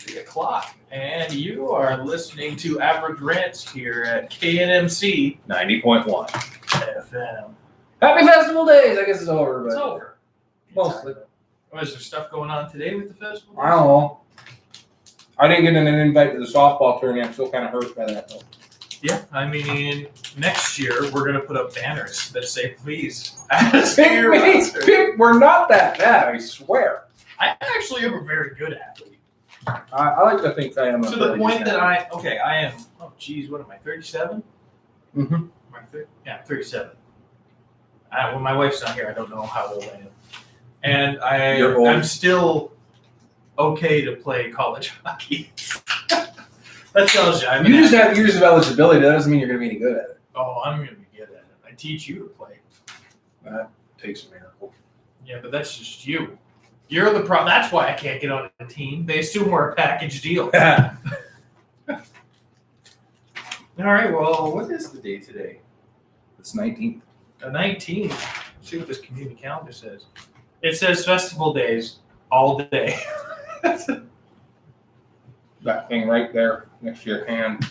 3 o'clock, and you are listening to Average Rants here at KNMC 90.1 FM. Happy Festival Days! I guess it's over, but It's over. mostly. Was there stuff going on today with the festival? I don't know. I didn't get an invite to the softball tournament. I'm still kind of hurt by that, though. Yeah, I mean, next year we're going to put up banners that say, please, ask your roster. We're not that bad, I swear. I actually am a very good athlete. I like to think I am. To the point that I am, oh, geez, what am I, 37? Mm-hmm. Yeah, 37. When my wife's not here, I don't know how old I am. And I'm still okay to play college hockey. That tells you. You just have years of eligibility. That doesn't mean you're going to be any good at it. Oh, I'm going to be good at it. I teach you to play. That takes a miracle. Yeah, but that's just you. You're the problem. That's why I can't get on the team. They assume we're a package deal. All right, well, what is the day today? It's 19th. The 19th. Let's see what this community calendar says. It says festival days all day. That thing right there next to your hand.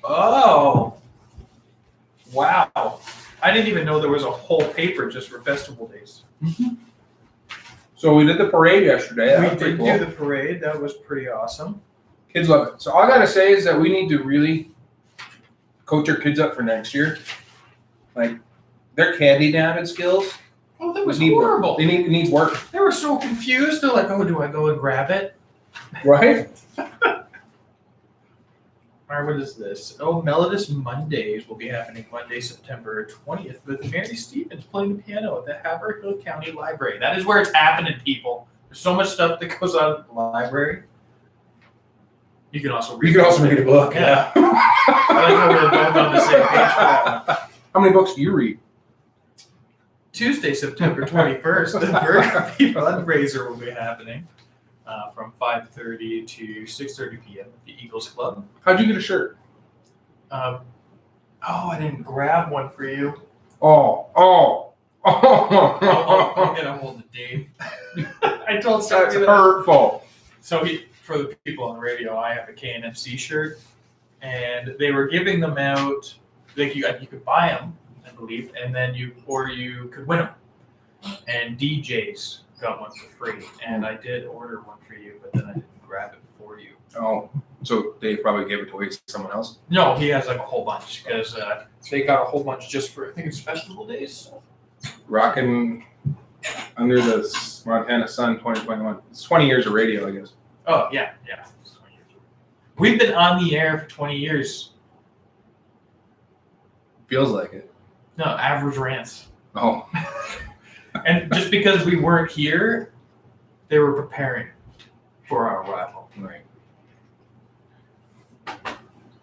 Oh. Wow. I didn't even know there was a whole paper just for festival days. Mm-hmm. So we did the parade yesterday. We did do the parade. That was pretty awesome. Kids love it. So all I got to say is that we need to really coach our kids up for next year. Like, their candy dabbing skills. Oh, that was horrible. It needs work. They were so confused. They're like, oh, do I go and grab it? Right? All right, what is this? Oh, Melodious Mondays will be happening Monday, September 20th with Mary Stevens playing the piano at the Haverhill County Library. That is where it's happening, people. There's so much stuff that goes on at the library. You can also read a book. Yeah. I like how we're both on the same page for that one. How many books do you read? Tuesday, September 21st, the Burgundy fundraiser will be happening from 5:30 to 6:30 p.m. at the Eagles Club. How'd you get a shirt? I didn't grab one for you. Oh. I'm gonna hold it, Dave. I told somebody That's hurtful. So for the people on the radio, I have a KNMC shirt, and they were giving them out. Like you could buy them, I believe, and then you could win them. And DJs got one for free, and I did order one for you, but then I didn't grab it for you. Oh, so Dave probably gave it away to someone else? No, he has like a whole bunch because they got a whole bunch just for, I think it's festival days. Rocking under the Montana Sun 2021. It's 20 years of radio, I guess. Oh, yeah. It's 20 years. We've been on the air for 20 years. Feels like it. No, Average Rants. Oh. And just because we weren't here, they were preparing for our arrival. Right.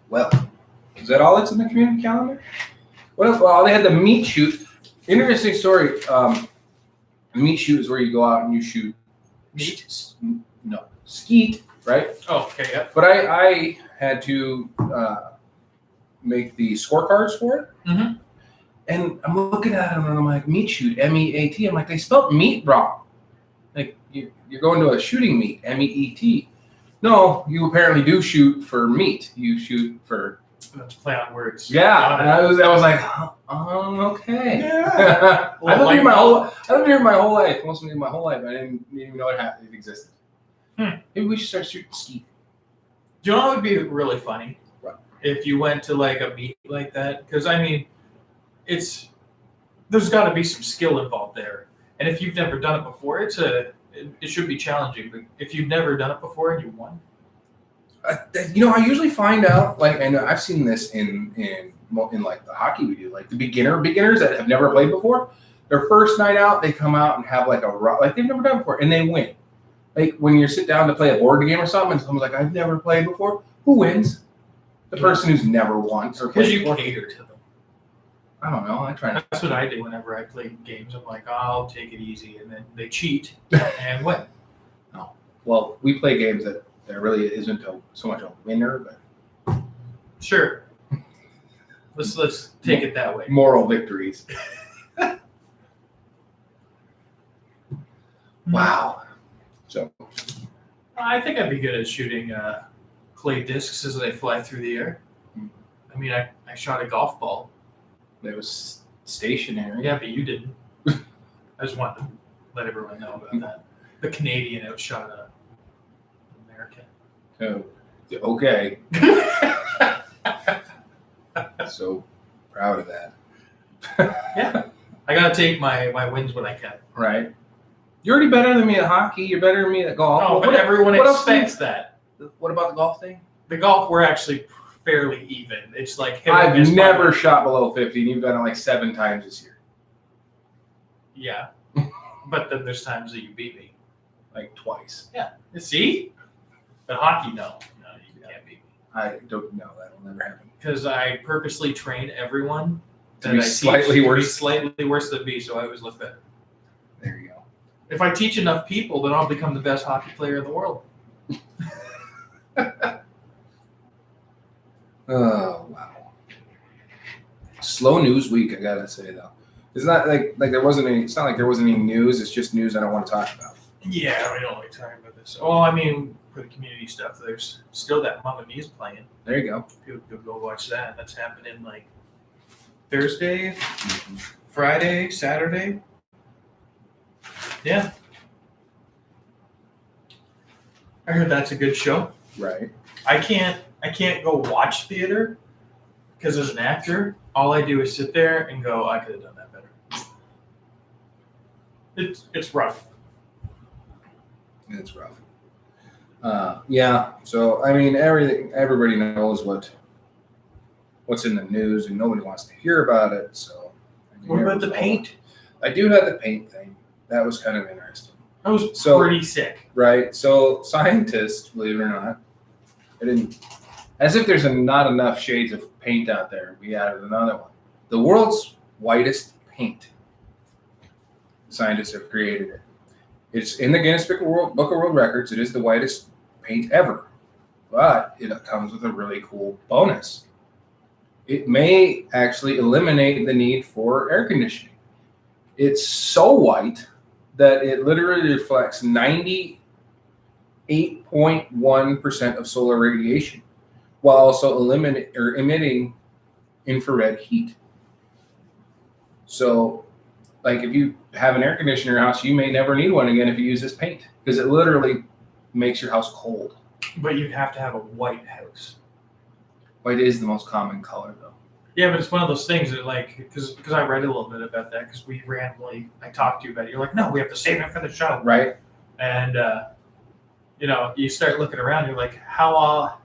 Well, is that all that's in the community calendar? What else? Well, they had the meat shoot. Interesting story. The meat shoot is where you go out and you shoot Meat? No, skeet, right? Oh, okay, yeah. But I had to make the scorecards for it. Mm-hmm. And I'm looking at them and I'm like, meat shoot, M-E-A-T. I'm like, they spelled meat wrong. Like, you're going to a shooting meet, M-E-E-T. No, you apparently do shoot for meat. You shoot for... Let's play on words. Yeah, and I was like, okay. Yeah. I've lived here my whole life. Most of my whole life. I didn't even know it existed. Maybe we should start shooting skeet. Do you know what would be really funny? What? If you went to like a meet like that? Because, I mean... there's got to be some skill involved there, and if you've never done it before, it should be challenging. But if you've never done it before and you won, I usually find out, like, and I've seen this in like the hockey we do, like the beginners that have never played before. Their first night out, they come out and have like like they've never done it before, and they win. Like when you sit down to play a board game or something, and someone's like, "I've never played before." Who wins? The person who's never won or played. Because you cater to them. I don't know. I try. That's what I do whenever I play games. I'm like, I'll take it easy, and then they cheat and win. No. Well, we play games that there really isn't so much a winner, but sure. Let's take it that way. Moral victories. Wow. So, I think I'd be good at shooting clay discs as they fly through the air. I mean, I shot a golf ball. It was stationary. Yeah, but you didn't. I just wanted to let everyone know about that. The Canadian outshot an American. Oh, okay. So proud of that. Yeah. I got to take my wins when I can. Right. You're already better than me at hockey. You're better than me at golf. Oh, but everyone expects that. What about the golf thing? The golf, we're actually fairly even. It's like hit or I've miss never by- shot below 50, and you've done it like 7 times this year. Yeah. But then there's times that you beat me. Like twice. Yeah. See? But hockey, no. No, you can't beat me. I don't know. That'll never happen. Because I purposely train everyone To that be I teach slightly to be worse. slightly worse than me, so I always look better. There you go. If I teach enough people, then I'll become the best hockey player in the world. Oh wow. Slow news week, I gotta say though. It's not like there wasn't any. It's not like there wasn't any news. It's just news I don't want to talk about. Yeah, we don't like talking about this. Well, I mean, for the community stuff, there's still that Mamma Mia's playing. There you go. People could go watch that. That's happening like Thursday, Friday, Saturday. Yeah. I heard that's a good show. Right. I can't go watch theater because as an actor, all I do is sit there and go, I could have done that better. It's rough. It's rough. Yeah. So I mean, everybody knows what's in the news, and nobody wants to hear about it. So. I mean, What about the paint? I do have the paint thing. That was kind of interesting. That was So- pretty sick. Right. So scientists, believe it or not, as if there's not enough shades of paint out there, we added another one. The world's whitest paint. Scientists have created it. It's in the Guinness Book of World Records. It is the whitest paint ever. But it comes with a really cool bonus. It may actually eliminate the need for air conditioning. It's so white that it literally reflects 98.1% of solar radiation, while also emitting infrared heat. So, like if you have an air conditioner in your house, you may never need one again if you use this paint, because it literally makes your house cold. But you'd have to have a white house. White is the most common color, though. Yeah, but it's one of those things that, like, because I read a little bit about that, because I talked to you about it. You're like, no, we have to save it for the show. Right? And, you start looking around, you're like, how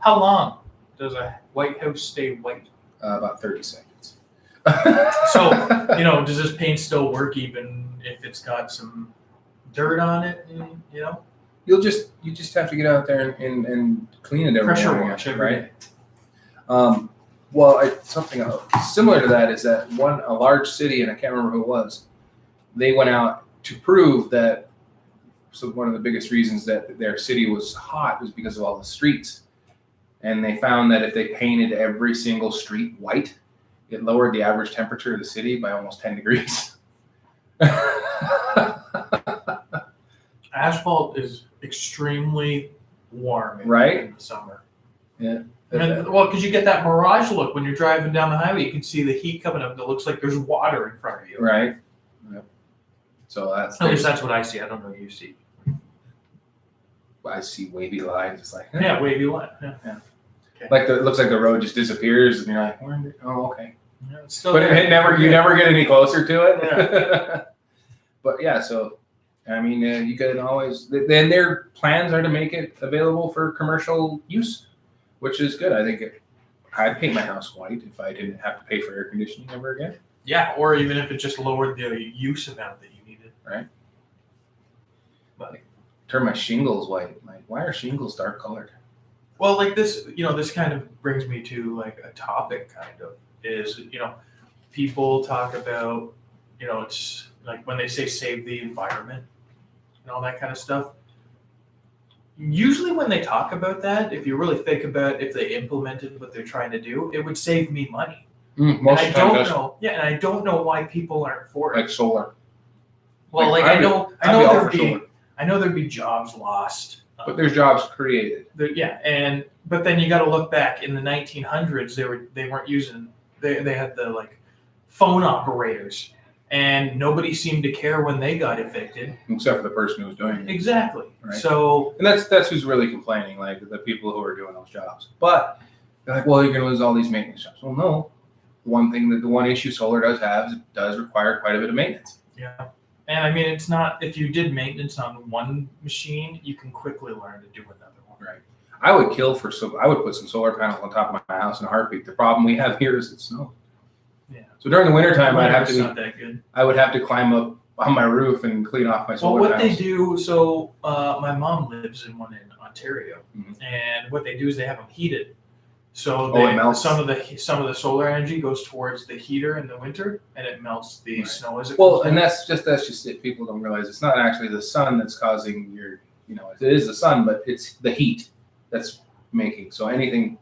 long does a White House stay white? About 30 seconds. So, does this paint still work even if it's got some dirt on it? you just have to get out there and clean it every Pressure morning, wash every right? day. Well, something similar to that is that a large city, and I can't remember who it was, they went out to prove that. So one of the biggest reasons that their city was hot was because of all the streets, and they found that if they painted every single street white, it lowered the average temperature of the city by almost 10 degrees. Asphalt is extremely warm in the summer. Yeah. Because you get that mirage look when you're driving down the highway. You can see the heat coming up. It looks like there's water in front of you. Right. Yep. So At least that's what I see. I don't know what you see. I see wavy lines. It's like Yeah, wavy line. Yeah. Okay. Like it looks like the road just disappears, and you're like, oh, okay. Yeah, it's still But there. you never get any closer to it. Yeah. But yeah, so I mean, you can always. Then their plans are to make it available for commercial use, which is good. I think I'd paint my house white if I didn't have to pay for air conditioning ever again. Yeah, or even if it just lowered the use amount that you needed. Right. But turn my shingles white. Like, why are shingles dark colored? well, like this, this kind of brings me to like a topic kind of is, people talk about, it's like when they say save the environment and all that kind of stuff. Usually when they talk about that, if you really think about if they implemented what they're trying to do, it would save me money. Most and of the time, does. and I don't know why people aren't for it. Like solar. Well, Like, I I'd know be all for there'd be solar. I know there'd be jobs lost. But there's jobs created. But then you got to look back in the 1900s. They weren't using. They had the like phone operators, and nobody seemed to care when they got evicted, except for the person who was doing it. Exactly. Right? So, and that's who's really complaining, like the people who are doing those jobs. But they're like, well, you're going to lose all these maintenance jobs. Well, no. The one issue solar does have is it does require quite a bit of maintenance. Yeah. And I mean, it's not, if you did maintenance on one machine, you can quickly learn to do another one. Right. I would put some solar panels on top of my house in a heartbeat. The problem we have here is it snows. Yeah. So during the wintertime, not that good. I would have to climb up on my roof and clean off my solar panels. They do, so my mom lives in one in Ontario, mm-hmm. and what they do is they have them heated. So it melts. some of the solar energy goes towards the heater in the winter, and it melts the snow as it comes down. And that's just it. People don't realize it's not actually the sun that's causing it is the sun, but it's the heat that's making. So anything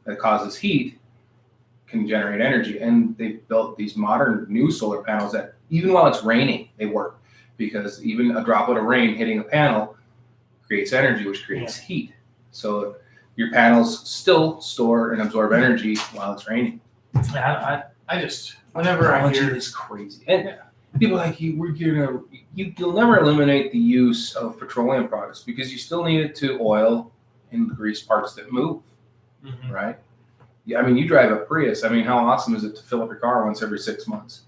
that causes heat can generate energy. And they've built these modern new solar panels that even while it's raining, they work, because even a droplet of rain hitting a panel creates energy, which creates heat. So your panels still store and absorb energy while it's raining. I just whenever I hear is crazy, and people are like you'll never eliminate the use of petroleum products because you still need it to oil and grease parts that move, mm-hmm. right? Yeah, I mean, you drive a Prius. I mean, how awesome is it to fill up your car once every 6 months?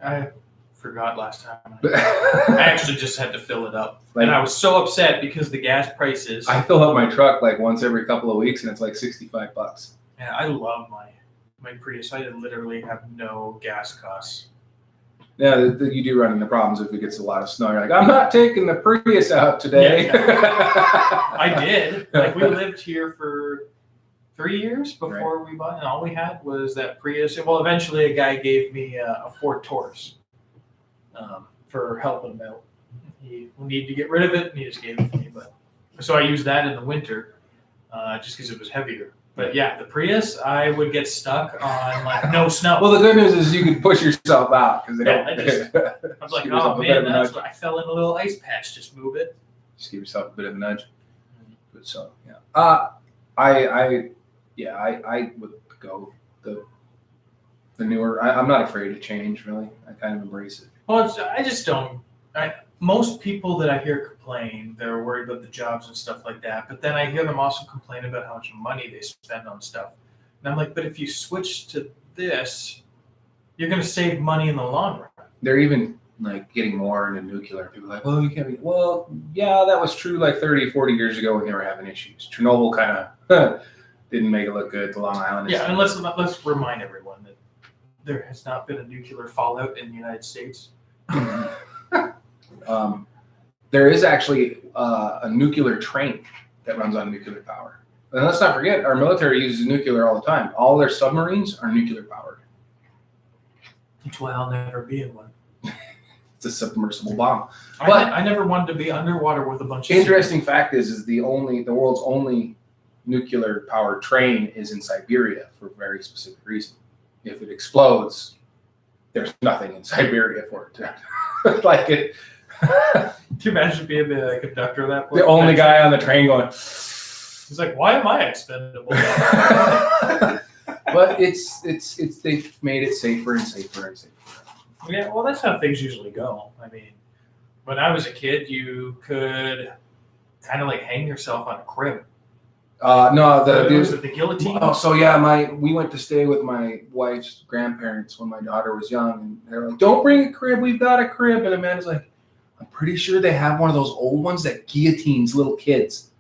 I forgot last time. I actually just had to fill it up. And I was so upset because the gas prices. I fill up my truck like once every couple of weeks, and it's like $65. Yeah, I love my Prius. I literally have no gas costs. Yeah, you do run into problems if it gets a lot of snow. You're like, I'm not taking the Prius out today. Yeah. I did. Like, we lived here for 3 years before we bought it, and all we had was that Prius. Well, eventually a guy gave me a Ford Taurus for helping him out. He needed to get rid of it, and he just gave it to me. So I used that in the winter just because it was heavier. But yeah, the Prius, I would get stuck on like no snow. Well, the good news is you can push yourself out because they don't. I was like, oh man, that's what I fell in a little ice patch. Just move it. Just give yourself a bit of a nudge. But so yeah, I would go the newer. I'm not afraid to change. Really, I kind of embrace it. Well, I just don't. Most people that I hear complain, they're worried about the jobs and stuff like that. But then I hear them also complain about how much money they spend on stuff. And I'm like, but if you switch to this, you're going to save money in the long run. They're even like getting more into nuclear. People are like, well, you can't be. Well, yeah, that was true like 30, 40 years ago when they were having issues. Chernobyl kind of didn't make it look good to Long Island. Yeah, and let's remind everyone that there has not been a nuclear fallout in the United States. There is actually a nuclear train that runs on nuclear power. And let's not forget, our military uses nuclear all the time. All their submarines are nuclear powered. That's why I'll never be in one. It's a submersible bomb. But I never wanted to be underwater with a bunch of. Interesting fact is the world's only nuclear powered train is in Siberia for a very specific reason. If it explodes, there's nothing in Siberia for it to like it. Can you imagine being the conductor of that place? The only guy on the train going. He's like, why am I expendable? But it's they've made it safer and safer and safer. Yeah, well, that's how things usually go. I mean, when I was a kid, you could kind of like hang yourself on a crib. No, was it the guillotine? Oh, so yeah, we went to stay with my wife's grandparents when my daughter was young, and they're like, "Don't bring a crib. We've got a crib." And Amanda's like, "I'm pretty sure they have one of those old ones that guillotines little kids."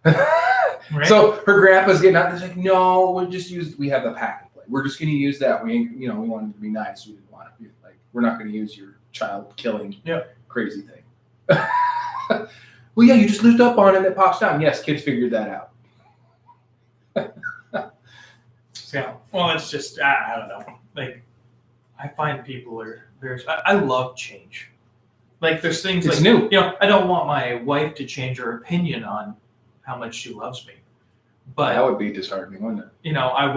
Right. So her grandpa's getting out. He's like, "No, we have the pack and play. We're just going to use that. We wanted it to be nice. We didn't want to be like, we're not going to use your child killing crazy thing." Well, yeah, you just lift up on it and it pops down. Yes, kids figured that out. Yeah. Well, it's just I don't know. Like, I find people are very. I love change. Like, there's things it's like new. I don't want my wife to change her opinion on how much she loves me. But that would be disheartening, wouldn't it? I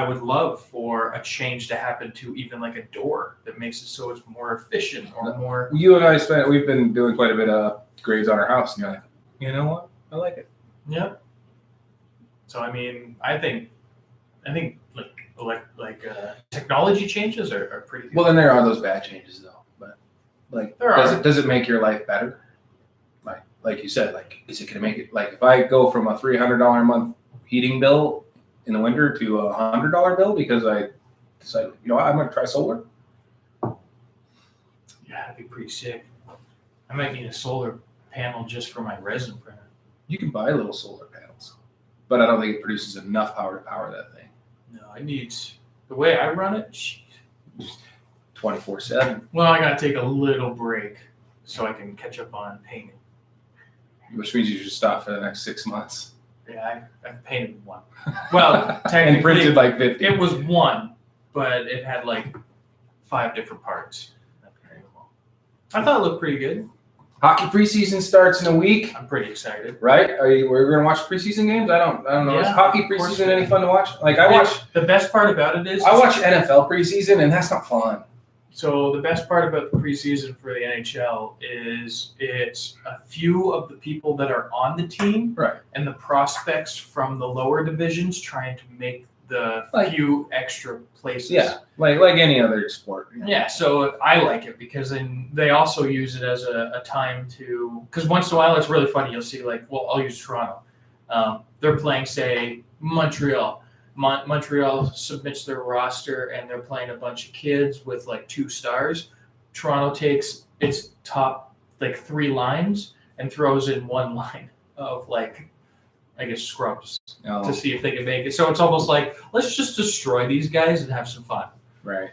would love for a change to happen to even like a door that makes it so it's more efficient or more. You and I we've been doing quite a bit of upgrades on our house, and you're like, You know what? I like it. Yeah. So I mean, I think technology changes are pretty good. Well, then there are those bad changes though. But like, There are. does it make your life better? Like you said, like, is it going to make it? Like, if I go from a $300 a month heating bill in the winter to a $100 bill because I decided, I'm going to try solar. Yeah, that'd be pretty sick. I might need a solar panel just for my resin printer. You can buy little solar panels, but I don't think it produces enough power to power that thing. No, it needs the way I run it. 24/7. Well, I gotta take a little break so I can catch up on painting. Which means you should stop for the next 6 months. Yeah, I've painted one. Well, technically, and printed like 50. It was one, but it had like 5 different parts. I thought it looked pretty good. Hockey preseason starts in a week, I'm pretty excited. right? We're gonna watch preseason games? I don't know. Yeah, Is hockey preseason any fun to watch? Like I watch The best part about it is I watch NFL preseason, and that's not fun. So the best part about the preseason for the NHL is it's a few of the people that are on the team, Right. and the prospects from the lower divisions trying to make the few extra places. Yeah, like any other sport. Yeah, so I like it because then they also use it as a time to, because once in a while it's really funny. You'll see I'll use Toronto. They're playing, say, Montreal. Montreal submits their roster and they're playing a bunch of kids with 2 stars. Toronto takes its top 3 lines and throws in 1 line of scrubs to see if they can make it. So it's almost like, let's just destroy these guys and have some fun. Right.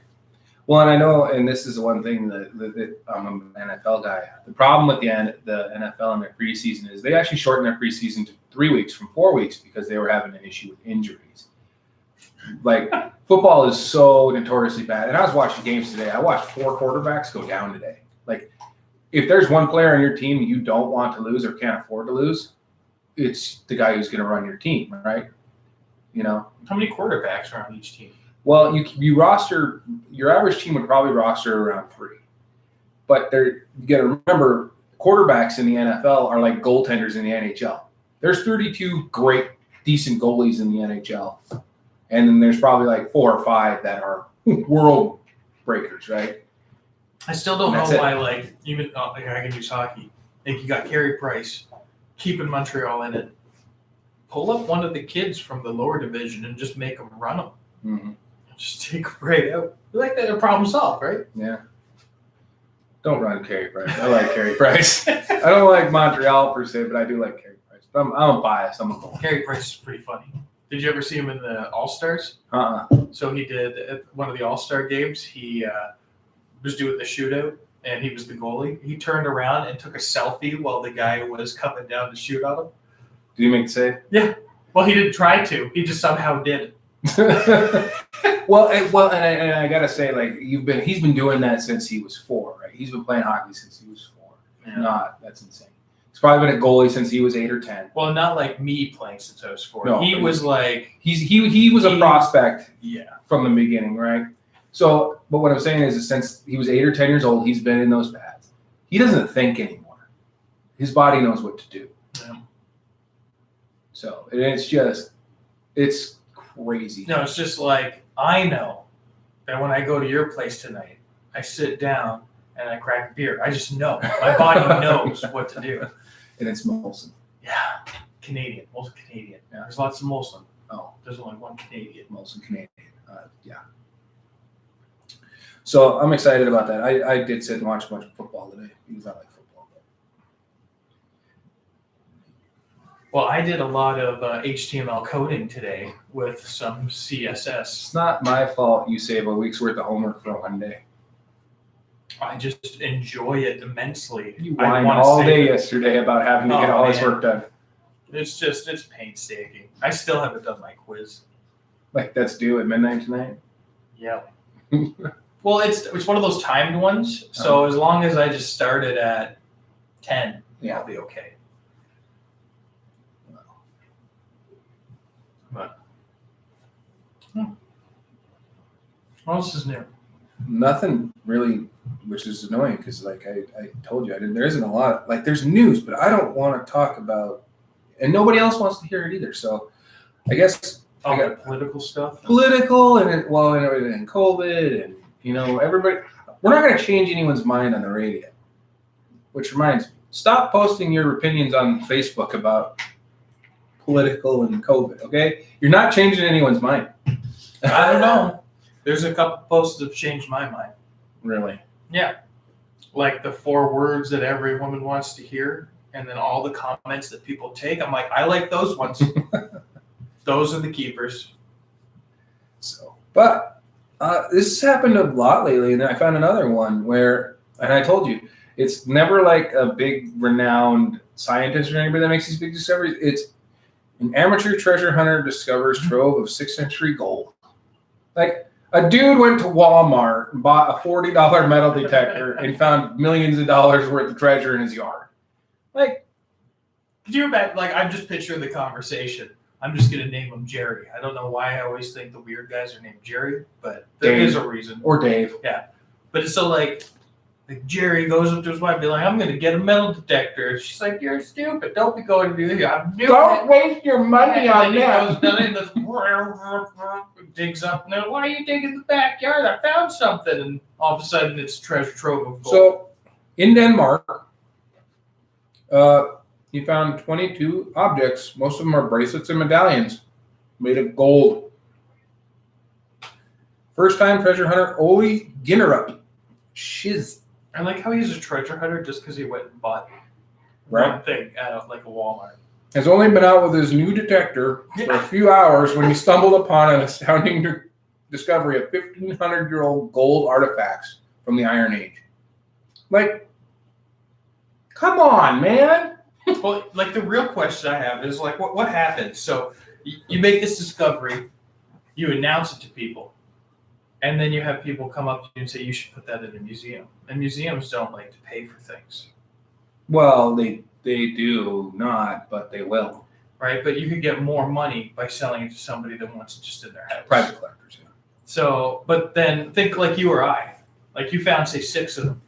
Well, and I know, and this is one thing that I'm an NFL guy. The problem with the NFL and their preseason is they actually shortened their preseason to 3 weeks from 4 weeks because they were having an issue with injuries. Football is so notoriously bad. And I was watching games today. I watched 4 quarterbacks go down today. If there's one player on your team you don't want to lose or can't afford to lose, it's the guy who's going to run your team, right? How many quarterbacks are on each team? Well, you roster, your average team would probably roster around 3. But you got to remember, quarterbacks in the NFL are like goaltenders in the NHL. There's 32 great, decent goalies in the NHL. And then there's probably 4 or 5 that are world breakers, right? I still don't know why, even I can use hockey. You got Carey Price, keeping Montreal in it. Pull up one of the kids from the lower division and just make them run them. Mm-hmm. Just take them right out. That problem solved, right? Yeah. Don't run Carey Price. I like Carey Price. I don't like Montreal per se, but I do like Carey Price. But I'm biased. I'm a goal. Carey Price is pretty funny. Did you ever see him in the All-Stars? So he did at one of the All-Star games. He was doing the shootout, and he was the goalie. He turned around and took a selfie while the guy was coming down to shoot on him. Did you make the save? Yeah. Well, he didn't try to. He just somehow did it. well, and I gotta say, he's been doing that since he was 4, right? He's been playing hockey since he was 4. Yeah. That's insane. He's probably been a goalie since he was 8 or 10. Well, not like me playing since I was 4. No, he was he was a prospect. Yeah. From the beginning, right? So, but what I'm saying is since he was 8 or 10 years old, he's been in those pads. He doesn't think anymore. His body knows what to do. Yeah. So it's crazy. No, it's just I know that when I go to your place tonight, I sit down and I crack a beer. I just know. My body knows what to do. And it's Molson. Yeah. Canadian. Molson Canadian. Yeah. There's lots of Molson. Oh. There's only one Canadian. Molson Canadian. Yeah. So I'm excited about that. I did sit and watch a bunch of football today because I like football. Well, I did a lot of HTML coding today with some CSS. It's not my fault you save a week's worth of homework for one day. I just enjoy it immensely. You whined all day yesterday about having to get all this work done. It's painstaking. I still haven't done my quiz. That's due at midnight tonight? Yeah. Well, it's one of those timed ones. So as long as I just start it at 10, I'll be okay. But what else is new? Nothing really which is annoying because, like I told you, there isn't a lot. Like, there's news, but I don't want to talk about, and nobody else wants to hear it either. So, I guess I got political stuff. Political and COVID and everybody. We're not going to change anyone's mind on the radio. Which reminds me, stop posting your opinions on Facebook about political and COVID. Okay, you're not changing anyone's mind. I don't know. There's a couple posts that have changed my mind. Really? Yeah. Like the 4 words that every woman wants to hear, and then all the comments that people take. I'm like, I like those ones. Those are the keepers. So, but this has happened a lot lately, and then I found another one where, and I told you, it's never like a big renowned scientist or anybody that makes these big discoveries. It's an amateur treasure hunter discovers trove of 6th century gold. Like, a dude went to Walmart and bought a $40 metal detector and found millions of dollars worth of treasure in his yard. Like, could you imagine? Like, I'm just picturing the conversation. I'm just gonna name him Jerry. I don't know why I always think the weird guys are named Jerry, but there is a reason. Or Dave. Yeah, but it's so like Jerry goes up to his wife and be like, I'm gonna get a metal detector. She's like, you're stupid. Don't be going to do that. Don't waste your money on that. Digs up. No, why are you digging in the backyard? I found something. And all of a sudden it's a treasure trove of gold. So in Denmark, he found 22 objects. Most of them are bracelets and medallions made of gold. First time treasure hunter Ole Ginnerup. Shiz. I like how he's a treasure hunter just because he went and bought one thing at like a Walmart. Has only been out with his new detector for a few hours when he stumbled upon an astounding discovery of 1,500-year-old gold artifacts from the Iron Age. Like, come on, man. Well, like the real question I have is like, what happens? So you make this discovery, you announce it to people. And then you have people come up to you and say, you should put that in a museum. And museums don't like to pay for things. Well, they do not, but they will. Right? But you could get more money by selling it to somebody that wants it just in their house. Private collectors, yeah. So, but then think like you or I. Like you found, say, 6 of them.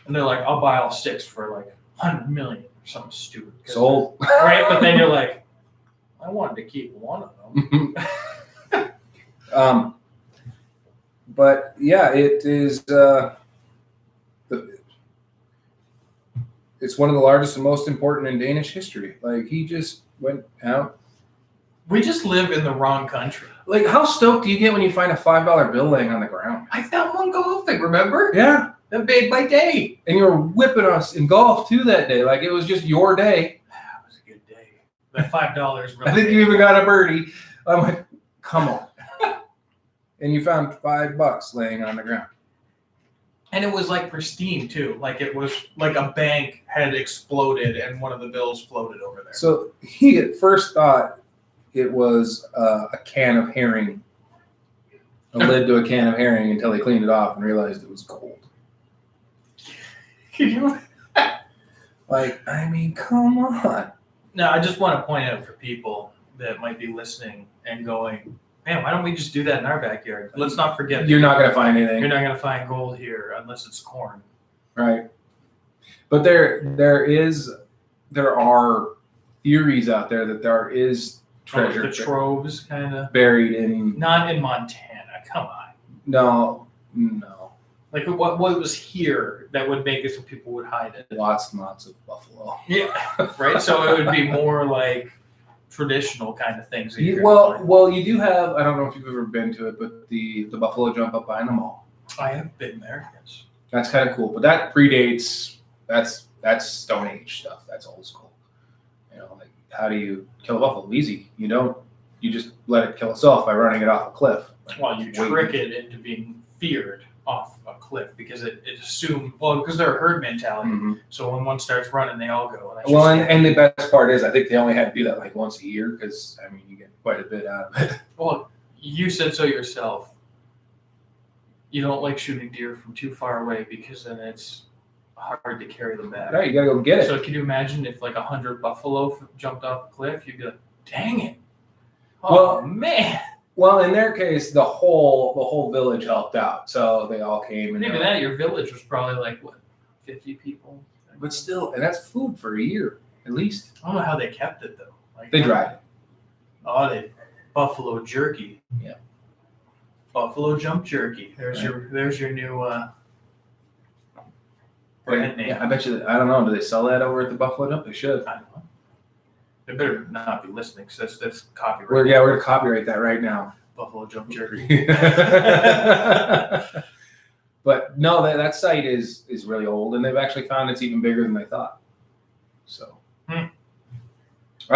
And they're like, I'll buy all 6 for like 100 million or something stupid. Sold. Right? But then you're like, I wanted to keep one of them. But yeah, it is. It's one of the largest and most important in Danish history. Like, he just went out. We just live in the wrong country. Like, how stoked do you get when you find a $5 bill laying on the ground? I found one golfing, remember? Yeah. That made my day. And you were whipping us in golf too that day. Like, it was just your day. That was a good day. That $5 really. I think you even got a birdie. I'm like, come on. And you found $5 laying on the ground. And it was like pristine too. Like it was like a bank had exploded and one of the bills floated over there. So he at first thought it was a can of herring, a lid to a can of herring, until he cleaned it off and realized it was gold. Can you? Like, I mean, come on. No, I just want to point out for people that might be listening and going, man, why don't we just do that in our backyard? Let's not forget. You're not going to find anything. You're not going to find gold here unless it's corn. Right. But there are theories out there that there is treasure. The troves kind of. Buried in. Not in Montana. Come on. No. Like what was here that would make it so people would hide it? Lots and lots of buffalo. Yeah. Right? So it would be more like traditional kind of things. Well, you do have, I don't know if you've ever been to it, but the buffalo jump up behind the mall. I have been there, yes. That's kind of cool, but that predates, that's Stone Age stuff. That's old school. You know, like, how do you kill a buffalo? Easy. You just let it kill itself by running it off a cliff. Well, you trick it into being feared off a cliff because it assumed, because they're a herd mentality. Mm-hmm. So when one starts running, they all go. And the best part is, I think they only had to do that like once a year because, I mean, you get quite a bit out of it. Well, you said so yourself. You don't like shooting deer from too far away because then it's hard to carry them back. Right, you gotta go get it. So can you imagine if like 100 buffalo jumped off a cliff? You'd be like, dang it. Oh, well, man. Well, in their case, the whole village helped out, so they all came. And even that, your village was probably like what, 50 people. But still, and that's food for a year at least. I don't know how they kept it though. Like They dried it. Oh, they buffalo jerky. Yeah. Buffalo jump jerky. There's your new brand name. Yeah, I bet you. I don't know. Do they sell that over at the Buffalo Jump? They should. I don't know. They better not be listening because that's copyright. We're gonna copyright that right now. Buffalo jump jerky. But no, that site is really old, and they've actually found it's even bigger than they thought. So, I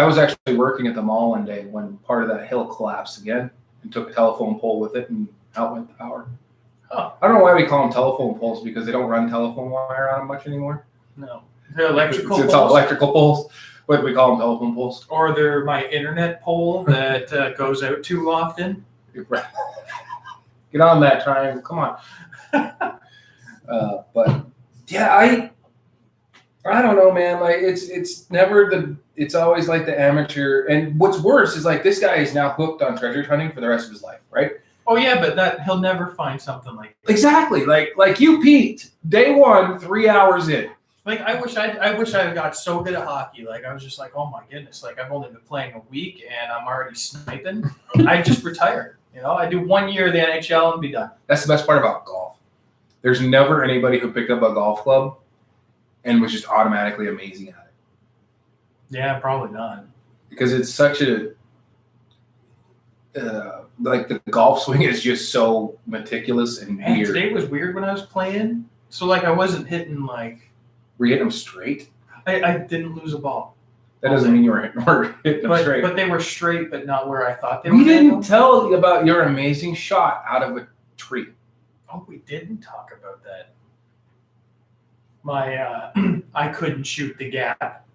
was actually working at the mall one day when part of that hill collapsed again and took a telephone pole with it, and out went the power. Oh. I don't know why we call them telephone poles, because they don't run telephone wire on them much anymore. No, they're electrical. It's all electrical poles. What do we call them? Telephone poles? Or they're my internet pole that goes out too often. Get on that triangle. Come on. But yeah, I don't know, man. Like it's never it's always like the amateur. And what's worse is like this guy is now hooked on treasure hunting for the rest of his life, right? Oh yeah, but he'll never find something like that. Exactly. Like you peaked day 1, 3 hours in. Like I wish I got so good at hockey. Like I was just like, oh my goodness. Like I've only been playing a week and I'm already sniping. I just retired. You know, I do 1 year of the NHL and be done. That's the best part about golf. There's never anybody who picked up a golf club and was just automatically amazing at it. Yeah, probably not. Because it's such a like the golf swing is just so meticulous and Man, weird. today was weird when I was playing. So like I wasn't hitting like. Were you hitting them straight? I didn't lose a ball. That doesn't mean you were hitting them straight. But they were straight, but not where I thought they were. We didn't tell you about your amazing shot out of a tree. Oh, we didn't talk about that. My I couldn't shoot the gap.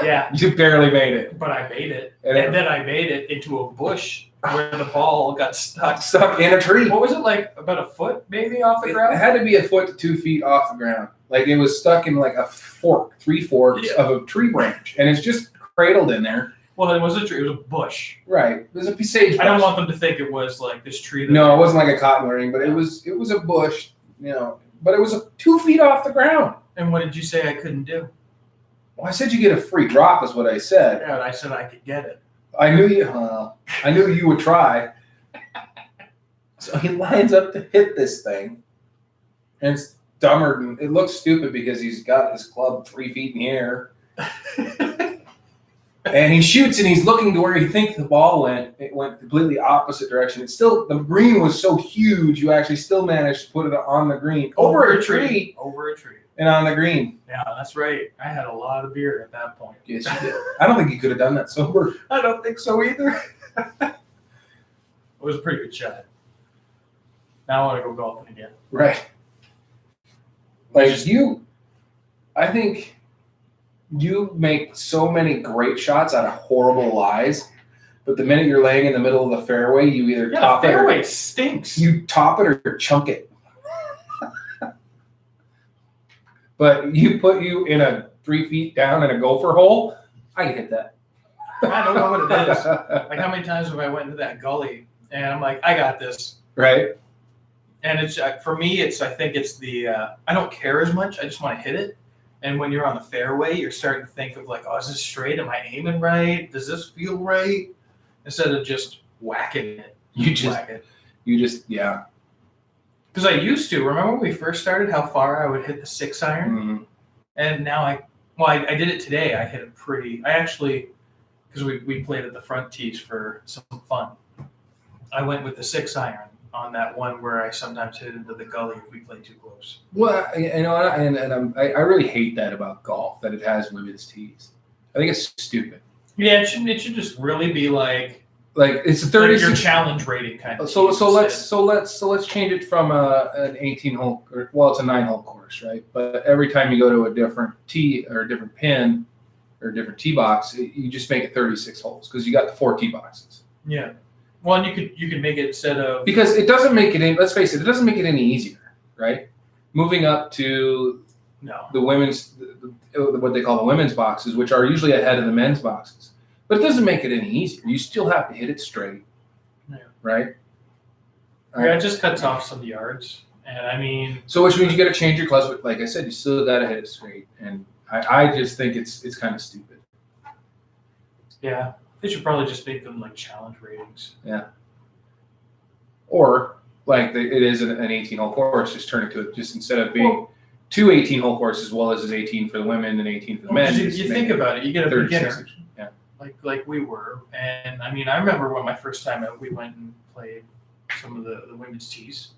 Yeah. You barely made it. But I made it. And then I made it into a bush where the ball got stuck. Stuck in a tree. What was it, like about a foot maybe off the ground? It had to be a foot to 2 feet off the ground. Like it was stuck in like a fork, 3 forks of a tree branch. And it's just cradled in there. Well, it was a tree. It was a bush. Right. It was a sage bush. I don't want them to think it was like this tree. No, it wasn't like a cottonwood, but it was a bush, you know. But it was 2 feet off the ground. And what did you say I couldn't do? Well, I said you get a free drop, is what I said. Yeah, and I said I could get it. I knew you would try. So he lines up to hit this thing, and it's dumber than it looks stupid because he's got his club 3 feet in the air. And he shoots, and he's looking to where he thinks the ball went. It went completely opposite direction. It's still, the green was so huge, you actually still managed to put it on the green. Over a tree. Over a tree. And on the green. Yeah, that's right. I had a lot of beer at that point. Yes, you did. I don't think you could have done that sober. I don't think so either. It was a pretty good shot. Now I want to go golfing again. Right. Like I think you make so many great shots out of horrible lies, but the minute you're laying in the middle of the fairway, you either top it or fairway stinks. You top it or chunk it. But you put you in a 3 feet down in a gopher hole, I can hit that. I don't know what it is. Like how many times have I went into that gully and I'm like, I got this. Right. And it's for me, I think it's the I don't care as much. I just want to hit it. And when you're on the fairway, you're starting to think of like, oh, is this straight? Am I aiming right? Does this feel right? Instead of just whacking it. Yeah. Because I used to. Remember when we first started, how far I would hit the 6 iron? Mm-hmm. And now I did it today. I hit it because we played at the front tees for some fun. I went with the 6 iron on that one where I sometimes hit into the gully if we play too close. Well, you know, and I really hate that about golf, that it has women's tees. I think it's stupid. Yeah, it should just really be like it's a 36. Like your challenge rating kind of. So let's change it from an 18-hole, it's a 9-hole course, right? But every time you go to a different tee or a different pin or a different tee box, you just make it 36 holes because you got the 4 tee boxes. Yeah. Well, and you could make it instead of, because it doesn't make it. Let's face it, it doesn't make it any easier, right? Moving up to the women's, what they call the women's boxes, which are usually ahead of the men's boxes. But it doesn't make it any easier. You still have to hit it straight. Yeah. Right? Yeah, it just cuts off some yards. And I mean, so which means you got to change your clutch. But like I said, you still got to hit it straight. And I just think it's kind of stupid. yeah, they should probably just make them like challenge ratings. Yeah. Or like it is an 18-hole course, just turn it to just instead of being two 18-hole courses, as well as 18 for the women and 18 for the men. You think about it, you get a beginner, yeah, like we were, and I mean, I remember when my first time out, we went and played some of the women's tees,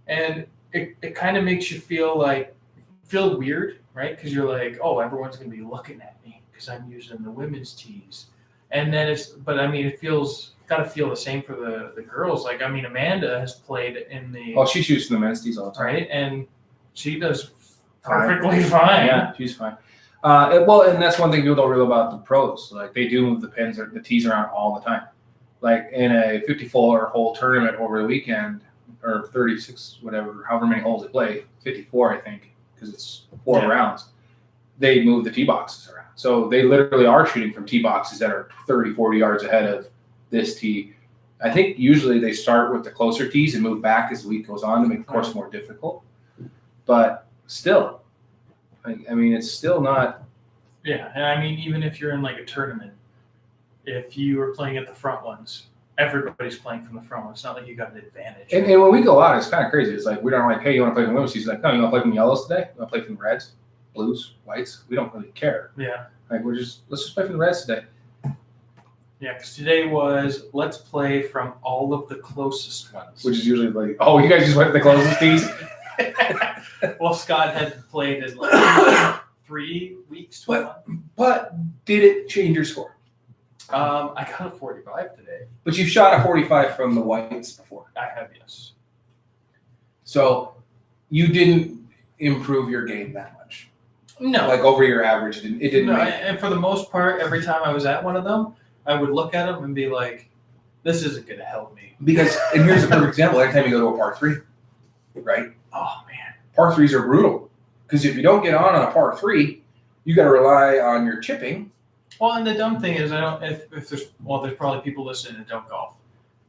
and it kind of makes you feel weird, right? Because you're like, oh, everyone's gonna be looking at me because I'm using the women's tees, and then but I mean, got to feel the same for the girls. Like, I mean, Amanda has played in the. Oh, she shoots the men's tees all the time, right? And she does perfectly fine. Yeah, she's fine. And that's one thing people don't realize about the pros. Like, they do move the pins or the tees around all the time. Like in a 54-hole tournament over the weekend, or 36, whatever, however many holes they play, 54, I think, because it's 4 rounds. They move the tee boxes around, so they literally are shooting from tee boxes that are 30, 40 yards ahead of this tee. I think usually they start with the closer tees and move back as the week goes on to make the course more difficult. But still, I mean, it's still not. Yeah, and I mean, even if you're in like a tournament, if you were playing at the front ones, everybody's playing from the front ones. It's not like you got an advantage. And when we go out, it's kind of crazy. It's like we don't like, hey, you want to play from women's tees? Like, no, you want to play from yellows today? You want to play from reds, blues, whites? We don't really care. Yeah. Like let's just play from the reds today. Yeah, because today was let's play from all of the closest ones. Which is usually like, oh, you guys just went to the closest tees? Well, Scott had played in like 3 weeks to a month. But did it change your score? I got a 45 today. But you've shot a 45 from the whites before. I have, yes. So you didn't improve your game that much. No. Like over your average, it didn't. No, and for the most part, every time I was at one of them, I would look at them and be like, this isn't going to help me. Because, and here's a perfect example, every time you go to a par 3, right? Oh, man. Par 3s are brutal. Because if you don't get on a par 3, you got to rely on your chipping. Well, and the dumb thing is, if there's probably people listening that don't golf.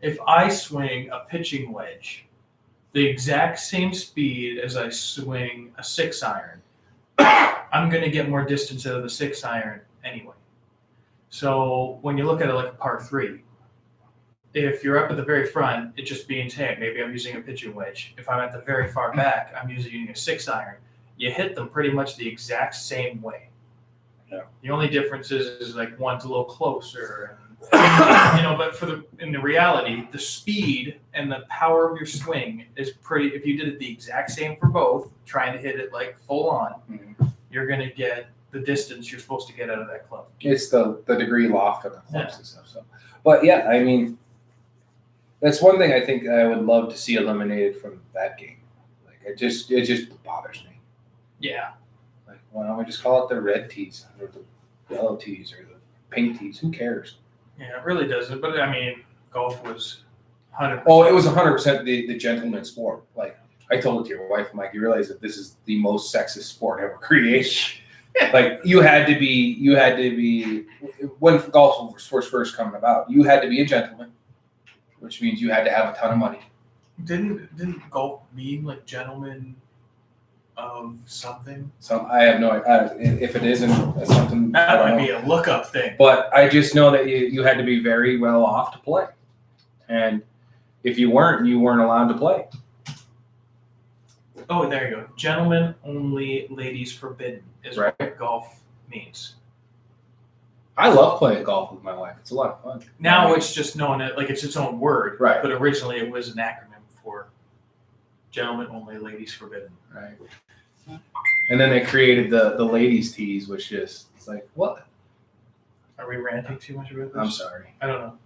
If I swing a pitching wedge the exact same speed as I swing a 6-iron, I'm going to get more distance out of the 6-iron anyway. So when you look at it like a par 3, if you're up at the very front, it just means, hey, maybe I'm using a pitching wedge. If I'm at the very far back, I'm using a 6-iron. You hit them pretty much the exact same way. Yeah. The only difference is like one's a little closer, and, but in the reality, the speed and the power of your swing is pretty. If you did it the exact same for both, trying to hit it like full on, you're gonna get the distance you're supposed to get out of that club. It's the degree loft of the clubs and stuff. So, but yeah, I mean, that's one thing I think I would love to see eliminated from that game. Like it just bothers me. Yeah. Like, why don't we just call it the red tees or the yellow tees or the pink tees? Who cares? Yeah, it really doesn't. But I mean, golf was 100%. Oh, it was 100% the gentleman's sport. Like I told it to your wife, Mike, you realize that this is the most sexist sport ever created. Like you had to be when golf was first coming about, you had to be a gentleman, which means you had to have a ton of money. Didn't golf mean like gentlemen of something? So I have no idea if it isn't something. That might be a lookup thing. But I just know that you had to be very well off to play, and if you weren't, you weren't allowed to play. Oh, there you go. Gentlemen only, ladies forbidden is Right. what golf means. I love playing golf with my wife. It's a lot of fun. Now it's just known like it's its own word. Right. But originally it was an acronym for gentlemen only, ladies forbidden. Right. And then they created the ladies' tees, which is it's like what? Are we ranting too much about this? I'm sorry. I don't know.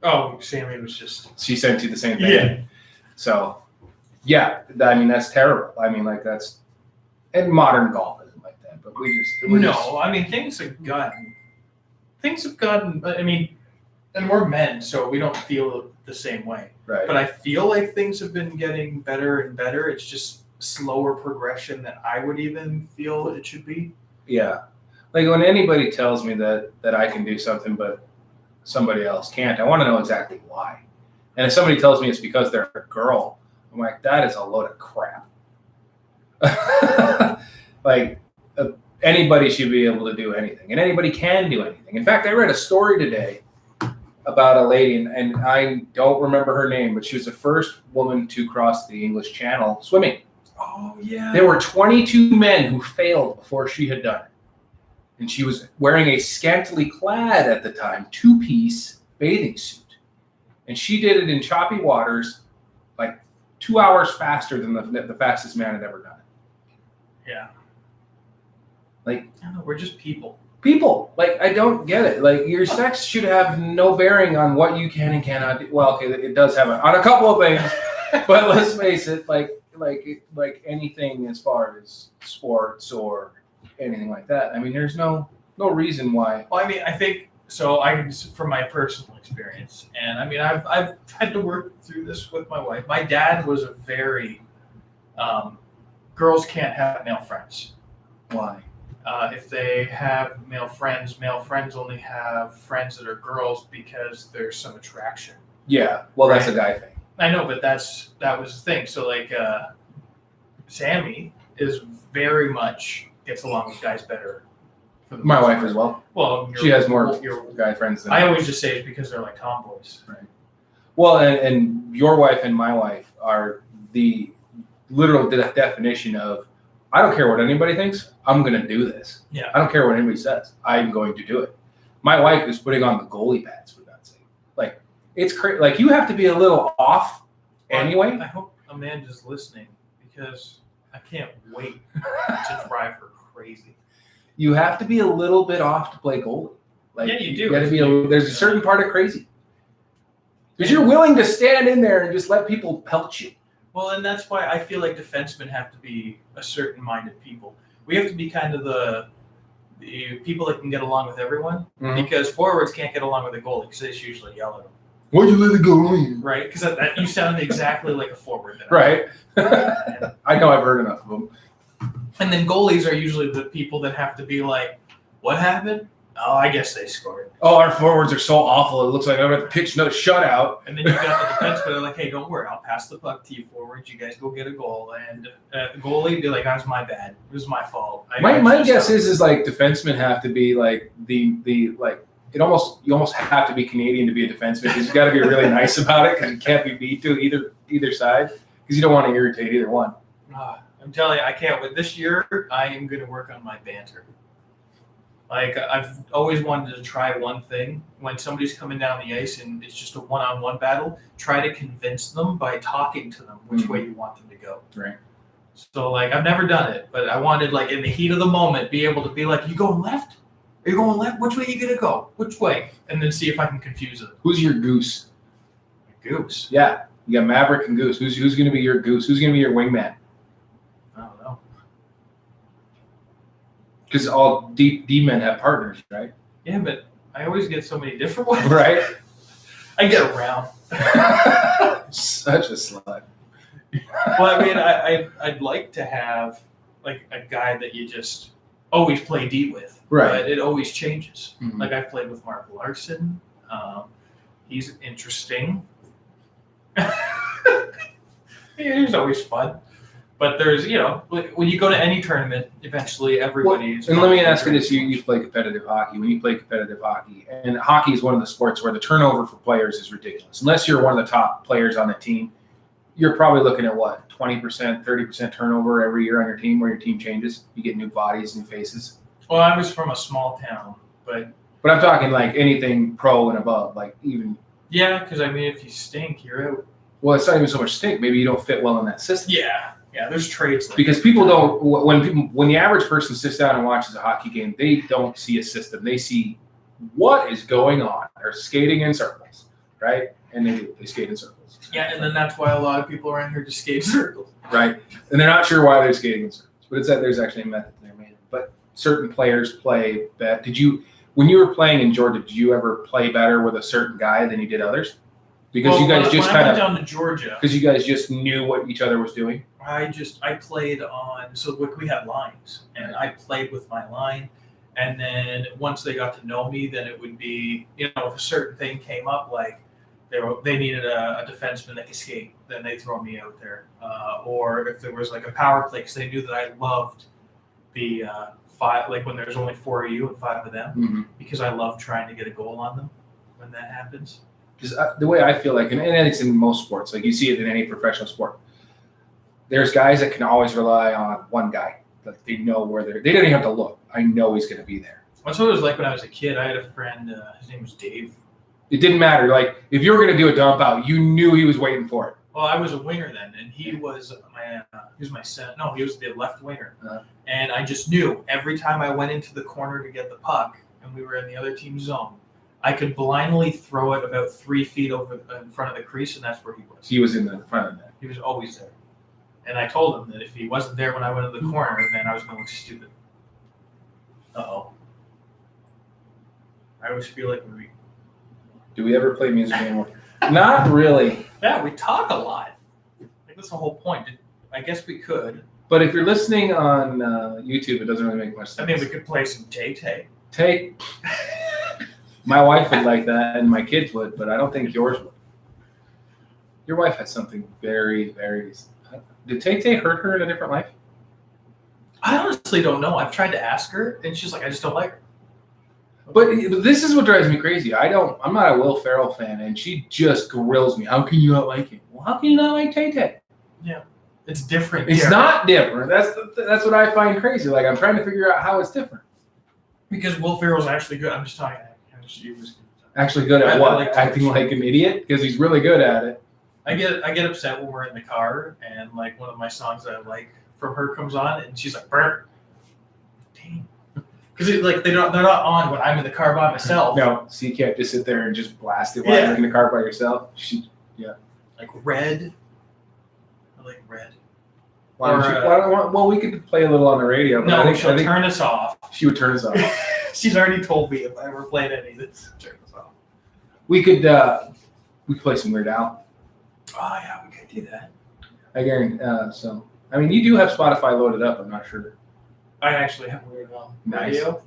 Oh, Sammy was just. She sent you the same thing. Yeah. So, yeah, I mean that's terrible. I mean, like that's, and modern golf isn't like that. But I mean things have gotten. I mean, and we're men, so we don't feel the same way. right. But I feel like things have been getting better and better. It's just slower progression than I would even feel it should be. Yeah. Like when anybody tells me that I can do something but somebody else can't, I want to know exactly why. And if somebody tells me it's because they're a girl, I'm like, that is a load of crap. Like, anybody should be able to do anything, and anybody can do anything. In fact, I read a story today about a lady, and I don't remember her name, but she was the first woman to cross the English Channel swimming. Oh, yeah. There were 22 men who failed before she had done it. And she was wearing a scantily clad, at the time, 2-piece bathing suit. And she did it in choppy waters, like 2 hours faster than the fastest man had ever done it. Yeah. Like, I don't know, we're just people. People, like, I don't get it. Like, your sex should have no bearing on what you can and cannot do. Well, okay, it does have on a couple of things, but let's face it, like anything as far as sports or anything like that. I mean, there's no reason why. Well, I mean, I think so. From my personal experience, and I mean, I've had to work through this with my wife. My dad was a very girls can't have male friends. Why? If they have male friends only have friends that are girls because there's some attraction. Yeah, well, that's a guy thing. I know, but that was the thing. So like, Sammy is very much gets along with guys better. For the My most wife part. as well. Well, She has more guy friends than I always just say it's because they're like tomboys. Right. Well, and your wife and my wife are the literal definition of, I don't care what anybody thinks, I'm going to do this. Yeah. I don't care what anybody says, I'm going to do it. My wife is putting on the goalie pads, for God's sake. Like, it's crazy. Like, you have to be a little off anyway. I hope Amanda's listening because I can't wait to drive her crazy. You have to be a little bit off to play goalie. Like, Yeah, you do. Got to be there's a certain part of crazy. Because you're willing to stand in there and just let people pelt you. Well, and that's why I feel like defensemen have to be a certain minded people. We have to be kind of the people that can get along with everyone, because forwards can't get along with a goalie because they just usually yell at them. Why'd you let it go in? Right? Because you sound exactly like a forward. Right. I know, I've heard enough of them. And then goalies are usually the people that have to be like, what happened? Oh, I guess they scored. Oh, our forwards are so awful. It looks like I'm going to pitch another shutout. And then you got the defensemen that are like, hey, don't worry. I'll pass the puck to you forwards. You guys go get a goal. And the goalie be like, that was my bad. It was my fault. My guess is like defensemen have to be like you almost have to be Canadian to be a defenseman, because you got to be really nice about it, because you can't be beat to either side, because you don't want to irritate either one. I'm telling you, I can't wait. This year, I am going to work on my banter. Like, I've always wanted to try one thing. When somebody's coming down the ice and it's just a one-on-one battle, try to convince them by talking to them which way you want them to go. Right. So, like, I've never done it, but I wanted, like, in the heat of the moment, be able to be like, you going left? Are you going left? Which way are you going to go? Which way? And then see if I can confuse them. Who's your goose? Goose? Yeah. You got Maverick and Goose. Who's going to be your goose? Who's going to be your wingman? I don't know. Because all D-men have partners, right? Yeah, but I always get so many different ones. Right. I get around. Such a slut. Well, I mean, I'd like to have like a guy that you just always play D with. Right. But it always changes. Mm-hmm. Like, I've played with Mark Larson. He's interesting. He's always fun. But there's, when you go to any tournament, eventually everybody's. And let me ask you this: you play competitive hockey. When you play competitive hockey, and hockey is one of the sports where the turnover for players is ridiculous. Unless you're one of the top players on the team, you're probably looking at what, 20%, 30% turnover every year on your team, where your team changes. You get new bodies, new faces. Well, I was from a small town, but I'm talking like anything pro and above, like even. Yeah, because I mean, if you stink, you're out. Well, it's not even so much stink. Maybe you don't fit well in that system. Yeah, there's trades. Like because people don't. When the average person sits down and watches a hockey game, they don't see a system. They see what is going on. They're skating in circles, right? And they skate in circles. Yeah, and then that's why a lot of people around here just skate in circles. Right, and they're not sure why they're skating in circles. But it's that there's actually a method there, man. But certain players play better. When you were playing in Georgia, did you ever play better with a certain guy than you did others? Because you guys just when I went down to Georgia. Because you guys just knew what each other was doing. I played on, so we had lines, and I played with my line, and then once they got to know me, then it would be, if a certain thing came up, like, They needed a defenseman that could skate, then they throw me out there. Or if there was like a power play, because they knew that I loved the five, like when there's only 4 of you and 5 of them, because I love trying to get a goal on them when that happens. Because the way I feel like, and it's in most sports, like you see it in any professional sport, there's guys that can always rely on one guy. Like they know where they don't even have to look. I know he's going to be there. That's what it was like when I was a kid. I had a friend, his name was Dave. It didn't matter. Like if you were going to do a dump out, you knew he was waiting for it. Well, I was a winger then, and he was my center. No, he was the left winger. And I just knew every time I went into the corner to get the puck, and we were in the other team's zone, I could blindly throw it about 3 feet over in front of the crease, and that's where he was. He was in the front of that. He was always there. And I told him that if he wasn't there when I went to the corner, then I was going to look stupid. Uh-oh. I always feel like Do we ever play music anymore? Not really. Yeah, we talk a lot. Like, that's the whole point. I guess we could. But if you're listening on YouTube, it doesn't really make much sense. I mean, we could play some Tay-Tay. My wife would like that, and my kids would, but I don't think yours would. Your wife has something very, very... Did Tay-Tay hurt her in a different life? I honestly don't know. I've tried to ask her, and she's like, I just don't like her. But this is what drives me crazy. I'm not a Will Ferrell fan, and she just grills me. How can you not like him? Well, how can you not like Tay-Tay? Yeah, it's different. It's not different. That's what I find crazy. Like I'm trying to figure out how it's different. Because Will Ferrell's actually good. I'm just talking. She was actually good at what? Acting like an idiot? Because he's really good at it. I get upset when we're in the car and like one of my songs that I like from her comes on and she's like, "Burp." Dang. Because like they're not on when I'm in the car by myself. No, so you can't just sit there and just blast it while you're in the car by yourself. Like Red. I like Red. Well, we could play a little on the radio. But no, she'll turn us off. She would turn us off. She's already told me if I ever played any of this, turn us off. We could play some Weird Al. Oh yeah, we could do that. I guarantee. So I mean, you do have Spotify loaded up. I'm not sure. I actually have Weird Al radio.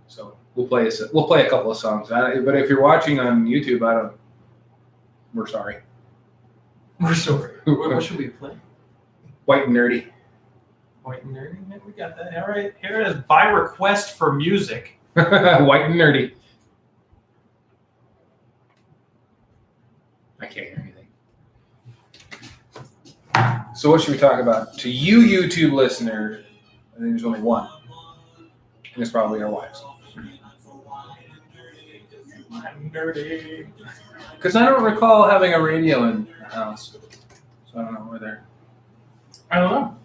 So we'll play a couple of songs. But if you're watching on YouTube, we're sorry. We're sorry. What should we play? White and Nerdy. White and Nerdy? Yeah, we got that. All right. Here it is. By request for music. White and Nerdy. I can't hear anything. So what should we talk about? To you YouTube listener, I think there's only one. And it's probably our wives. I'm nerdy. Because I don't recall having a radio in the house. So I don't know where they're... I don't know.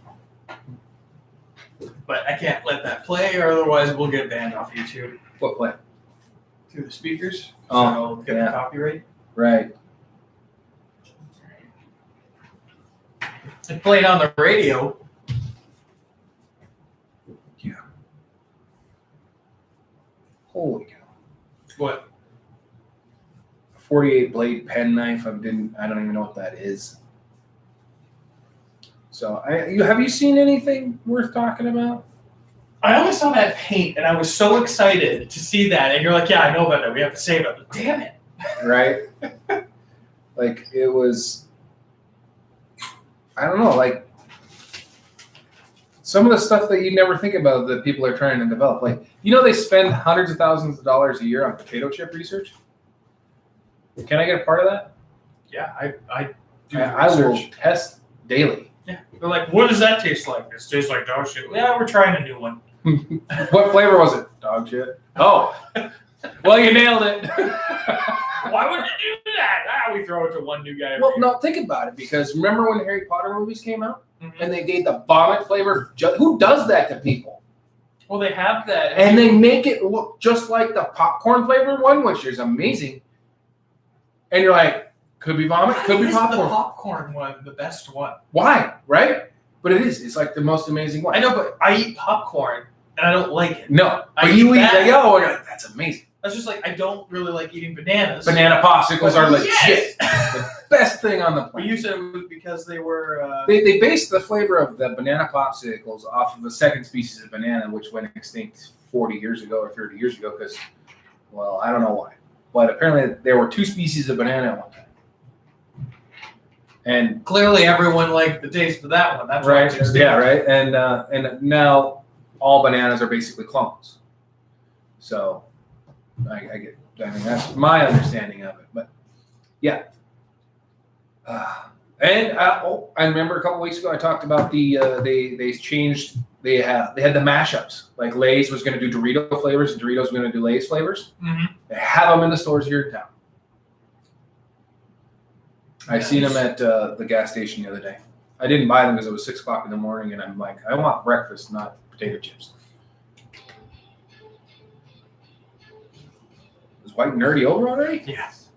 But I can't let that play or otherwise we'll get banned off YouTube. What play? Through the speakers. Oh, so get the copyright. Right. It played on the radio. Yeah. Holy cow. What? 48 blade pen knife. I don't even know what that is. So, have you seen anything worth talking about? I only saw that paint, and I was so excited to see that. And you're like, "Yeah, I know about that. We have to save it." But damn it! Right? Like it was. I don't know. Like some of the stuff that you never think about that people are trying to develop. Like they spend hundreds of thousands of dollars a year on potato chip research. Can I get a part of that? Yeah, I do. I will test daily. Yeah, they're like, what does that taste like? It tastes like dog shit. Yeah, we're trying a new one. What flavor was it? Dog shit. Oh, well, you nailed it. Why would you do that? We throw it to one new guy. Well, no, think about it. Because remember when the Harry Potter movies came out and they gave the vomit flavor? Who does that to people? Well, they have that, and they make it look just like the popcorn flavored one, which is amazing. And you're like, could be vomit, could be popcorn. The popcorn one, the best one. Why? Right? But it is. It's like the most amazing one. I know, but I eat popcorn and I don't like it. No, but you eat that. You're like, that's amazing. That's just like I don't really like eating bananas. Banana popsicles are legit. The best thing on the planet. But you said it was because they were. They based the flavor of the banana popsicles off of a second species of banana, which went extinct 40 years ago or 30 years ago. Because, well, I don't know why. but apparently there were 2 species of banana at one time. And Clearly, everyone liked the taste of that one. That's why right, it's extinct. yeah, right, and now all bananas are basically clones. So I get. I mean, that's my understanding of it. But yeah. I remember a couple weeks ago I talked about the they changed. They had the mashups. Like Lay's was going to do Dorito flavors and Doritos was going to do Lay's flavors. Mm-hmm. They have them in the stores here in town. I seen them at the gas station the other day. I didn't buy them because it was 6 o'clock in the morning, and I'm like, I want breakfast, not potato chips. Is White Nerdy over already? Yes.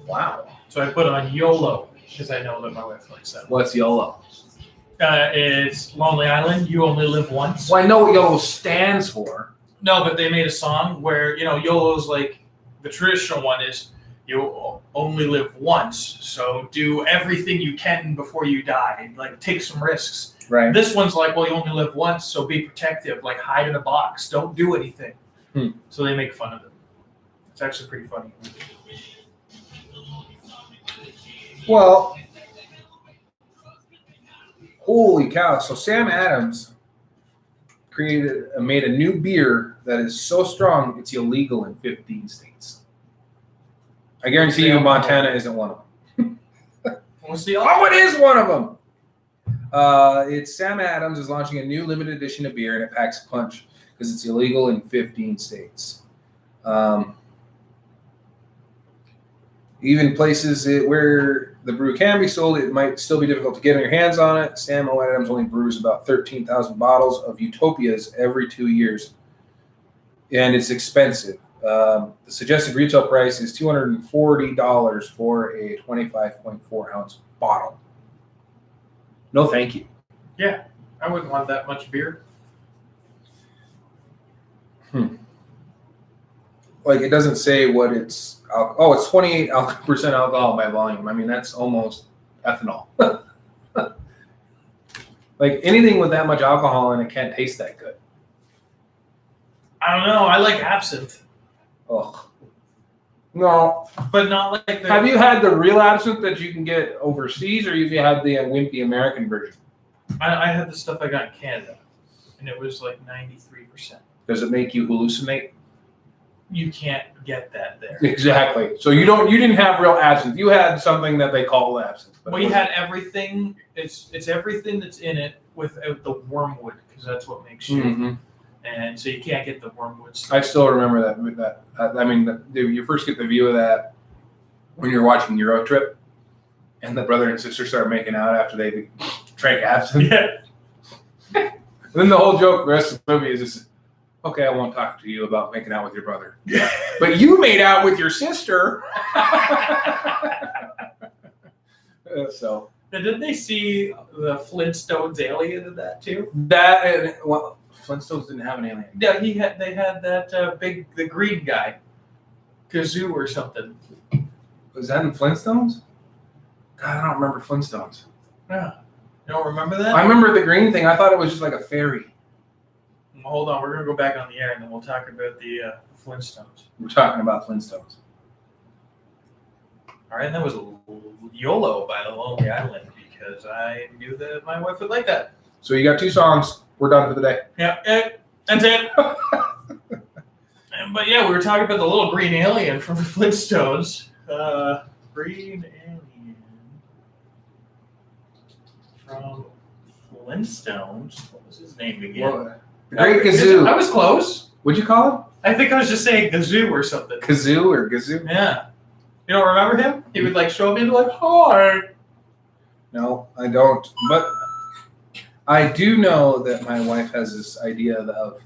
Wow. So I put on YOLO because I know that my wife likes that. What's YOLO? It's Lonely Island. You only live once. Well, I know what YOLO stands for. No, but they made a song where YOLO's like the traditional one is you only live once, so do everything you can before you die. Like take some risks. Right. This one's like, well, you only live once, so be protective. Like hide in a box. Don't do anything. So they make fun of it. It's actually pretty funny. Well, holy cow! So Sam Adams made a new beer that is so strong it's illegal in 15 states. I guarantee you, Montana isn't one of them. What's the Oh, it is one of them. It's Sam Adams is launching a new limited edition of beer, and it packs a punch because it's illegal in 15 states. Even places where the brew can be sold, it might still be difficult to get your hands on it. Sam Adams only brews about 13,000 bottles of Utopias every 2 years, and it's expensive. The suggested retail price is $240 for a 25.4 ounce bottle. No, thank you. Yeah, I wouldn't want that much beer. Like it doesn't say what it's. Oh, it's 28% alcohol by volume. I mean, that's almost ethanol. Like anything with that much alcohol in it can't taste that good. I don't know. I like absinthe. Oh. No. But not like the... Have you had the real absinthe that you can get overseas, or have you had the wimpy American version? I had the stuff I got in Canada, and it was like 93%. Does it make you hallucinate? You can't get that there. Exactly. So you didn't have real absinthe. You had something that they call absinthe. We had everything. It's everything that's in it without the wormwood, because that's what makes you. Mm-hmm. And so you can't get the wormwood stuff. I still remember that. I mean, you first get the view of that when you're watching Euro Trip, and the brother and sister start making out after they drank absinthe. Yeah. And then the whole joke, the rest of the movie is just, okay, I won't talk to you about making out with your brother. But you made out with your sister. So. Now, didn't they see the Flintstones alien in that too? Well, Flintstones didn't have an alien. Yeah, they had that the green guy, Kazoo or something. Was that in Flintstones? God, I don't remember Flintstones. Yeah, you don't remember that? I remember the green thing. I thought it was just like a fairy. Well, hold on, we're gonna go back on the air and then we'll talk about the Flintstones. We're talking about Flintstones. All right, and that was YOLO by the Lonely Island because I knew that my wife would like that. So you got 2 songs. We're done for the day. Yeah, that's it. But yeah, we were talking about the little green alien from the Flintstones. Green alien from Flintstones. What was his name again? Well, the Great Gazoo. I was close. What'd you call him? I think I was just saying Gazoo or something. Kazoo or Gazoo? Yeah. You don't remember him? He would like show up and be like, "Hi." No, I don't. But I do know that my wife has this idea of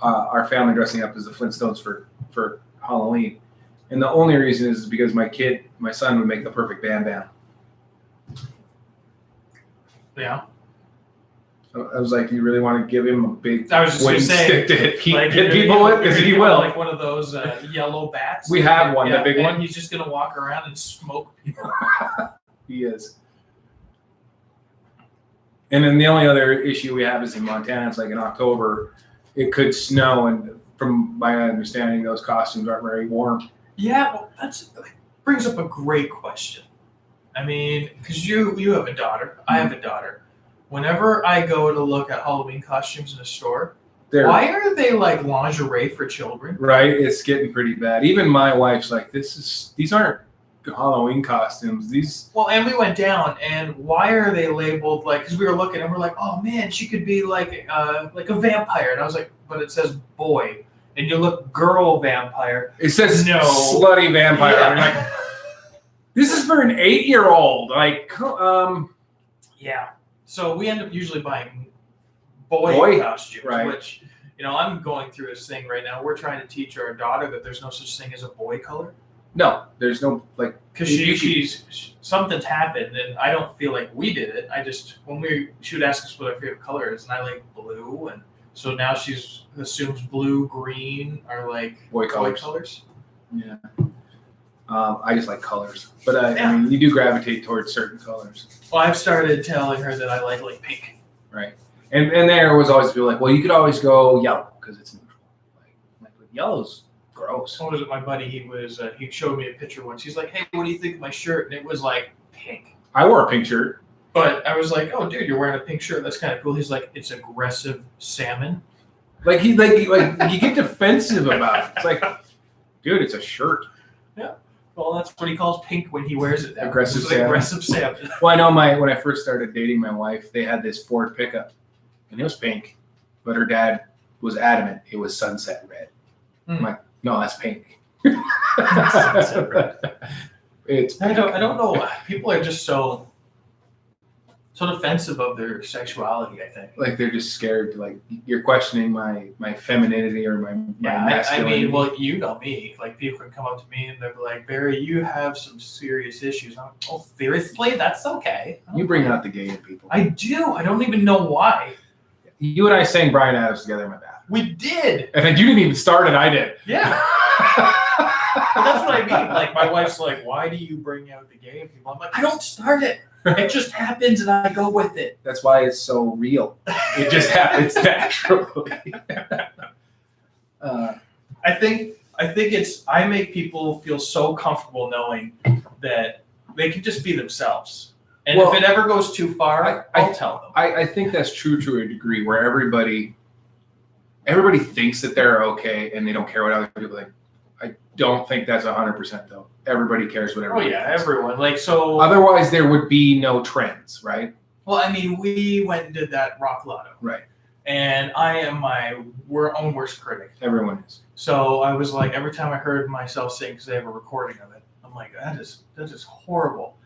our family dressing up as the Flintstones for Halloween. And the only reason is because my son would make the perfect Bam Bam. Yeah. I was like, do you really want to give him a big I was just wooden gonna say, stick to hit like, people with? Because he will. Like one of those yellow bats. We have one, yeah, the big one. He's just going to walk around and smoke people. He is. And then the only other issue we have is in Montana. It's like in October, it could snow, and from my understanding, those costumes aren't very warm. Yeah, well, that brings up a great question. I mean, because you have a daughter, I have a daughter. Whenever I go to look at Halloween costumes in a store, why are they like lingerie for children? Right, it's getting pretty bad. Even my wife's like, these aren't Halloween costumes. These. Well, and we went down, and why are they labeled like? Because we were looking, and we're like, oh man, she could be like a vampire, and I was like, but it says boy, and you look girl vampire. It says no slutty vampire. Yeah. I'm like, this is for an 8-year-old. Like, Yeah. So we end up usually buying boy costumes, right. which, I'm going through this thing right now. We're trying to teach our daughter that there's no such thing as a boy color. No, there's no, like... Because something's happened, and I don't feel like we did it. She would ask us what our favorite color is, and I like blue, and so now she's assumes blue, green are like boy colors. Yeah. I just like colors, but I mean, you do gravitate towards certain colors. Well, I've started telling her that I like pink. Right, and there was always feel like, well, you could always go yellow because it's neutral. Like yellow's gross. What was it? My buddy, he showed me a picture once. He's like, "Hey, what do you think of my shirt?" And it was like pink. I wore a pink shirt, but I was like, "Oh, dude, you're wearing a pink shirt. That's kind of cool." He's like, "It's aggressive salmon." Like you get defensive about it. It's like, dude, it's a shirt. Yeah. Well, that's what he calls pink when he wears it. Now. Aggressive salmon. Aggressive salmon. Well, I know when I first started dating my wife, they had this Ford pickup, and it was pink, but her dad was adamant it was sunset red. I'm like, no, that's pink. Sunset red. It's pink. I don't know. People are just so defensive of their sexuality, I think. Like they're just scared to, like, you're questioning my femininity or my masculinity. I mean, well, you know me. Like, people can come up to me and they're like, Barry, you have some serious issues. I'm like, oh, seriously? That's okay. You bring out the gay in people. I do. I don't even know why. You and I sang Bryan Adams together in my bathroom. We did. And then you didn't even start it. I did. Yeah. But that's what I mean. Like, my wife's like, why do you bring out the gay in people? I'm like, I don't start it. It just happens and I go with it. That's why it's so real. It just happens naturally. I think I make people feel so comfortable knowing that they can just be themselves. And if it ever goes too far, I'll tell them. I think that's true to a degree where everybody thinks that they're okay and they don't care what other people think. I don't think that's 100% though. Everybody cares what everybody thinks. Everyone. Like, so. Otherwise, there would be no trends, right? Well, I mean, we went and did that rock lotto. Right. And I am my own worst critic. Everyone is. So I was like, every time I heard myself sing, because they have a recording of it, I'm like, that is horrible.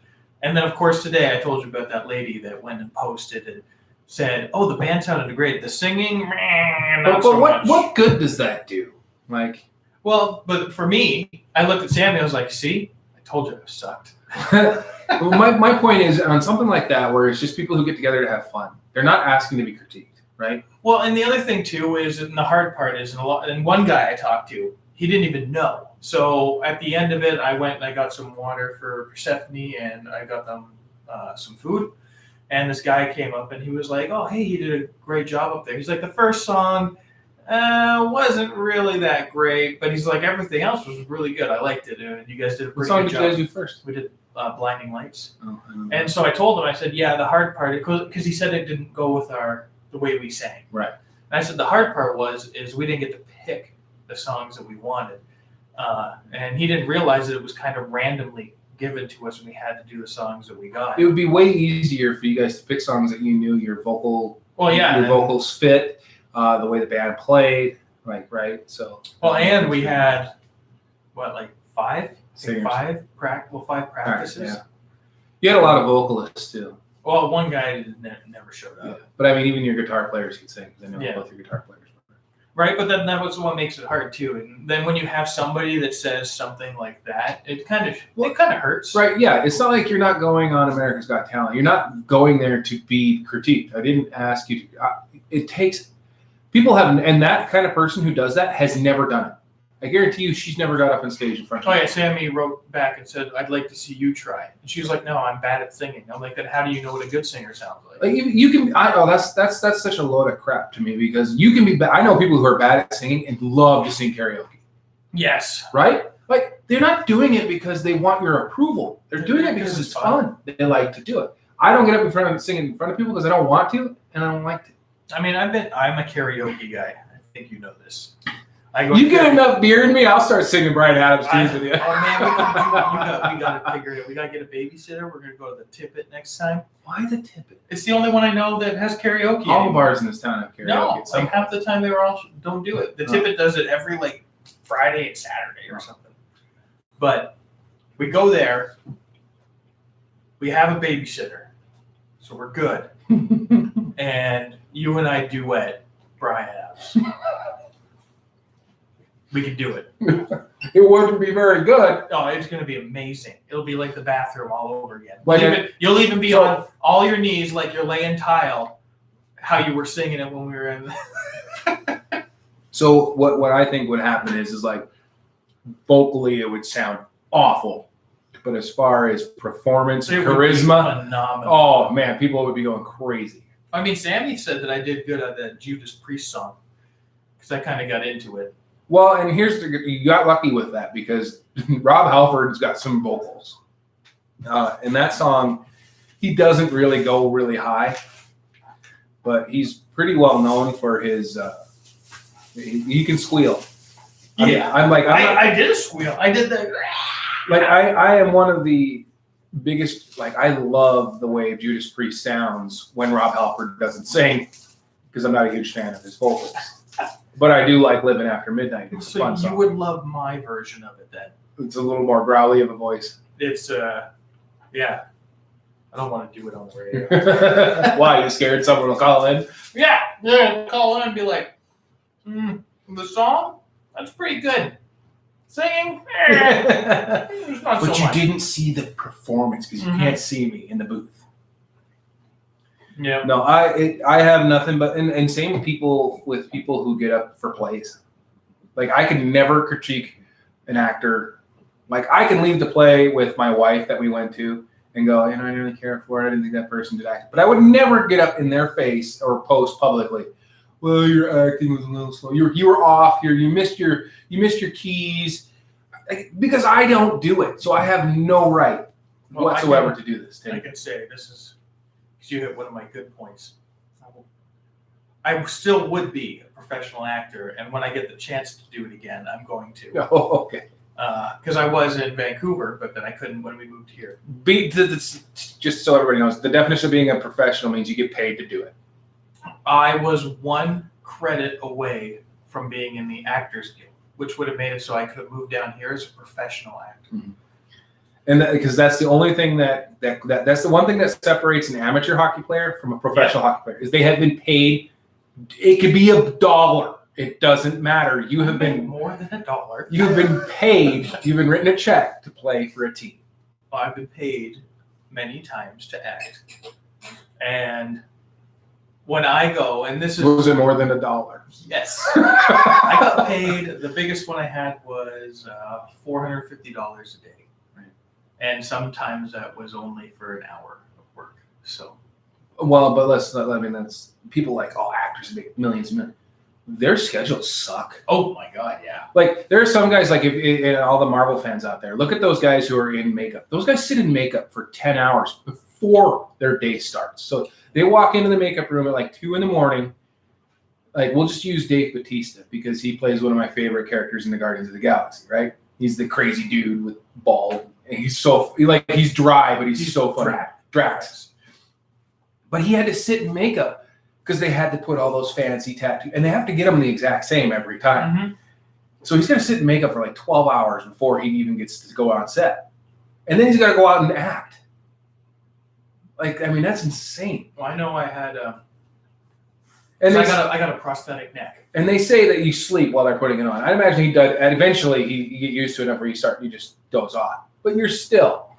And then, of course, today I told you about that lady that went and posted and said, oh, the band sounded great. The singing, man, not so much. What good does that do? Like... Well, but for me, I looked at Sammy, I was like, see, I told you it sucked. Well, my point is, on something like that, where it's just people who get together to have fun, they're not asking to be critiqued, right? Well, and the other thing, too, is, and the hard part is, and one guy I talked to, he didn't even know. So at the end of it, I went and I got some water for Persephone, and I got them some food. And this guy came up, and he was like, oh, hey, you did a great job up there. He's like, the first song... wasn't really that great, but he's like, everything else was really good. I liked it, and you guys did a pretty good job. What song did you guys do first? We did Blinding Lights. Oh, and so I told him, I said, yeah, the hard part, because he said it didn't go with the way we sang. Right. And I said, the hard part is we didn't get to pick the songs that we wanted. And he didn't realize that it was kind of randomly given to us when we had to do the songs that we got. It would be way easier for you guys to pick songs that you knew your vocals fit. The way the band played, right? So. Well, and we had, five practices. Yeah. You had a lot of vocalists too. Well, one guy never showed up. Yeah. But I mean, even your guitar players could sing. I know both your guitar players. Right, but then that was what makes it hard too. And then when you have somebody that says something like that, it kind of hurts. Right, yeah. It's not like you're not going on America's Got Talent. You're not going there to be critiqued. I didn't ask you to. It takes. People have, and that kind of person who does that has never done it. I guarantee you she's never got up on stage in front of you. Oh, yeah, Sammy wrote back and said, I'd like to see you try. And she was like, no, I'm bad at singing. I'm like, then how do you know what a good singer sounds like? Like you can, that's such a load of crap to me because you can be bad. I know people who are bad at singing and love to sing karaoke. Yes. Right? Like, they're not doing it because they want your approval. They're doing it because it's fun. They like to do it. I don't get up in front of singing in front of people because I don't want to and I don't like to. I mean, I'm a karaoke guy. I think you know this. You get enough beer in me, I'll start singing Bryan Adams tunes with you. Oh man, we got to figure it out. We got to get a babysitter. We're gonna go to the Tippet next time. Why the Tippet? It's the only one I know that has karaoke. All the bars in this town have karaoke. No, like half the time they don't do it. The Tippet does it every like Friday and Saturday or something. But we go there. We have a babysitter, so we're good. And you and I duet Bryan Adams. We can do it. It wouldn't be very good. Oh, it's going to be amazing. It'll be like the bathroom all over again. Like you'll even be on all your knees like you're laying tile, how you were singing it when we were in. So what I think would happen is like vocally it would sound awful, but as far as performance and charisma, phenomenal. Oh man, people would be going crazy. I mean, Sammy said that I did good on that Judas Priest song because I kind of got into it. Well, and you got lucky with that because Rob Halford's got some vocals. In that song, he doesn't really go really high, but he's pretty well known for his, he can squeal. Yeah. I did a squeal. I did the. Like, I am one of the biggest, like, I love the way Judas Priest sounds when Rob Halford doesn't sing because I'm not a huge fan of his vocals. But I do like Living After Midnight. It's a fun song. You would love my version of it then. It's a little more growly of a voice. It's, yeah. I don't want to do it on the radio. Why? You scared someone will call in? Yeah. Call in and be like, the song? That's pretty good. Singing? Not but so you much. didn't see the performance because you can't see me in the booth. Yeah. No, I have nothing but and same with people who get up for plays. Like I can never critique an actor. Like I can leave the play with my wife that we went to and go, I didn't really care for it. I didn't think that person did act. But I would never get up in their face or post publicly. Well, your acting was a little slow. You were off here. You missed your keys. Because I don't do it, so I have no right whatsoever to do this. I can say this is because you hit one of my good points. I still would be a professional actor, and when I get the chance to do it again, I'm going to. Oh, okay. Because I was in Vancouver, but then I couldn't when we moved here. Just so everybody knows, the definition of being a professional means you get paid to do it. I was one credit away from being in the Actors Guild, which would have made it so I could have moved down here as a professional actor. Mm-hmm. And because that's the only thing that's the one thing that separates an amateur hockey player from a professional hockey player is they have been paid. It could be $1. It doesn't matter. You have been more than $1. You've been paid. You've been written a check to play for a team. I've been paid many times to act, and when I go, and this is was it more than $1? Yes, I got paid. The biggest one I had was $450 a day, right? And sometimes that was only for an hour of work. So, well, but that's people like all actors make millions and millions. Their schedules suck. Oh my God, yeah. Like there are some guys like if all the Marvel fans out there, look at those guys who are in makeup. Those guys sit in makeup for 10 hours before their day starts. So they walk into the makeup room at like 2 a.m. Like we'll just use Dave Bautista because he plays one of my favorite characters in the Guardians of the Galaxy, right? He's the crazy dude with bald, and he's dry, but he's so funny. Drax. But he had to sit in makeup because they had to put all those fancy tattoos, and they have to get them the exact same every time. Mm-hmm. So he's going to sit in makeup for like 12 hours before he even gets to go on set. And then he's got to go out and act. That's insane. Well, I know I had, and I got a prosthetic neck. And they say that you sleep while they're putting it on. I imagine he does, and eventually you get used to it enough where you just doze off. But you're still.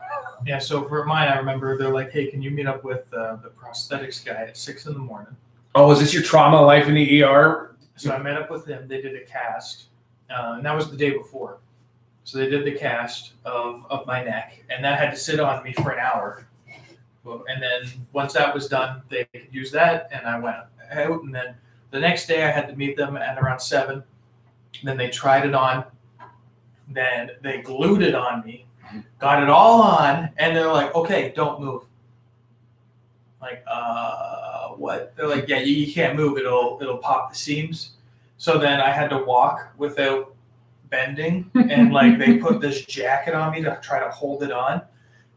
Yeah, so for mine, I remember they're like, hey, can you meet up with the prosthetics guy at 6 a.m? Oh, is this your trauma life in the ER? So I met up with him. They did a cast, and that was the day before. So they did the cast of my neck, and that had to sit on me for an hour. And then once that was done, they could use that, and I went out. And then the next day, I had to meet them at around 7. Then they tried it on. Then they glued it on me, got it all on, and they're like, okay, don't move. Like, what? They're like, yeah, you can't move. It'll pop the seams. So then I had to walk without bending, and like they put this jacket on me to try to hold it on,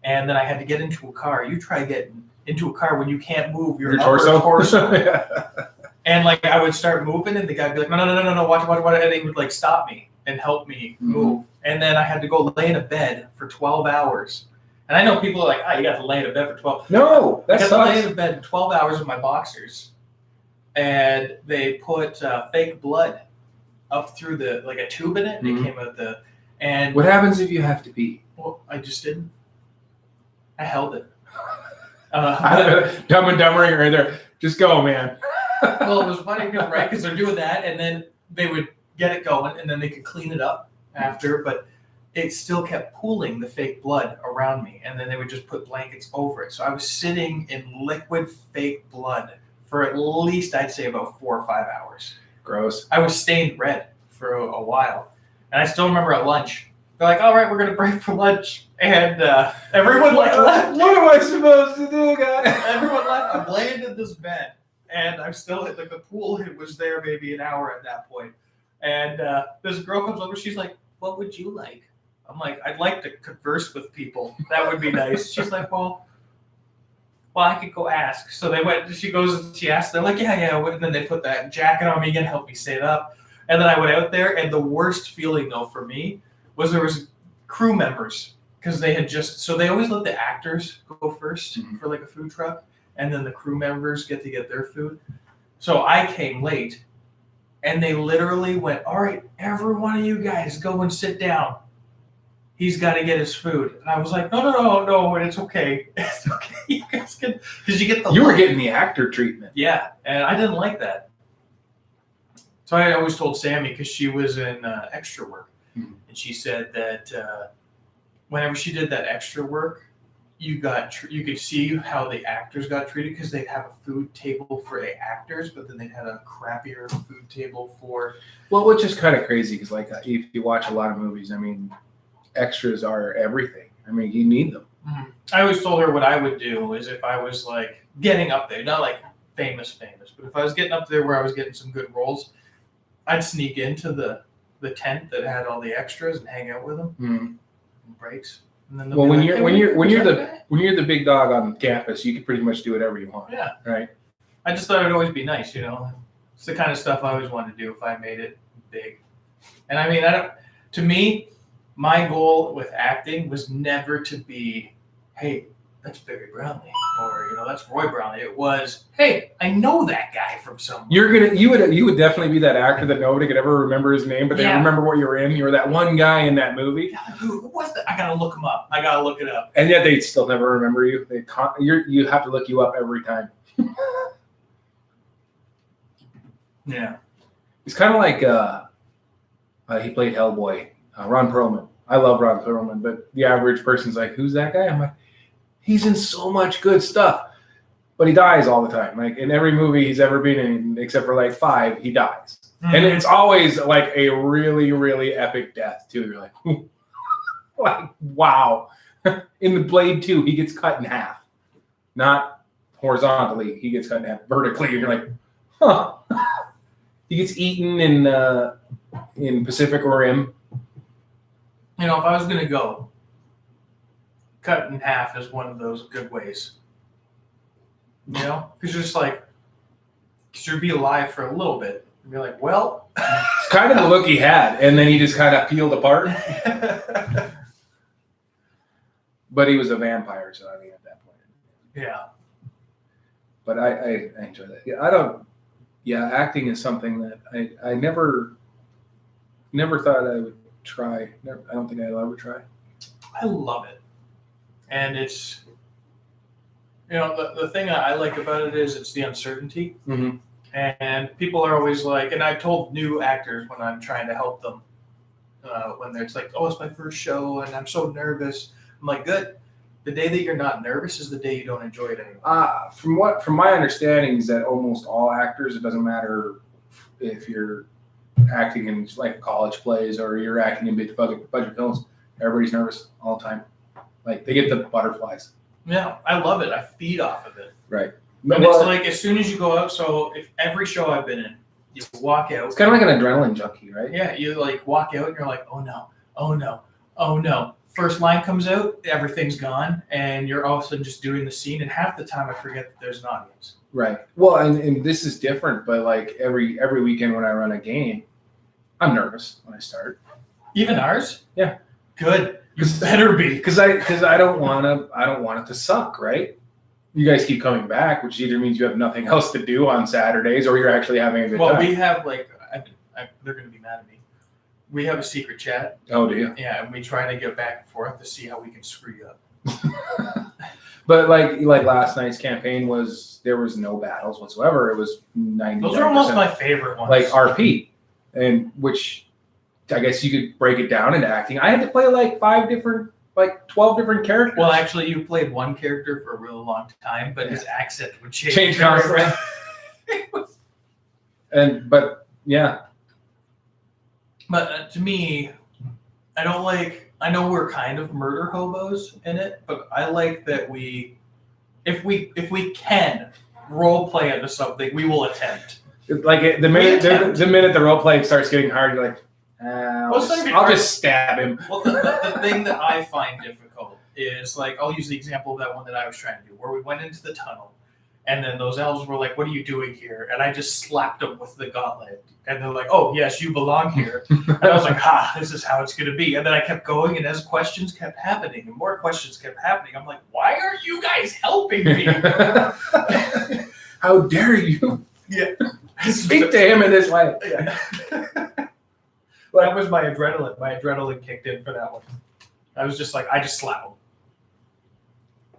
and then I had to get into a car. You try getting into a car when you can't move your upper torso. Yeah. And like I would start moving, and the guy'd be like, no, watch, and he would like stop me and help me move. And then I had to go lay in a bed for 12 hours. And I know people are like, you got to lay in a bed for 12. No, that's I got to lay in a bed 12 hours with my boxers, and they put fake blood up through like a tube in it, and it came out and what happens if you have to pee? Well, I just didn't. I held it. Dumb and Dumber right there. Just go, man. Well, it was funny, right? Because they're doing that, and then they would get it going, and then they could clean it up after, but it still kept pooling the fake blood around me, and then they would just put blankets over it. So I was sitting in liquid fake blood for at least, I'd say, about 4 or 5 hours. Gross. I was stained red for a while, and I still remember at lunch, they're like, all right, we're going to break for lunch, and everyone left. What am I supposed to do, guys? Everyone left. I'm laying in this bed, and I'm still at like the pool. It was there maybe an hour at that point. And this girl comes over. She's like, what would you like? I'm like, I'd like to converse with people. That would be nice. She's like, well, I could go ask. So they went. She goes and she asked. They're like, yeah. And then they put that jacket on me again, help me stay up. And then I went out there, and the worst feeling though for me was there was crew members, because they had so they always let the actors go first for like a food truck, and then the crew members get to get their food. So I came late, and they literally went, all right, every one of you guys go and sit down. He's got to get his food. And I was like, no, it's okay. It's okay. You guys can, because you get the. You were getting the actor treatment. Yeah, and I didn't like that. So I always told Sammy, because she was in extra work, and she said that whenever she did that extra work, you could see how the actors got treated, because they'd have a food table for the actors, but then they'd have a crappier food table for. Well, which is kind of crazy, because like if you watch a lot of movies, I mean, extras are everything. I mean, you need them. Mm-hmm. I always told her what I would do is if I was like getting up there, not like famous, but if I was getting up there where I was getting some good roles, I'd sneak into the tent that had all the extras and hang out with them. Breaks. And then well, when you're the big dog on campus, you can pretty much do whatever you want. Yeah. Right. I just thought it'd always be nice, It's the kind of stuff I always wanted to do if I made it big. And I mean, to me, my goal with acting was never to be, hey, that's Barry Brownlee, or that's Roy Brownlee. It was, hey, I know that guy from somewhere. You would definitely be that actor that nobody could ever remember his name, but they remember what you were in. You were that one guy in that movie. Yeah, who was that? I gotta look him up. I gotta look it up. And yet they'd still never remember you. You have to look you up every time. Yeah. It's kind of like he played Hellboy, Ron Perlman. I love Ron Perlman, but the average person's like, who's that guy? I'm like, he's in so much good stuff, but he dies all the time. Like in every movie he's ever been in, except for like 5, he dies. Mm-hmm. And it's always like a really, really epic death too. You're like, wow. In the Blade 2, he gets cut in half. Not horizontally, he gets cut in half vertically. And you're like, huh. He gets eaten in Pacific Rim. If I was gonna go, cut in half is one of those good ways. Because you're just like, because you'd be alive for a little bit. And be like, well. It's kind of the look he had, and then he just kind of peeled apart. But he was a vampire, so I mean, at that point. Yeah. But I enjoy that. Yeah, acting is something that I never thought I would try. I don't think I'll ever try. I love it. And it's, the thing I like about it is it's the uncertainty. Mm-hmm. And people are always like, and I've told new actors when I'm trying to help them, when it's like, oh, it's my first show and I'm so nervous. I'm like, good. The day that you're not nervous is the day you don't enjoy it anymore. From my understanding is that almost all actors, it doesn't matter if you're acting in like college plays or you're acting in big budget films, everybody's nervous all the time. Like they get the butterflies. Yeah, I love it. I feed off of it. Right. And it's like as soon as you go out, so if every show I've been in, you walk out. It's kind of like an adrenaline junkie, right? Yeah, you like walk out and you're like, oh no, oh no, oh no. First line comes out, everything's gone, and you're all of a sudden just doing the scene, and half the time I forget that there's an audience. Right. Well, and this is different, but like every weekend when I run a game, I'm nervous when I start. Even ours? Yeah. Good. You better be. Because I don't want it to suck, right? You guys keep coming back, which either means you have nothing else to do on Saturdays, or you're actually having a good time. Well, we have like they're going to be mad at me. We have a secret chat. Oh, do you? Yeah, and we try to get back and forth to see how we can screw you up. But like last night's campaign there was no battles whatsoever. It was 90. Those are almost my favorite ones. Like RP, and which I guess you could break it down into acting. I had to play like 12 different characters. Well, actually, you played one character for a really long time, but his accent would change constantly. But yeah. But to me, I don't like. I know we're kind of murder hobos in it, but I like that if we can role play into something, we will attempt. Like the minute the role playing starts getting hard, you're like, I'll just stab him. Well, the thing that I find difficult is like I'll use the example of that one that I was trying to do, where we went into the tunnel, and then those elves were like, "What are you doing here?" And I just slapped them with the gauntlet, and they're like, "Oh yes, you belong here." And I was like, this is how it's going to be. And then I kept going, and as questions kept happening, and more questions kept happening, I'm like, "Why aren't you guys helping me?" How dare you? Yeah. Speak to him in this way. Yeah. That was my adrenaline. My adrenaline kicked in for that one. I was just like, I just slap him.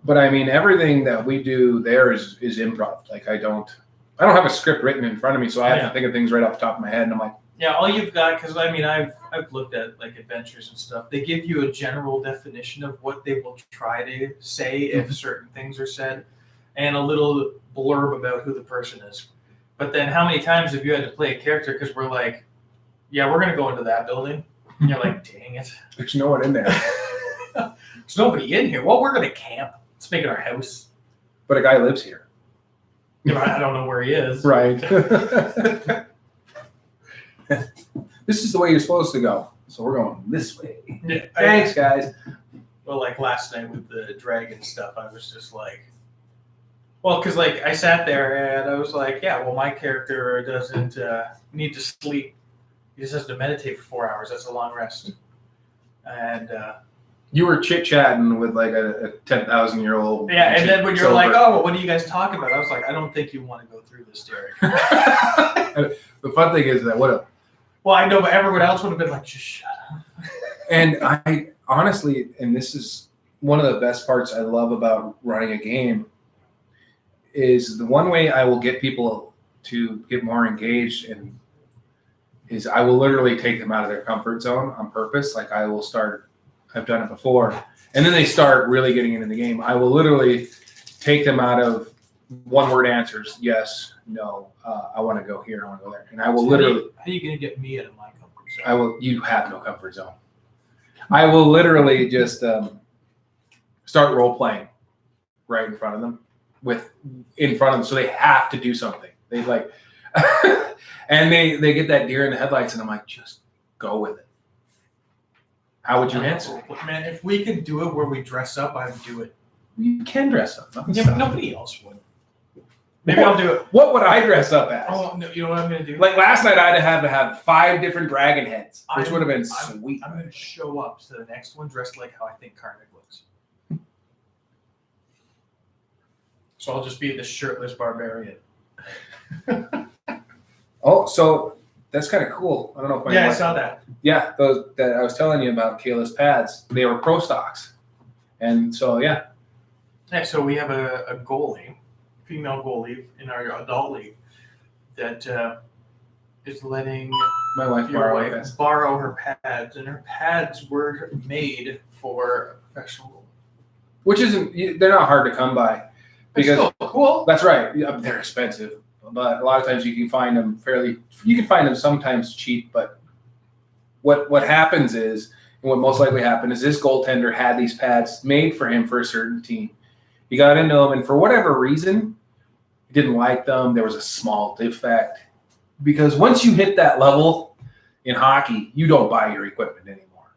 But I mean, everything that we do there is improv. Like I don't have a script written in front of me, so I have to think of things right off the top of my head. And I'm like, yeah, all you've got, because I mean, I've looked at like adventures and stuff. They give you a general definition of what they will try to say if certain things are said, and a little blurb about who the person is. But then, how many times have you had to play a character because we're like, yeah, we're gonna go into that building, and you're like, dang it, there's no one in there. There's nobody in here. Well, we're gonna camp. Let's make it our house. But a guy lives here. Yeah, I don't know where he is. Right. This is the way you're supposed to go. So we're going this way. Yeah, Thanks, guys. Well, like last night with the dragon stuff, I was just like, well, because like I sat there and I was like, yeah, well, my character doesn't need to sleep. He just has to meditate for 4 hours. That's a long rest. And you were chit-chatting with like a 10,000-year-old. Yeah, and then when you're like, oh, well, what do you guys talk about? I was like, I don't think you want to go through this, Derek. The fun thing is that well, I know, but everyone else would have been like, just shut up. And I honestly, and this is one of the best parts I love about running a game, is the one way I will get people to get more engaged and is I will literally take them out of their comfort zone on purpose. Like I've done it before. And then they start really getting into the game. I will literally take them out of one-word answers. Yes, no, I want to go here, I want to go there. And I will literally... How are you going to get me out of my comfort zone? You have no comfort zone. I will literally just start role-playing right in front of them. So they have to do something. They like... and they get that deer in the headlights, and I'm like, just go with it. How would you answer? Man, if we could do it where we dress up, I'd do it. You can dress up. Yeah, but nobody else would. Maybe I'll do it. What would I dress up as? Oh, no, you know what I'm going to do? Like last night, I'd have to have 5 different dragon heads, which would have been sweet. I'm going to show up to the next one dressed like how I think Karnak looks. So I'll just be the shirtless barbarian. Oh, so that's kind of cool. I don't know if I saw that. Yeah, those that I was telling you about, Kayla's pads. They were pro stocks, and so yeah. Yeah, so we have a goalie, female goalie in our adult league that is letting my wife borrow her pads, and her pads were made for a professional goalie. Which isn't, they're not hard to come by. Because still cool. That's right. Yeah, they're expensive. but a lot of times you can find them sometimes cheap. But what happens is, and what most likely happened is this goaltender had these pads made for him for a certain team. He got into them, and for whatever reason, he didn't like them. There was a small defect. Because once you hit that level in hockey, you don't buy your equipment anymore.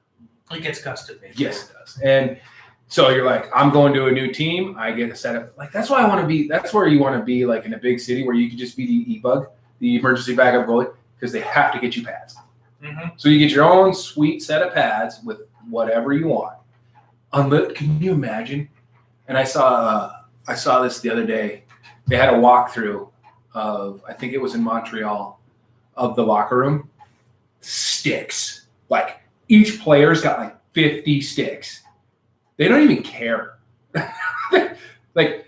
It gets custom made. Yes, it does. And so you're like, I'm going to a new team. I get a setup. Like, that's why I want to be. That's where you want to be, like in a big city where you can just be the e-bug, the emergency backup goalie, because they have to get you pads. Mm-hmm. So you get your own sweet set of pads with whatever you want. Can you imagine? And I saw this the other day. They had a walkthrough of, I think it was in Montreal, of the locker room. Sticks. Like, each player's got like 50 sticks. They don't even care. Like,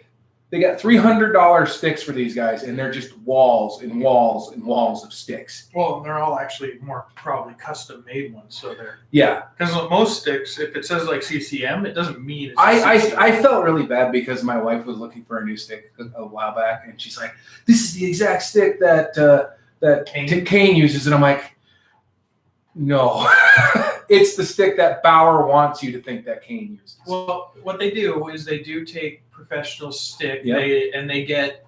they got $300 sticks for these guys, and they're just walls and walls and walls of sticks. Well, and they're all actually more probably custom made ones, so they're because most sticks, if it says like CCM, it doesn't mean it's I felt really bad because my wife was looking for a new stick a while back, and she's like, "This is the exact stick that Kane uses," and I'm like, "No, it's the stick that Bauer wants you to think that Kane uses." Well, what they do is they do take professional stick, Yep. they get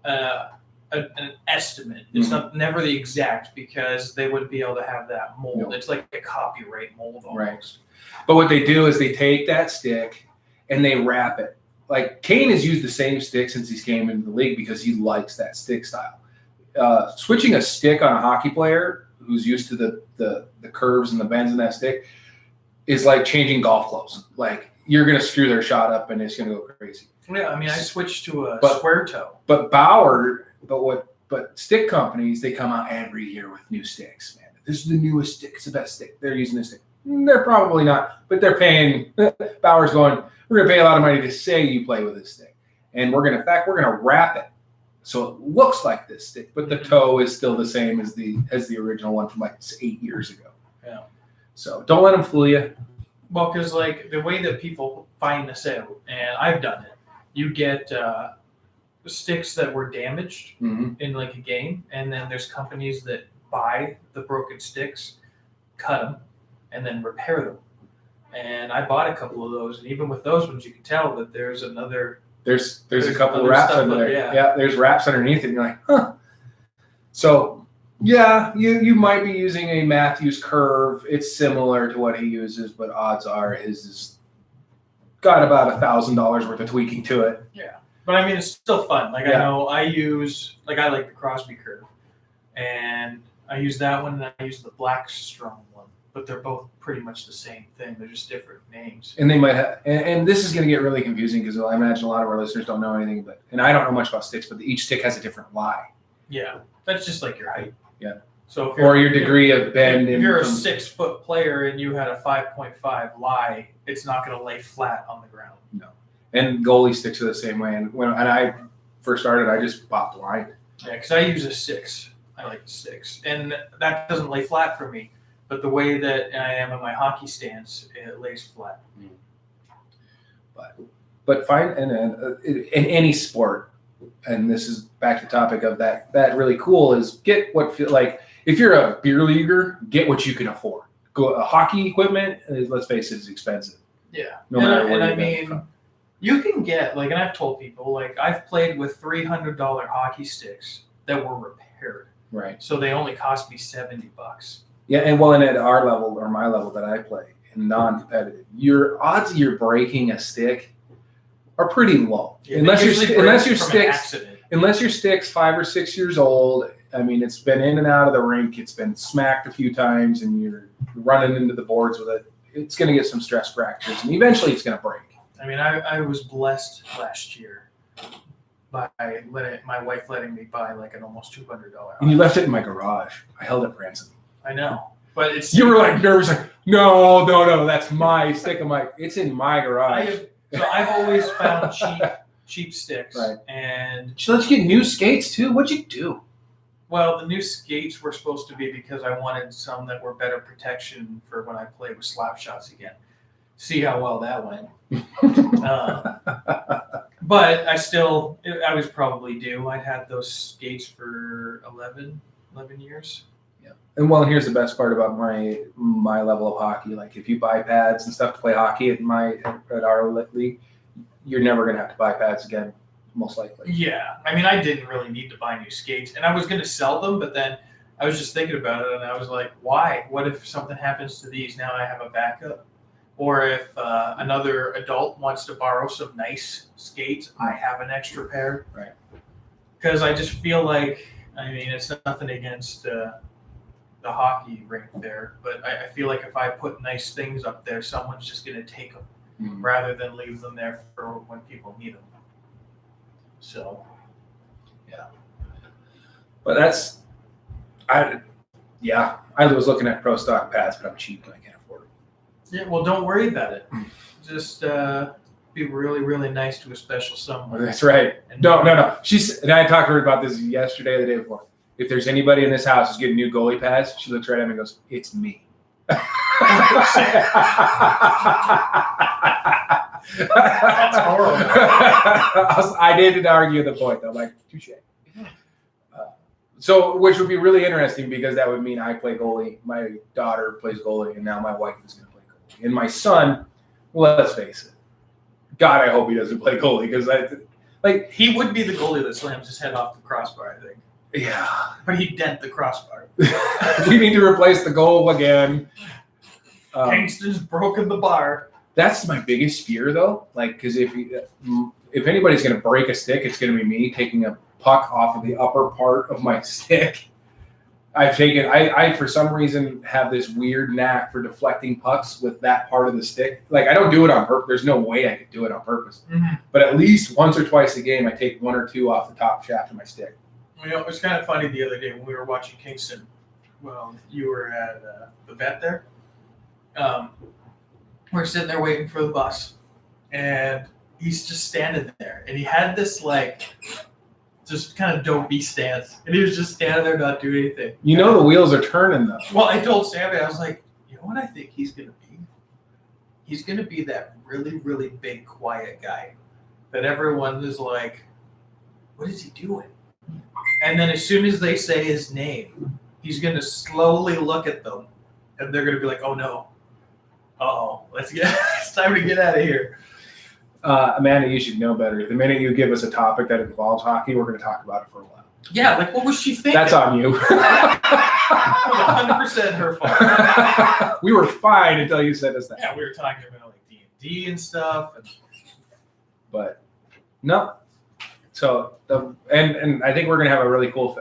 an estimate. It's never the exact, because they wouldn't be able to have that mold. Nope. It's like a copyright mold almost. Right. But what they do is they take that stick and they wrap it. Like, Kane has used the same stick since he came into the league because he likes that stick style. Switching a stick on a hockey player who's used to the curves and the bends in that stick is like changing golf clubs. Like, you're going to screw their shot up and it's going to go crazy. Yeah, I mean, I switched to a square toe. But stick companies, they come out every year with new sticks, man. This is the newest stick. It's the best stick. They're using this stick. They're probably not, but they're paying. Bauer's going, we're going to pay a lot of money to say you play with this stick. And we're going to wrap it so it looks like this stick, but the toe is still the same as the original one from like 8 years ago. Yeah. So don't let them fool you. Well, because like the way that people find this out, and I've done it, you get sticks that were damaged in like a game, and then there's companies that buy the broken sticks, cut them, and then repair them. And I bought a couple of those, and even with those ones, you can tell that there's another. There's a couple of wraps under there. Yeah, there's wraps underneath it. And you're like, huh. So yeah, you might be using a Matthews curve. It's similar to what he uses, but odds are his is got about $1,000 worth of tweaking to it. Yeah, but I mean, it's still fun. Like, I know I like the Crosby curve, and I use that one, and I use the Black Strong one, but they're both pretty much the same thing. They're just different names. And they might have, and this is going to get really confusing because I imagine a lot of our listeners don't know anything, and I don't know much about sticks, but each stick has a different lie. Yeah, that's just like your height. Yeah. So if your degree of bend. If you're a 6-foot player and you had a 5.5 lie, it's not going to lay flat on the ground. No. And goalie sticks are the same way. And when I first started, I just bought blind. Yeah, because I use a 6. I like the 6, and that doesn't lay flat for me. But the way that I am in my hockey stance, it lays flat. But fine, and in any sport, and this is back to the topic of that really cool is get what feel like. If you're a beer leaguer, get what you can afford. Hockey equipment, let's face it, is expensive. Yeah. No matter where I mean, you can get, like, and I've told people, like, I've played with $300 hockey sticks that were repaired. Right. So they only cost me $70. Yeah, and at our level or my level that I play in non-competitive, your odds of you're breaking a stick are pretty low. Yeah, unless your stick's 5 or 6 years old. I mean, it's been in and out of the rink. It's been smacked a few times, and you're running into the boards with it. It's going to get some stress fractures, and eventually it's going to break. I mean, I was blessed last year by my wife letting me buy like an almost $200. And you left it in my garage. I held it for ransom. I know, but it's you were like nervous, like no, that's my stick. I'm like, it's in my garage. I've always found cheap sticks, right? And she let you get new skates too. What'd you do? Well, the new skates were supposed to be because I wanted some that were better protection for when I play with slap shots again. See how well that went. But I was probably due. I'd had those skates for 11 years. Yeah. And well, here's the best part about my level of hockey. Like if you buy pads and stuff to play hockey at our league, you're never gonna have to buy pads again, most likely. Yeah. I mean, I didn't really need to buy new skates, and I was gonna sell them, but then I was just thinking about it, and I was like, why? What if something happens to these? Now I have a backup. Or if another adult wants to borrow some nice skates, I have an extra pair. Right. Because I just feel like, I mean, it's nothing against the hockey rink there, but I feel like if I put nice things up there, someone's just going to take them rather than leave them there for when people need them. So. Yeah. But I was looking at pro stock pads, but I'm cheap and I can't afford them. Yeah, well, don't worry about it. Just be really, really nice to a special someone. That's right. No. And I talked to her about this yesterday or the day before. If there's anybody in this house who's getting new goalie pads, she looks right at me and goes, "It's me." That's horrible. I didn't argue the point, though. I'm like, touche. So, which would be really interesting because that would mean I play goalie, my daughter plays goalie, and now my wife is going to play goalie. And my son, well, let's face it, God, I hope he doesn't play goalie because he would be the goalie that slams his head off the crossbar, I think. Yeah. But he'd dent the crossbar. We need to replace the goal again. Kingston's broken the bar. That's my biggest fear, though. Like, because if anybody's going to break a stick, it's going to be me taking a puck off of the upper part of my stick. I for some reason have this weird knack for deflecting pucks with that part of the stick. Like I don't do it on purpose. There's no way I could do it on purpose. Mm-hmm. But at least once or twice a game, I take one or two off the top shaft of my stick. You know, it was kind of funny the other day when we were watching Kingston. Well, you were at the vet there. We're sitting there waiting for the bus, and he's just standing there, and he had this just kind of dopey stance, and he was just standing there not doing anything. You know the wheels are turning though. Well, I told Sammy, I was like, you know what I think he's gonna be? He's gonna be that really, really big, quiet guy that everyone is like, what is he doing? And then as soon as they say his name, he's gonna slowly look at them, and they're gonna be like, oh no, it's time to get out of here. Amanda, you should know better. The minute you give us a topic that involves hockey, we're going to talk about it for a while. Yeah, like what was she thinking? That's on you. That was 100% her fault. We were fine until you said us that. Yeah, we were talking about like D&D and stuff. But no. So and I think we're going to have a really cool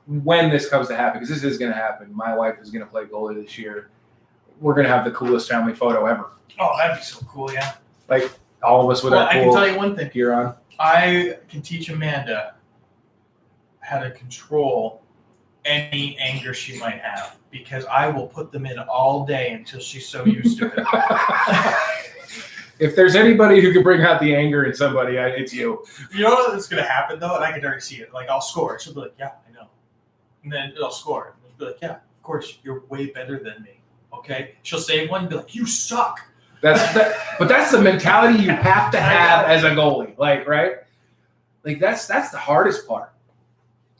when this comes to happen, because this is going to happen. My wife is going to play goalie this year. We're going to have the coolest family photo ever. Oh, that'd be so cool, yeah. Like all of us with our I can tell you one thing. Gear on. I can teach Amanda how to control any anger she might have, because I will put them in all day until she's so used to it. If there's anybody who can bring out the anger in somebody, it's you. You know what's going to happen, though? And I can already see it. Like, I'll score. She'll be like, yeah, I know. And then I'll score. And she'll be like, yeah, of course, you're way better than me. Okay? She'll save one and be like, you suck. But that's the mentality you have to have as a goalie, right? Like that's the hardest part.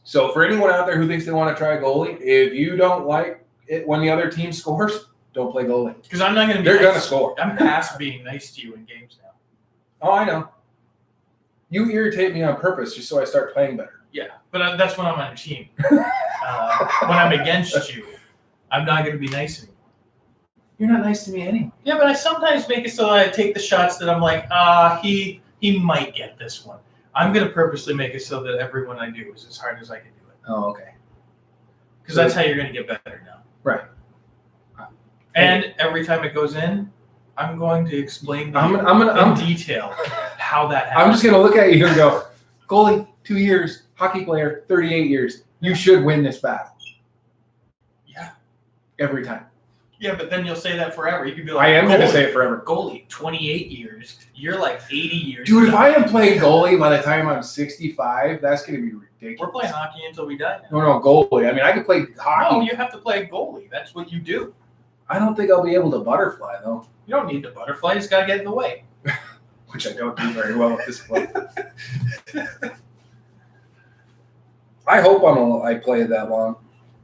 So for anyone out there who thinks they want to try a goalie, if you don't like it when the other team scores, don't play goalie. Because I'm not going to be. They're going to score. I'm past being nice to you in games now. Oh, I know. You irritate me on purpose just so I start playing better. Yeah, but that's when I'm on a team. When I'm against you, I'm not going to be nice anymore. You're not nice to me anyway. Yeah, but I sometimes make it so I take the shots that I'm like, he might get this one. I'm going to purposely make it so that everyone I do is as hard as I can do it. Oh, okay. Because that's how you're going to get better now. Right. And every time it goes in, I'm going to explain in detail how that happens. I'm just going to look at you and go, goalie, 2 years, hockey player, 38 years. You should win this battle. Yeah. Every time. Yeah, but then you'll say that forever. You could be like, I am going to say it forever. Goalie, 28 years. You're like 80 years. Dude, if I am playing goalie by the time I'm 65, that's going to be ridiculous. We're playing hockey until we die now. No, goalie. I mean, I could play hockey. No, you have to play goalie. That's what you do. I don't think I'll be able to butterfly, though. You don't need to butterfly. You just got to get in the way. which I don't do very well at this point. I hope I play that long.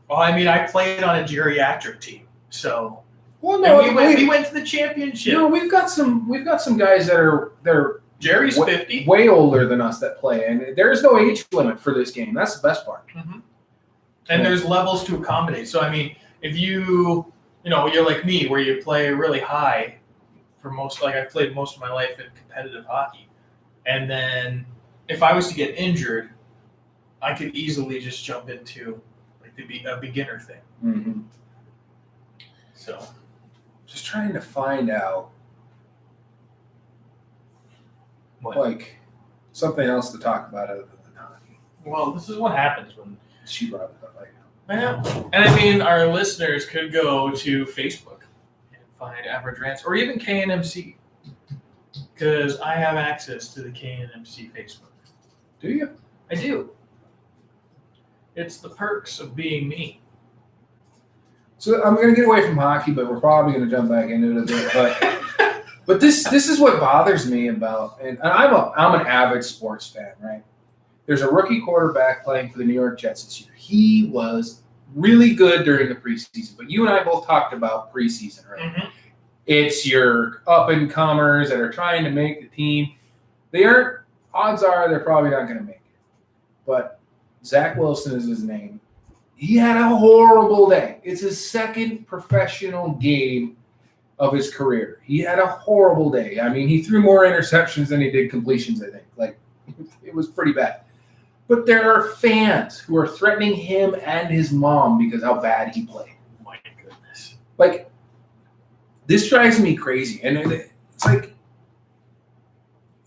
Well, I mean, I played on a geriatric team, so. Well, no, we went to the championship. No, we've got some guys they're Jerry's 50, way older than us that play, and there is no age limit for this game. That's the best part. Mm-hmm. And there's levels to accommodate. So I mean, if you're like me, where you play really high for most, like I've played most of my life in competitive hockey, and then if I was to get injured, I could easily just jump into like a beginner thing. Mm-hmm. So, just trying to find out like something else to talk about other than hockey. Well, this is what happens when she brought it up. I know. And I mean, our listeners could go to Facebook and find Average Rants or even KNMC, because I have access to the KNMC Facebook. Do you? I do. It's the perks of being me. So I'm going to get away from hockey, but we're probably going to jump back into it a bit. But this is what bothers me about, and I'm an avid sports fan, right? There's a rookie quarterback playing for the New York Jets this year. He was really good during the preseason, but you and I both talked about preseason, right? Mm-hmm. It's your up-and-comers that are trying to make the team. Odds are they're probably not going to make it. But Zach Wilson is his name. He had a horrible day. It's his second professional game of his career. He had a horrible day. I mean, he threw more interceptions than he did completions, I think. Like, it was pretty bad. But there are fans who are threatening him and his mom because how bad he played. My goodness. Like, this drives me crazy. And it's like,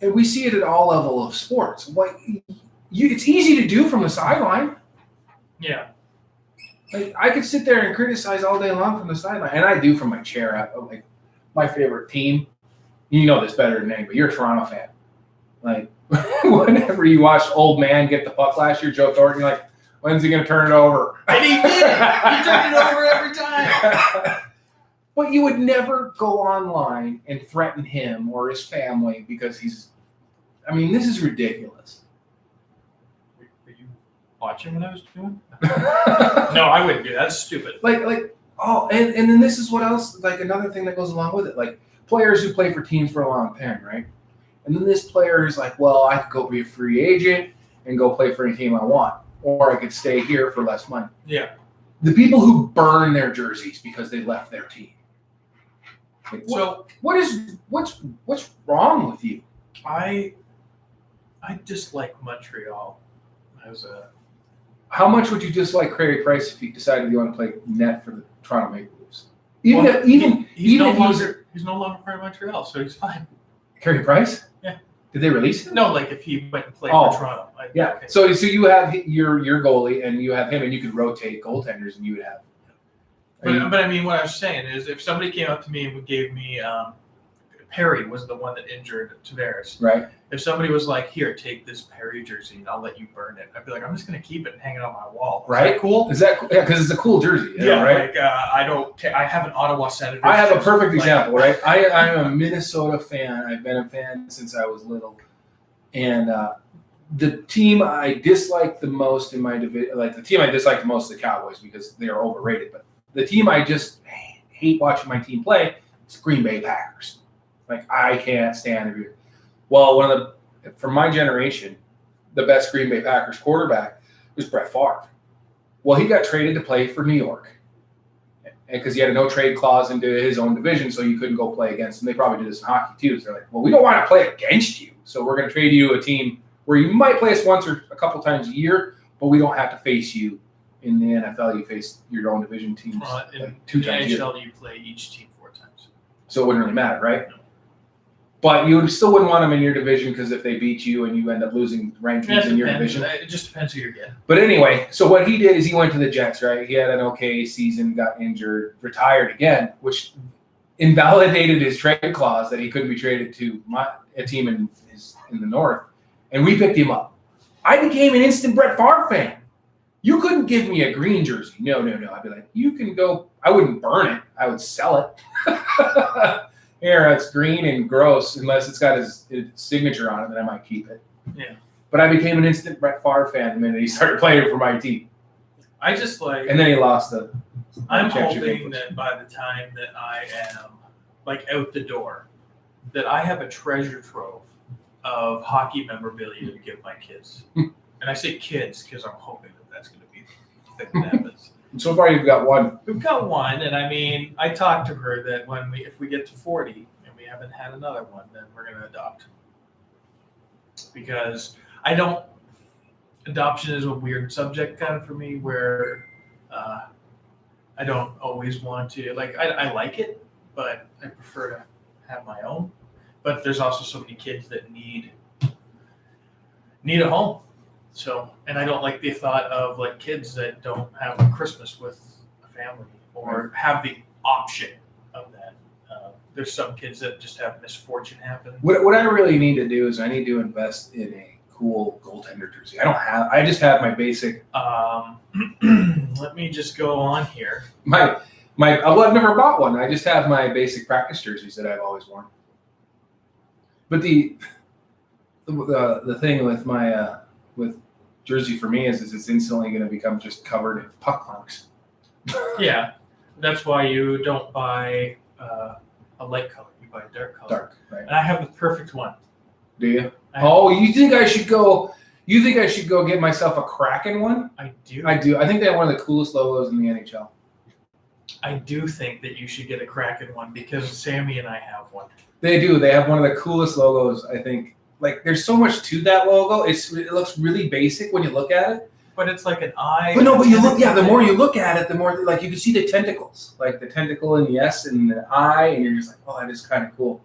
and we see it at all levels of sports. Like, it's easy to do from the sideline. Yeah. Like, I could sit there and criticize all day long from the sideline, and I do from my chair. Like, my favorite team, you know this better than anybody. You're a Toronto fan. Like, whenever you watched old man get the puck last year, Joe Thornton, you're like, when's he going to turn it over? And he did. He turned it over every time. But you would never go online and threaten him or his family because this is ridiculous. Were you watching what I was doing? No, I wouldn't do that. That's stupid. And then this is what else, like another thing that goes along with it. Like players who play for teams for a long time, right? And then this player is like, well, I could go be a free agent and go play for any team I want. Or I could stay here for less money. Yeah. The people who burn their jerseys because they left their team. Like, what's wrong with you? I dislike Montreal. How much would you dislike Carey Price if he decided you want to play net for the Toronto Maple Leafs? He's no longer part of Montreal, so he's fine. Carey Price? Yeah. Did they release him? No, like if he went and played for Toronto. Yeah. Okay. So you have your goalie and you have him, and you could rotate goaltenders, and you would have. But I mean, what I was saying is, if somebody came up to me and gave me Perry was the one that injured Tavares. Right. If somebody was like, "Here, take this Perry jersey, and I'll let you burn it," I'd be like, "I'm just going to keep it and hang it on my wall." Right. Is that cool? Is that because it's a cool jersey? Yeah. Right. Like I have an Ottawa Senators. I have a perfect example. Right. I'm a Minnesota fan. I've been a fan since I was little, and the team I dislike the most in my division, the the Cowboys because they are overrated. But the team I just hate watching my team play is Green Bay Packers. Like, I can't stand it. Well, from my generation, the best Green Bay Packers quarterback was Brett Favre. Well, he got traded to play for New York because he had a no-trade clause into his own division, so you couldn't go play against him. They probably do this in hockey, too. So they're like, well, we don't want to play against you, so we're going to trade you a team where you might play us once or a couple times a year, but we don't have to face you. In the NFL, you face your own division teams 2 times a year. In NHL, you play each team 4 times. So it wouldn't really matter, right? No. But you still wouldn't want them in your division because if they beat you and you end up losing rankings in your division. It just depends who you're getting. But anyway, so what he did is he went to the Jets, right? He had an okay season, got injured, retired again, which invalidated his trade clause that he couldn't be traded to a team in the North. And we picked him up. I became an instant Brett Favre fan. You couldn't give me a green jersey. No. I'd be like, you can go. I wouldn't burn it. I would sell it. here, it's green and gross, unless it's got his signature on it, then I might keep it. Yeah. But I became an instant Brett Favre fan the minute he started playing for my team. I just like. And then he lost the. I'm championship hoping game. that by the time that I am like out the door, that I have a treasure trove of hockey memorabilia to give my kids. And I say kids because I'm hoping that that's going to be the thing that happens. So far, you've got one. We've got one, and I mean, I talked to her that if we get to 40 and we haven't had another one, then we're going to adopt. Because adoption is a weird subject kind of for me, where I don't always want to, like, I like it, but I prefer to have my own. But there's also so many kids that need a home. So, and I don't like the thought of like kids that don't have a Christmas with a family or have the option of that. There's some kids that just have misfortune happen. What I really need to do is I need to invest in a cool goaltender jersey. I just have my basic. Let me just go on here. Well, I've never bought one. I just have my basic practice jerseys that I've always worn. But the thing with my with jersey for me is it's instantly going to become just covered in puck marks. Yeah, that's why you don't buy a light color. You buy a dark color. Dark, right? And I have the perfect one. Do you? You think I should go? You think I should go get myself a Kraken one? I do. I do. I think they have one of the coolest logos in the NHL. I do think that you should get a Kraken one because Sammy and I have one. They do. They have one of the coolest logos, I think. Like, there's so much to that logo. It looks really basic when you look at it. But it's like an eye. But you look. Yeah, the more you look at it, the more like you can see the tentacles, like the tentacle and the S and the eye, and you're just like, oh, that is kind of cool.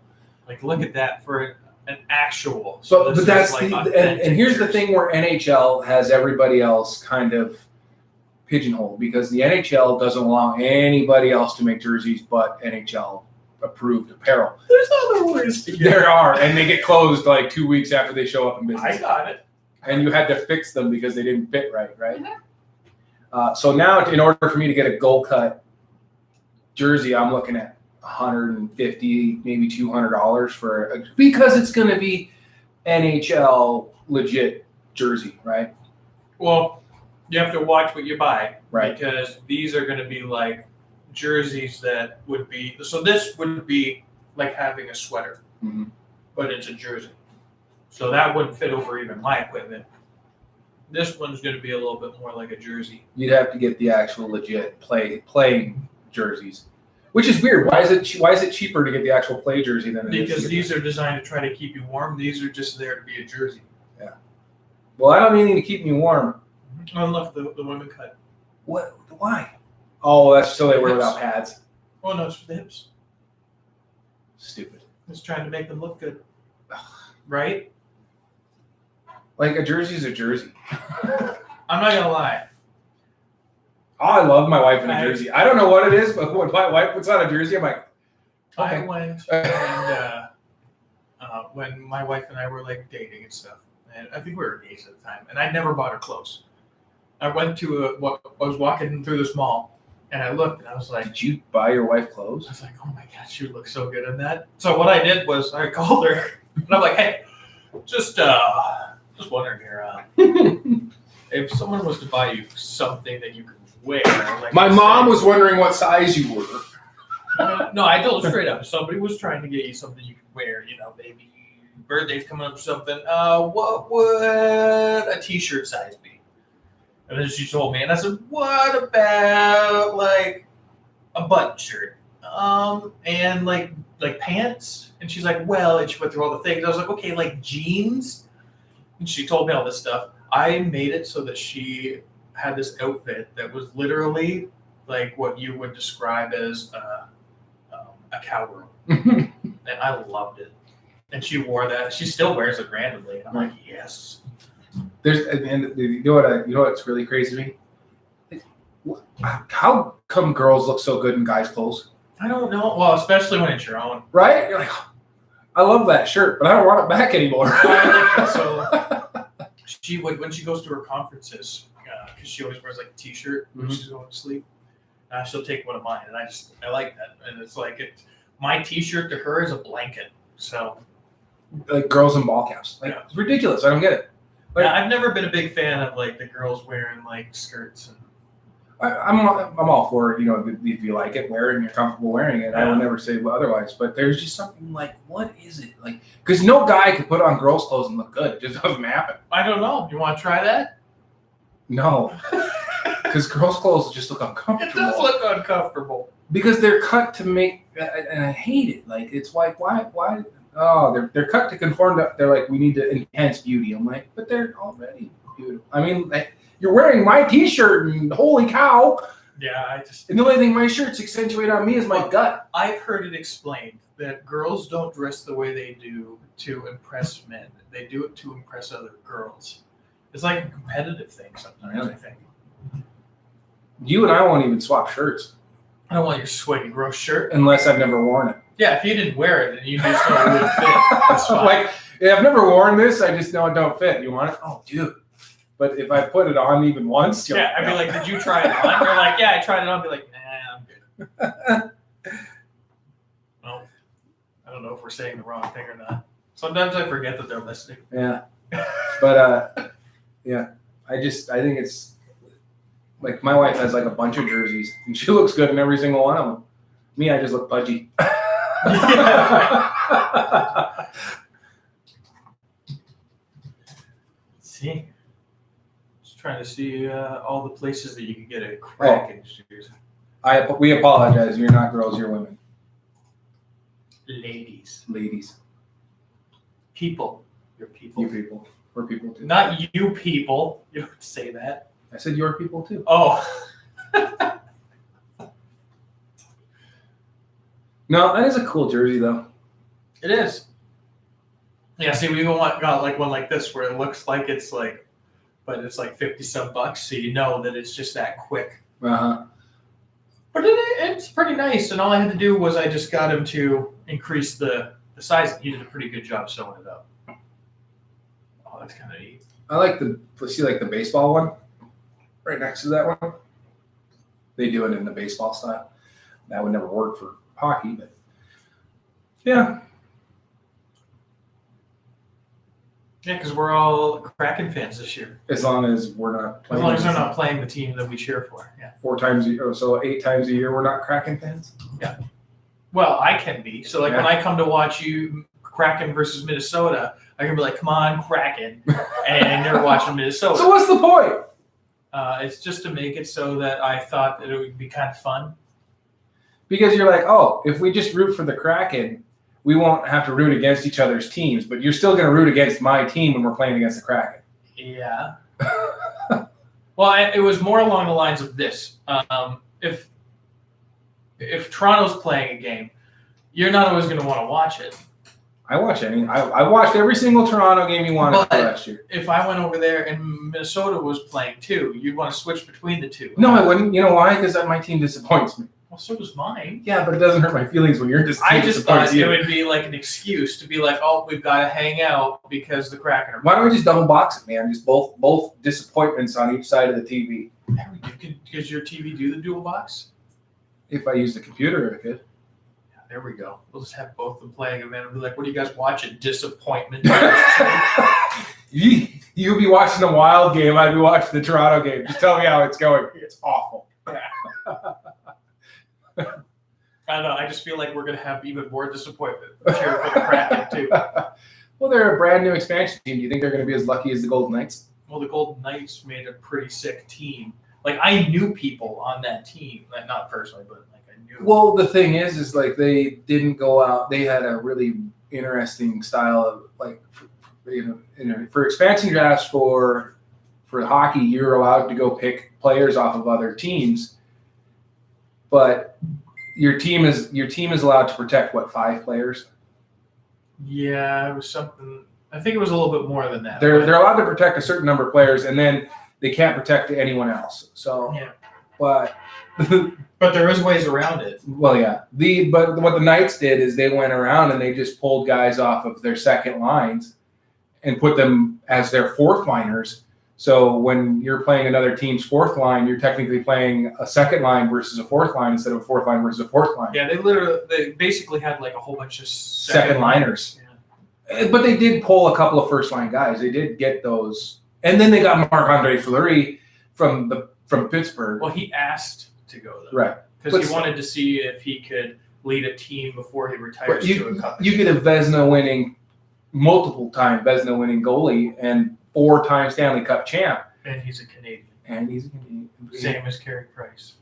Like, look at that for an actual. But that's like and here's the thing where NHL has everybody else kind of pigeonholed because the NHL doesn't allow anybody else to make jerseys but NHL approved apparel. There's other ways to get There are, and they get closed like 2 weeks after they show up in business. I got it. And you had to fix them because they didn't fit right? So now, in order for me to get a goal cut jersey, I'm looking at $150, maybe $200 because it's going to be NHL legit jersey, right? Well, you have to watch what you buy, right? Because these are going to be like jerseys that would be. So this would be like having a sweater, but it's a jersey. So that wouldn't fit over even my equipment. This one's going to be a little bit more like a jersey. You'd have to get the actual legit playing jerseys, which is weird. Why is it cheaper to get the actual play jersey than it is? Because these are designed to try to keep you warm. These are just there to be a jersey. Yeah. Well, I don't mean to keep me warm. Unlike the women cut. What? Why? Oh, that's so they wear without pads. Oh no, it's for the hips. Stupid. It's trying to make them look good, right? Like a jersey's a jersey. I'm not gonna lie. Oh, I love my wife in a jersey. I don't know what it is, but when my wife puts on a jersey, I'm like, okay. I went and when my wife and I were like dating and stuff, and I think we were engaged at the time, and I never bought her clothes. I went to I was walking through this mall, and I looked, and I was like, "Did you buy your wife clothes?" I was like, "Oh my god, she would look so good in that." So what I did was I called her, and I'm like, "Hey, just wondering here, if someone was to buy you something that you could wear." Like my mom was wondering what size you were. No, I told her straight up. If somebody was trying to get you something you could wear, maybe birthday's coming up or something, what would a t-shirt size be? And then she told me, and I said, what about like a button shirt? And like pants? And she's like, well, and she went through all the things. I was like, okay, like jeans? And she told me all this stuff. I made it so that she had this outfit that was literally like what you would describe as a cowgirl. And I loved it. And she wore that. She still wears it randomly. And I'm like, yes. You know what's really crazy to me? How come girls look so good in guys' clothes? I don't know. Well, especially when it's your own. Right? You're like, I love that shirt, but I don't want it back anymore. So she would, when she goes to her conferences, because she always wears like a t-shirt when she's going to sleep, she'll take one of mine. And I like that. And it's like, my T-shirt to her is a blanket. So Like girls in ball caps. Like it's ridiculous. I don't get it. Like, I've never been a big fan of like the girls wearing like skirts and. I'm all for it. You know, if you like it, wear it and you're comfortable wearing it. I would never say otherwise. But there's just something like, what is it like? Because no guy could put on girls' clothes and look good. It just doesn't happen. I don't know. You want to try that? No, because girls' clothes just look uncomfortable. It does look uncomfortable Because they're cut to make, and I hate it. Like it's like why? Oh, they're cut to conform to. They're like we need to enhance beauty. I'm like, but they're already beautiful. I mean, like, you're wearing my T-shirt, and holy cow! Yeah, And the only thing my shirts accentuate on me is my gut. I've heard it explained that girls don't dress the way they do to impress men. They do it to impress other girls. It's like a competitive thing sometimes. Really? I think. You and I won't even swap shirts I don't want your sweaty, gross shirt. unless I've never worn it. Yeah, if you didn't wear it, then you just know it wouldn't fit. That's fine. Like, yeah, I've never worn this. I just know it don't fit. You want it? Oh, dude. But if I put it on even once, yeah, I'd be like, did you try it on? You're like, yeah, I tried it on. I'd be like, nah, I'm good. Well, I don't know if we're saying the wrong thing or not. Sometimes I forget that they're listening. Yeah. But, yeah, I think it's like my wife has like a bunch of jerseys and she looks good in every single one of them. Me, I just look pudgy. See, just trying to see all the places that you can get a Kraken jersey. We apologize. You're not girls. You're women. Ladies, people, you're people. You people. We're people too. Not you people. You don't say that. I said your people too. Oh. No, that is a cool jersey though. It is. Yeah, see, we even got like one like this where it looks like it's like, but it's like 50 some bucks, so you know that it's just that quick. Uh-huh. But it's pretty nice, and all I had to do was I just got him to increase the size. He did a pretty good job sewing it up. Oh, that's kind of neat. I like the baseball one right next to that one. They do it in the baseball style. That would never work for hockey, but yeah. Yeah, because we're all Kraken fans this year. As long as we're not playing. As long as they're not playing the team that we cheer for. Yeah. 4 times a year, so 8 times a year, we're not Kraken fans. Yeah. Well, I can be. So like when I come to watch you Kraken versus Minnesota, I can be like, come on, Kraken, and you're watching Minnesota. So what's the point? It's just to make it so that I thought that it would be kind of fun. Because you're like, oh, if we just root for the Kraken, we won't have to root against each other's teams, but you're still going to root against my team when we're playing against the Kraken. Yeah. Well, it was more along the lines of this. If Toronto's playing a game, you're not always going to want to watch it. I watched every single Toronto game you wanted last year. If I went over there and Minnesota was playing too, you'd want to switch between the two. No, I wouldn't. You know why? Because my team disappoints me. Well, so does mine. Yeah, but it doesn't hurt my feelings when you're just. I just thought it would be like an excuse to be like, oh, we've got to hang out because the Kraken are. Why don't we just double box it, man? Just both disappointments on each side of the TV. Does your TV do the dual box? If I use the computer, I could. Yeah, there we go. We'll just have both of them playing, and then we'll be like, what are you guys watching? Disappointment. You'll be watching the Wild game. I'd be watching the Toronto game. Just tell me how it's going. It's awful. I don't know. I just feel like we're going to have even more disappointment cheering for the Kraken, too. Well, they're a brand new expansion team. Do you think they're going to be as lucky as the Golden Knights? Well, the Golden Knights made a pretty sick team. Like, I knew people on that team. Like, not personally, but like I knew. Well, the thing is like they didn't go out. They had a really interesting style of like, for expansion drafts for hockey, you're allowed to go pick players off of other teams. But your team is allowed to protect 5 players? Yeah, it was something. I think it was a little bit more than that. They're allowed to protect a certain number of players, and then they can't protect anyone else. So, yeah. But there is ways around it. Well, yeah. But what the Knights did is they went around and they just pulled guys off of their second lines and put them as their fourth liners. So when you're playing another team's fourth line, you're technically playing a second line versus a fourth line instead of a fourth line versus a fourth line. Yeah, they basically had like a whole bunch of Second liners. Yeah. But they did pull a couple of first line guys. They did get those, and then they got Marc-Andre Fleury from Pittsburgh. Well, he asked to go though, Right. Because he wanted to see if he could lead a team before he retires to a cup. You get a multiple-time Vezina winning goalie and 4-time Stanley Cup champ. And he's a Canadian. Same as Carey Price.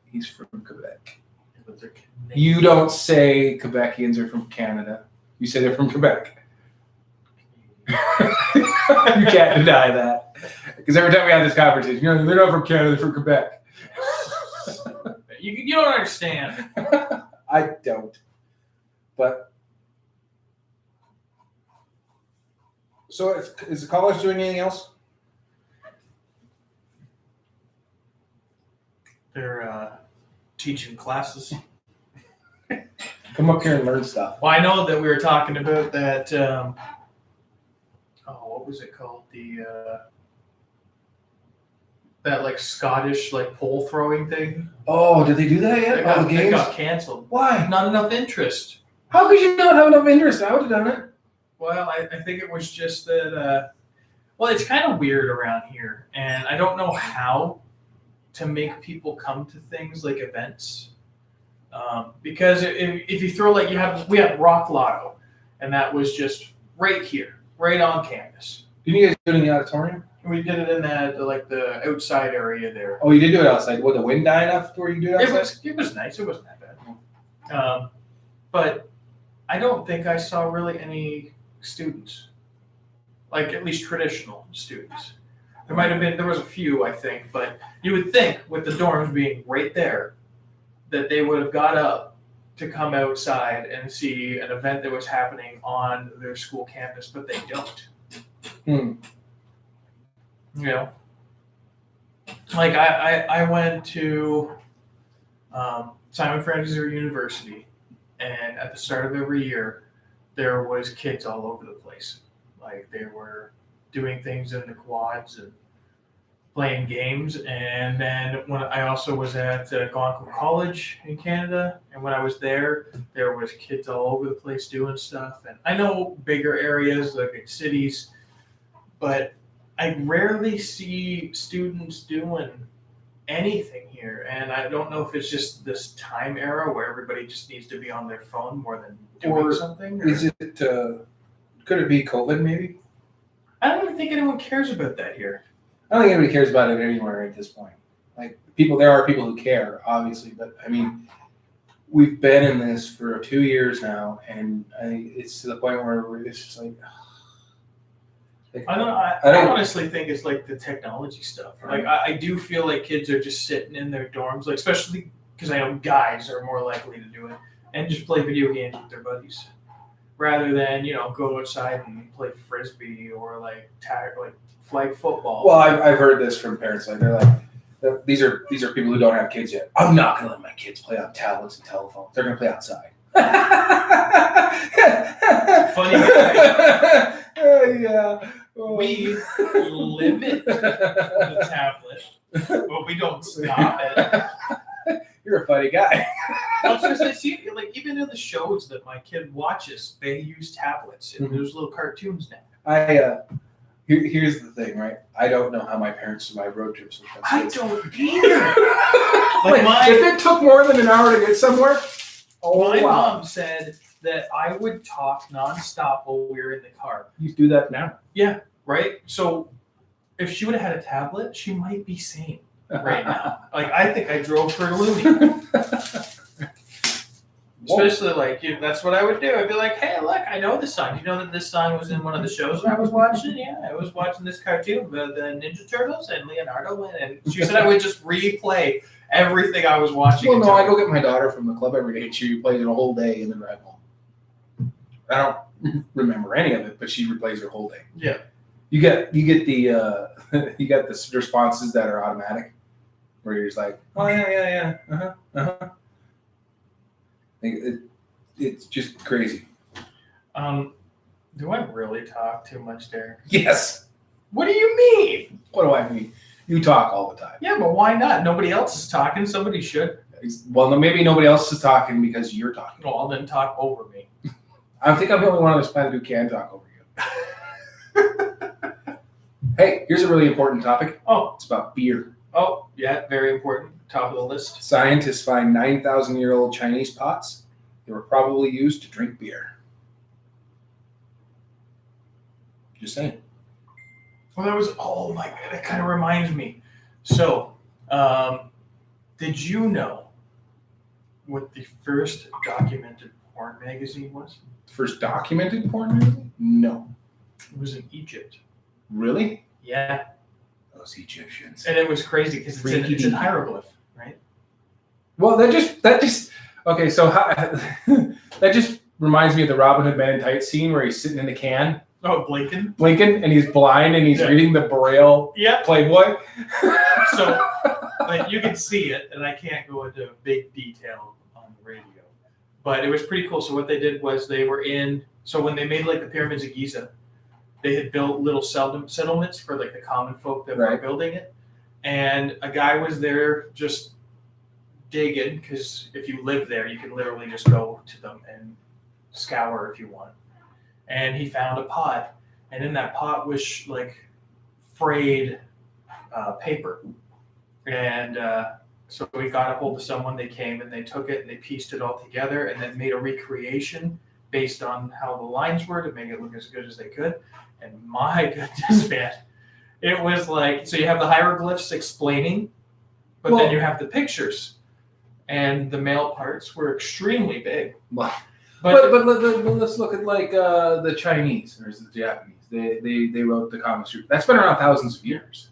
He's from Quebec. But they're Canadian. You don't say Quebecians are from Canada. You say they're from Quebec. You can't deny that. Because every time we have this conversation, they're not from Canada, they're from Quebec. You don't understand. I don't. But so is the college doing anything else? They're teaching classes. Come up here and learn stuff. Well, I know that we were talking about that. What was it called? That like Scottish like pole throwing thing. Oh, did they do that yet? It got canceled. Why? Not enough interest. How could you not have enough interest? I would have done it. Well, I think it was just that. Well, it's kind of weird around here, and I don't know how to make people come to things like events. Because if you throw we had Rock Lotto, and that was just right here, right on campus. Didn't you guys do it in the auditorium? We did it in that the outside area there. Oh, you did do it outside. Would the wind die enough where you do it outside? It was nice. It wasn't that bad. But I don't think I saw really any students, like at least traditional students. There was a few, I think, but you would think with the dorms being right there, that they would have got up to come outside and see an event that was happening on their school campus, but they don't. Like I went to Simon Fraser University, and at the start of every year, there was kids all over the place. Like they were doing things in the quads and playing games. And then when I also was at Gonco College in Canada, and when I was there was kids all over the place doing stuff. And I know bigger areas like in cities, but I rarely see students doing anything here. And I don't know if it's just this time era where everybody just needs to be on their phone more than doing something. Is it, could it be COVID maybe? I don't even think anyone cares about that here. I don't think anybody cares about it anywhere at this point. Like there are people who care, obviously, but I mean, we've been in this for 2 years now, and it's to the point where it's just like I don't know. I honestly think it's like the technology stuff. Like I do feel like kids are just sitting in their dorms, like especially because I know guys are more likely to do it and just play video games with their buddies, rather than go outside and play frisbee or like flag football. Well, I've heard this from parents. Like they're like, these are people who don't have kids yet. I'm not gonna let my kids play on tablets and telephones. They're gonna play outside. Funny guy. Yeah. We limit the tablet, but we don't stop it. You're a funny guy. Because I see, like even in the shows that my kid watches, they use tablets and there's little cartoons now. Here's the thing, right? I don't know how my parents survive road trips with us. I don't either. If it took more than an hour to get somewhere, my mom said that I would talk nonstop while we were in the car. You do that now. Yeah, right? So if she would have had a tablet, she might be sane right now. Like I think I drove her loony. Especially that's what I would do. I'd be like, hey, look, I know this song. Do you know that this song was in one of the shows I was watching? Yeah, I was watching this cartoon about the Ninja Turtles and Leonardo. And she said I would just replay everything I was watching. Well, no, I go get my daughter from the club every day, and she replays it a whole day and then drive home. I don't remember any of it, but she replays her whole day. Yeah. You get the you got the responses that are automatic, where you're just like, oh yeah. It's just crazy. Do I really talk too much, Derek? Yes. What do you mean? What do I mean? You talk all the time. Yeah, but why not? Nobody else is talking. Somebody should. Well, no, maybe nobody else is talking because you're talking. Well, then talk over me. I think I'm the only one on this planet who can talk over you. Hey, here's a really important topic. Oh. It's about beer. Oh, yeah, very important. Top of the list. Scientists find 9,000-year-old Chinese pots that were probably used to drink beer. Just saying. Well, oh my God, that kind of reminds me. So, did you know what the first documented porn magazine was? First documented porn magazine? No. It was in Egypt. Really? Yeah. Those Egyptians. And it was crazy because it's in hieroglyph, right? Well, that just okay. So that just reminds me of the Robin Hood Men in Tights scene where he's sitting in the can. Oh, blinking, and he's blind and he's reading the Braille Playboy. So, like, you can see it, and I can't go into big detail on the radio, but it was pretty cool. So what they did was so when they made like the pyramids of Giza, they had built little settlements for like the common folk that were building it, and a guy was there just digging, because if you live there, you can literally just go to them and scour if you want. And he found a pot, and in that pot was like frayed paper. And so we got a hold of someone. They came and they took it and they pieced it all together and then made a recreation based on how the lines were to make it look as good as they could. And my goodness, man, it was like, so you have the hieroglyphs explaining, but then you have the pictures, and the male parts were extremely big. Wow. But let's look at like the Chinese or the Japanese. They wrote the Kama Sutra. That's been around thousands of years.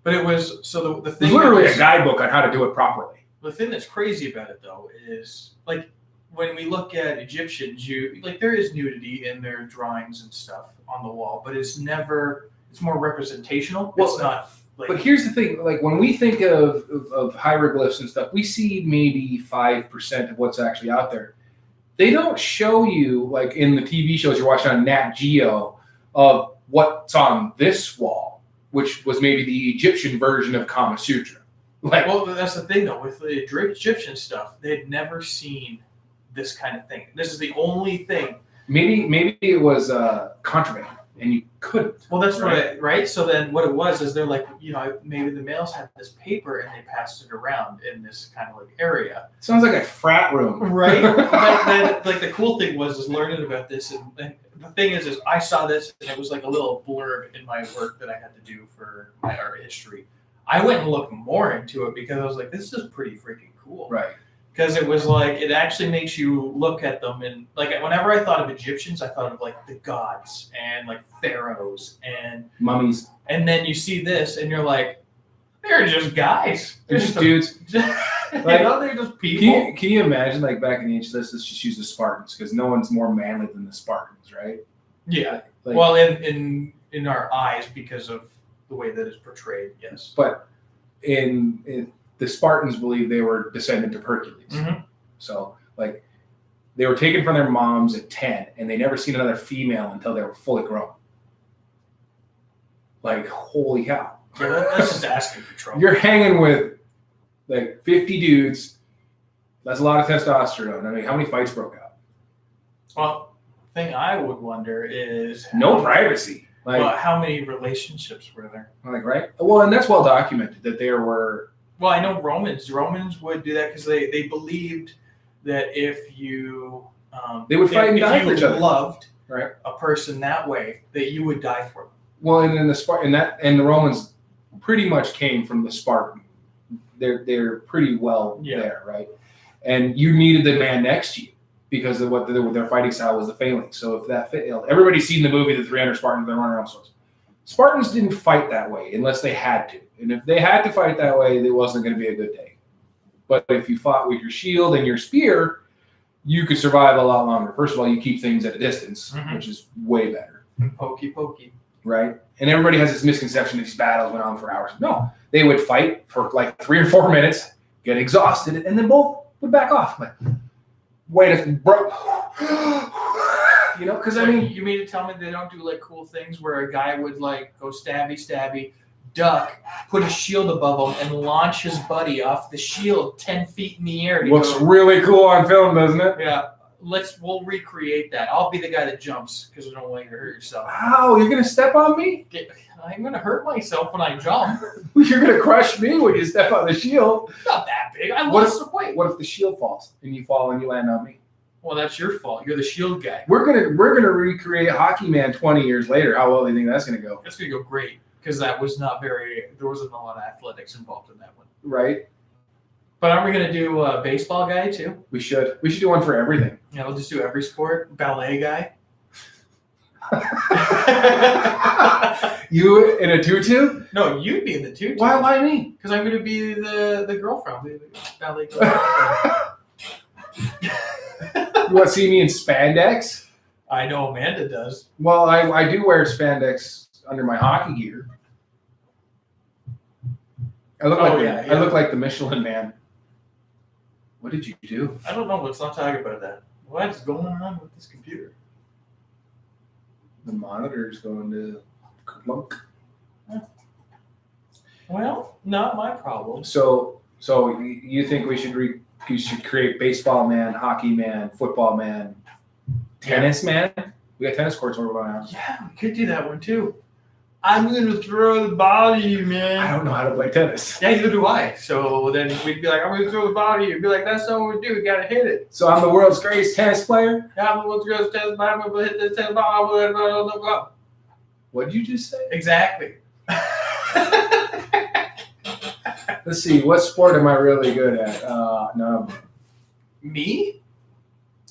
But it was the thing. There's literally a guidebook on how to do it properly. The thing that's crazy about it though is like when we look at Egyptians, there is nudity in their drawings and stuff on the wall, but it's more representational. Well, it's not. But here's the thing: like when we think of hieroglyphs and stuff, we see maybe 5% of what's actually out there. They don't show you, like in the TV shows you're watching on Nat Geo, of what's on this wall, which was maybe the Egyptian version of Kama Sutra. Well, that's the thing though, with the Egyptian stuff, they'd never seen this kind of thing. This is the only thing. Maybe it was contraband, and you couldn't. Well, that's right. So then what it was is they're like, maybe the males had this paper and they passed it around in this kind of like area. Sounds like a frat room. Right. But then, like, the cool thing was learning about this. And the thing is I saw this and it was like a little blurb in my work that I had to do for my art history. I went and looked more into it because I was like, this is pretty freaking cool. Right. Because it was like, it actually makes you look at them, and like whenever I thought of Egyptians, I thought of like the gods and like pharaohs and mummies. And then you see this and you're like, they're just guys. They're just dudes. They're just people. Can you imagine, like back in the ancient, let's just use the Spartans, because no one's more manly than the Spartans, right? Yeah. Well, in our eyes, because of the way that it's portrayed, yes. But in the Spartans believe they were descendant of Hercules. Mm-hmm. So, like, they were taken from their moms at 10, and they never seen another female until they were fully grown. Like, holy cow. Yeah, that's just asking for trouble. You're hanging with, like, 50 dudes. That's a lot of testosterone. I mean, how many fights broke out? Well, the thing I would wonder is... No privacy. Like, how many relationships were there? Like, right? Well, and that's well documented that there were... Well, I know Romans would do that because they believed that if you they would fight and die for each other. If you loved right. a person that way, that you would die for them. Well, and then the Romans pretty much came from the Spartan. They're pretty well there, right? And you needed the man next to you because of what their fighting style was, the phalanx. So if that failed, everybody's seen the movie, the 300 Spartans, they're running around swords. Spartans didn't fight that way unless they had to. And if they had to fight that way, it wasn't going to be a good day. But if you fought with your shield and your spear, you could survive a lot longer. First of all, you keep things at a distance, which is way better. Pokey. Right? And everybody has this misconception that these battles went on for hours. No, they would fight for like 3 or 4 minutes, get exhausted, and then both would back off. Like, wait a bro. You know, because you mean to tell me they don't do like cool things where a guy would like go stabby, duck, put a shield above him, and launch his buddy off the shield 10 feet in the air. Looks really cool on film, doesn't it? Yeah. We'll recreate that. I'll be the guy that jumps because I don't want you to hurt yourself. Wow, you're gonna step on me? I'm gonna hurt myself when I jump. You're gonna crush me when you step on the shield. It's not that big. I lost some weight. What if the shield falls and you fall and you land on me? Well, that's your fault. You're the shield guy. We're gonna recreate Hockey Man 20 years later. How well do you think that's gonna go? That's gonna go great because there wasn't a lot of athletics involved in that one. Right. But aren't we gonna do a baseball guy too? We should do one for everything. Yeah, we'll just do every sport. Ballet guy. You in a tutu? No, you'd be in the tutu. Why me? Because I'm gonna be the girlfriend, the ballet girlfriend. You want to see me in spandex? I know Amanda does. Well, I do wear spandex under my hockey gear. I look like the Michelin Man. What did you do? I don't know. Let's not talk about that. What is going on with this computer? The monitor's going to clunk. Well, not my problem. So you think we should create baseball man, hockey man, football man, tennis man? We got tennis courts over my house. Yeah, we could do that one too. I'm going to throw the ball to you, man. I don't know how to play tennis. Yeah, neither do I. So then we'd be like, I'm going to throw the ball to you. You'd be like, that's not what we do. We got to hit it. So I'm the world's greatest tennis player? Yeah, I'm the world's greatest tennis player. I'm going to hit this tennis ball. What did you just say? Exactly. Let's see. What sport am I really good at? None of them. Me?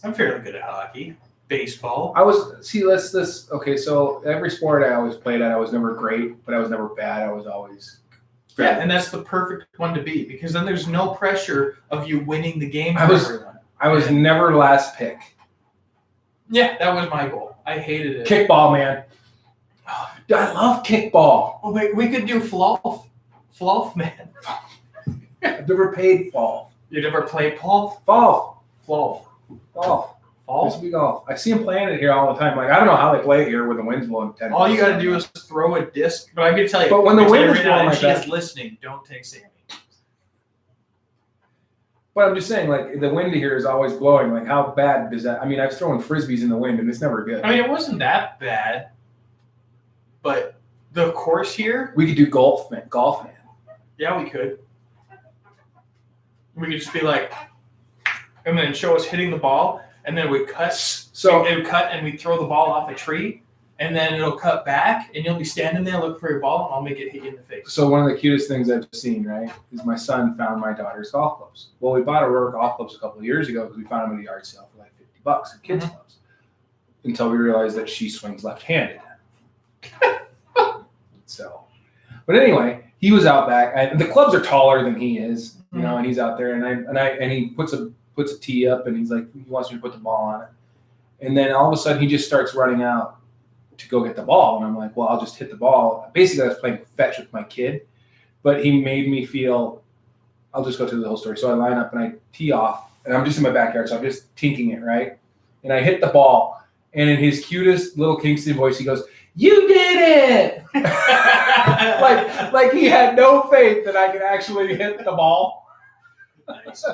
I'm fairly good at hockey. Baseball. Okay, so every sport I always played at, I was never great, but I was never bad. I was always fair. Yeah, and that's the perfect one to be because then there's no pressure of you winning the game. I was never last pick. Yeah, that was my goal. I hated it. Kickball, man. I love kickball. Oh, wait, we could do Flolf, man. I've never paid Flolf. You never played Flolf? Flolf. Golf? Golf. I see them playing it here all the time. Like, I don't know how they play it here when the wind's blowing 10 All you got to do is throw a disc. But I'm going to tell you. But when the wind is blowing like she that. is listening. Don't take Sammy. But I'm just saying, like, the wind here is always blowing. Like, how bad does that? I mean, I've thrown frisbees in the wind, and it's never good. I mean, it wasn't that bad. But the course here. We could do golf, man. Yeah, we could. We could just be like, and then show us hitting the ball. And then we cut. So it would cut, and we throw the ball off a tree, and then it'll cut back, and you'll be standing there looking for your ball, and I'll make it hit you in the face. So one of the cutest things I've seen, right, is my son found my daughter's golf clubs. Well, we bought her golf clubs a couple of years ago because we found them at a yard sale for like $50 at kids' clubs. Until we realized that she swings left-handed. But anyway, he was out back, and the clubs are taller than he is, you know, and he's out there, and he puts a tee up, and he's like, he wants me to put the ball on it. And then all of a sudden, he just starts running out to go get the ball. And I'm like, well, I'll just hit the ball. Basically, I was playing fetch with my kid. But he made me feel, I'll just go through the whole story. So I line up, and I tee off. And I'm just in my backyard, so I'm just tinking it, right? And I hit the ball. And in his cutest little Kingston voice, he goes, "You did it!" like he had no faith that I could actually hit the ball. Nice.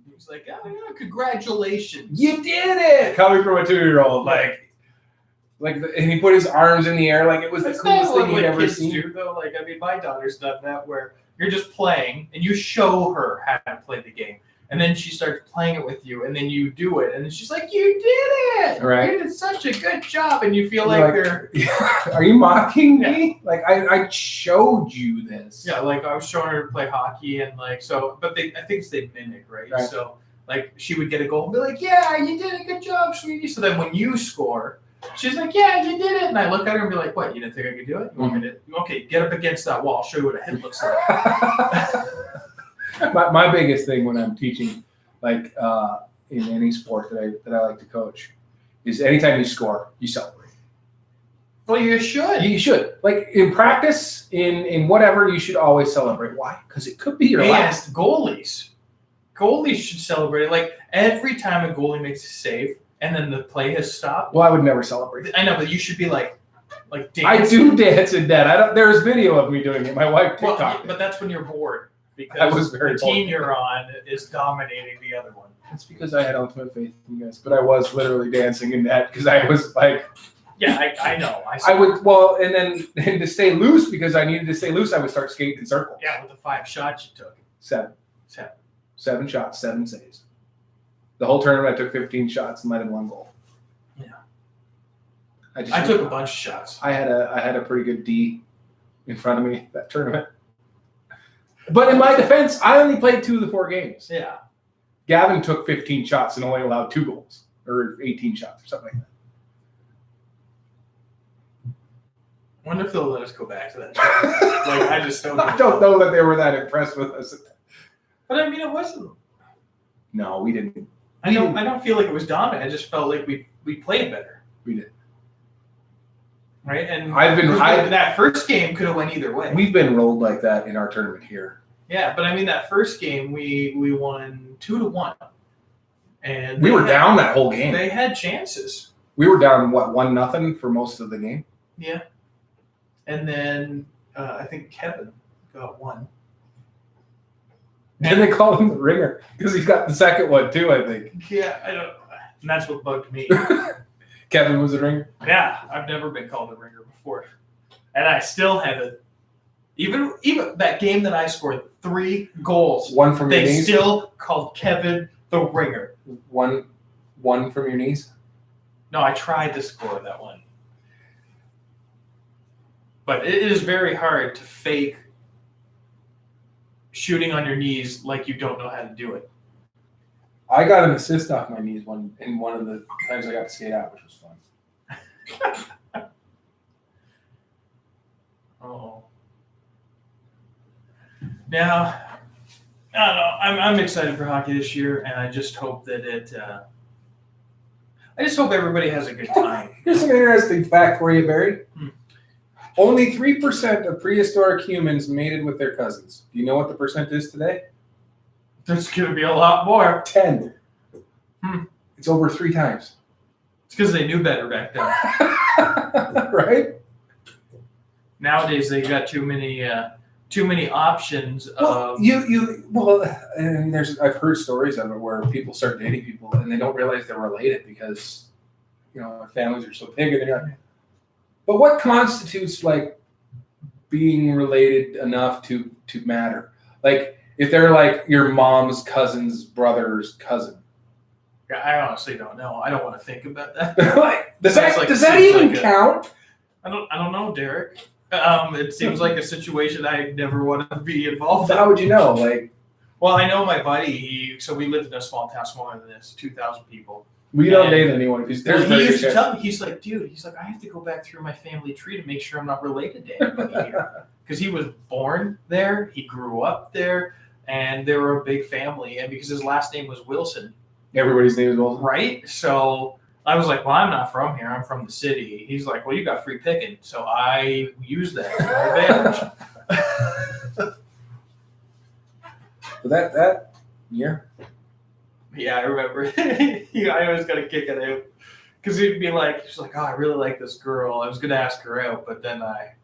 He's like, "Oh yeah, congratulations! You did it!" Coming from a 2-year-old, and he put his arms in the air like it was the coolest thing he'd ever seen. Do, though. Like, I mean, my daughter's done that where you're just playing and you show her how to play the game, and then she starts playing it with you, and then you do it, and she's like, "You did it! Right? You did such a good job!" And you feel like they're. Are you mocking me? Like I showed you this. Yeah, like I was showing her to play hockey, and like so, but I think they mimic, right? So like she would get a goal and be like, "Yeah, you did a good job, sweetie." So then when you score, she's like, "Yeah, you did it." And I look at her and be like, "What? You didn't think I could do it? You want me to? Okay, get up against that wall. I'll show you what a hit looks like." my biggest thing when I'm teaching, like in any sport that I like to coach, is anytime you score, you celebrate. Well, you should. You should. Like in practice, in whatever, you should always celebrate. Why? Because it could be your last. Goalies should celebrate it. Like every time a goalie makes a save, and then the play has stopped. Well, I would never celebrate. I know, but you should be like dancing. I do dance in that. There's video of me doing it. My wife Well, TikTok. but that's when you're bored because I was very the team bored. you're on is dominating the other one. It's because I had ultimate faith in you guys, but I was literally dancing in that because I was like, Yeah, I know. I would, well, and then to stay loose, because I needed to stay loose, I would start skating in circles. Yeah, with the 5 shots you took. 7 shots, 7 saves. The whole tournament, I took 15 shots and let in 1 goal. Yeah. I took a bunch of shots. I had a pretty good D in front of me that tournament. But in my defense, I only played 2 of the 4 games. Yeah. Gavin took 15 shots and only allowed 2 goals, or 18 shots or something like that. I wonder if they'll let us go back to that. Like, I just don't know. I don't know that they were that impressed with us. But I mean, it wasn't. No, we didn't. I don't feel like it was dominant. I just felt like we played better. We did. Right? And that first game could have went either way. We've been rolled like that in our tournament here. Yeah, but I mean, that first game we won 2-1, and we were down that whole game. They had chances. We were down 1-0 for most of the game. Yeah, and then I think Kevin got 1. And they called him the ringer because he got the second one too, I think. Yeah, I don't. And that's what bugged me. Kevin was a ringer. Yeah, I've never been called a ringer before, and I still haven't. Even that game that I scored 3 goals, 1 from your they knees. still called Kevin the ringer. One from your knees. No, I tried to score that one, but it is very hard to fake shooting on your knees like you don't know how to do it. I got an assist off my knees one of the times I got to skate out, which was fun. Oh. Now, I don't know. I'm excited for hockey this year, and I just hope that I just hope everybody has a good time. Here's an interesting fact for you, Barry. Hmm. Only 3% of prehistoric humans mated with their cousins. Do you know what the percent is today? There's going to be a lot more. 10. Hmm. It's over 3 times. It's because they knew better back then. Right? Nowadays, they got too many options Well, of. and I've heard stories of it where people start dating people and they don't realize they're related because, their families are so big and they're not. But what constitutes like being related enough to matter? Like if they're like your mom's cousin's brother's cousin. I honestly don't know. I don't want to think about that. Like, does that even count? I don't know, Derek. It seems like a situation I never want to be involved in. How would you know? Like, well, I know my buddy. So we lived in a small town, smaller than this, 2,000 people. we don't date anyone because there's He used to tell me, he's like, dude, I have to go back through my family tree to make sure I'm not related to anybody here. Because he was born there, he grew up there, and they were a big family. And because his last name was Wilson. Everybody's name is Wilson. Right? So I was like, well, I'm not from here. I'm from the city. He's like, well, you got free picking. So I used that to my advantage. That year. Yeah, I remember. I always got a kick at him. Because he's like, oh, I really like this girl. I was going to ask her out, but then I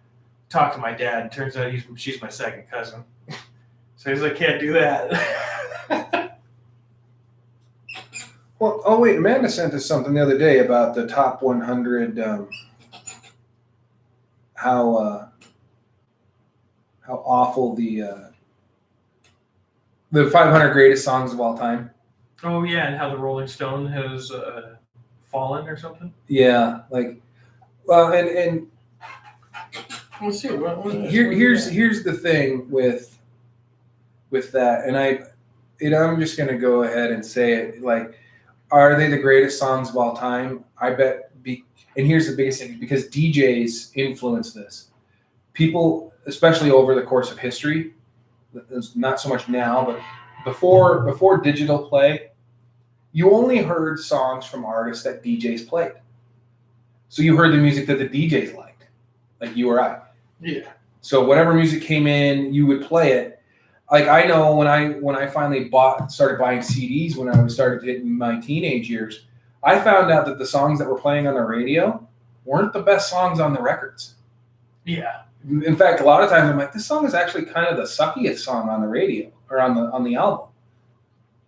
talked to my dad, and turns out she's my second cousin. So he's like, can't do that. Well, oh wait, Amanda sent us something the other day about the top 100. How awful the 500 greatest songs of all time. Oh yeah, and how the Rolling Stone has fallen or something. Yeah, like, well, and Let's see. here's the thing with that, and I'm just gonna go ahead and say it. Like, are they the greatest songs of all time? I bet. And here's the biggest thing, because DJs influence this. People, especially over the course of history, not so much now, but before digital play, you only heard songs from artists that DJs played. So you heard the music that the DJs liked, like you or I. Yeah. So whatever music came in, you would play it. Like I know when I finally started buying CDs when I started hitting my teenage years, I found out that the songs that were playing on the radio weren't the best songs on the records. Yeah. In fact, a lot of times I'm like, this song is actually kind of the suckiest song on the radio or on the album.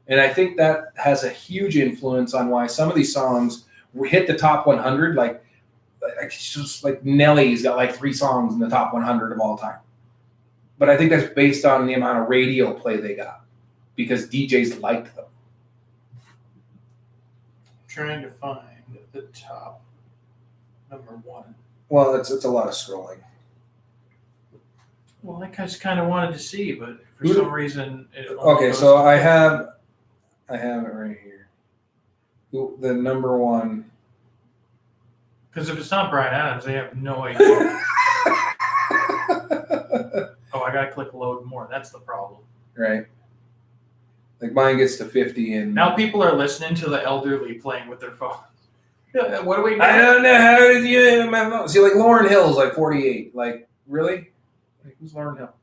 And I think that has a huge influence on why some of these songs hit the top 100. Like it's just like Nelly's got like 3 songs in the top 100 of all time. But I think that's based on the amount of radio play they got because DJs liked them. Trying to find the top number 1. Well, it's a lot of scrolling. Well, I just kind of wanted to see, but for some reason, okay. So I have it right here. The number 1. Because if it's not Bryan Adams, they have no idea. Oh, I gotta click load more. That's the problem. Right. Like mine gets to 50 and now people are listening to the elderly playing with their phones. What do we know? I don't know how did you have my phone. See, like Lauryn Hill's like 48. Like really? Like, who's Lauryn Hill?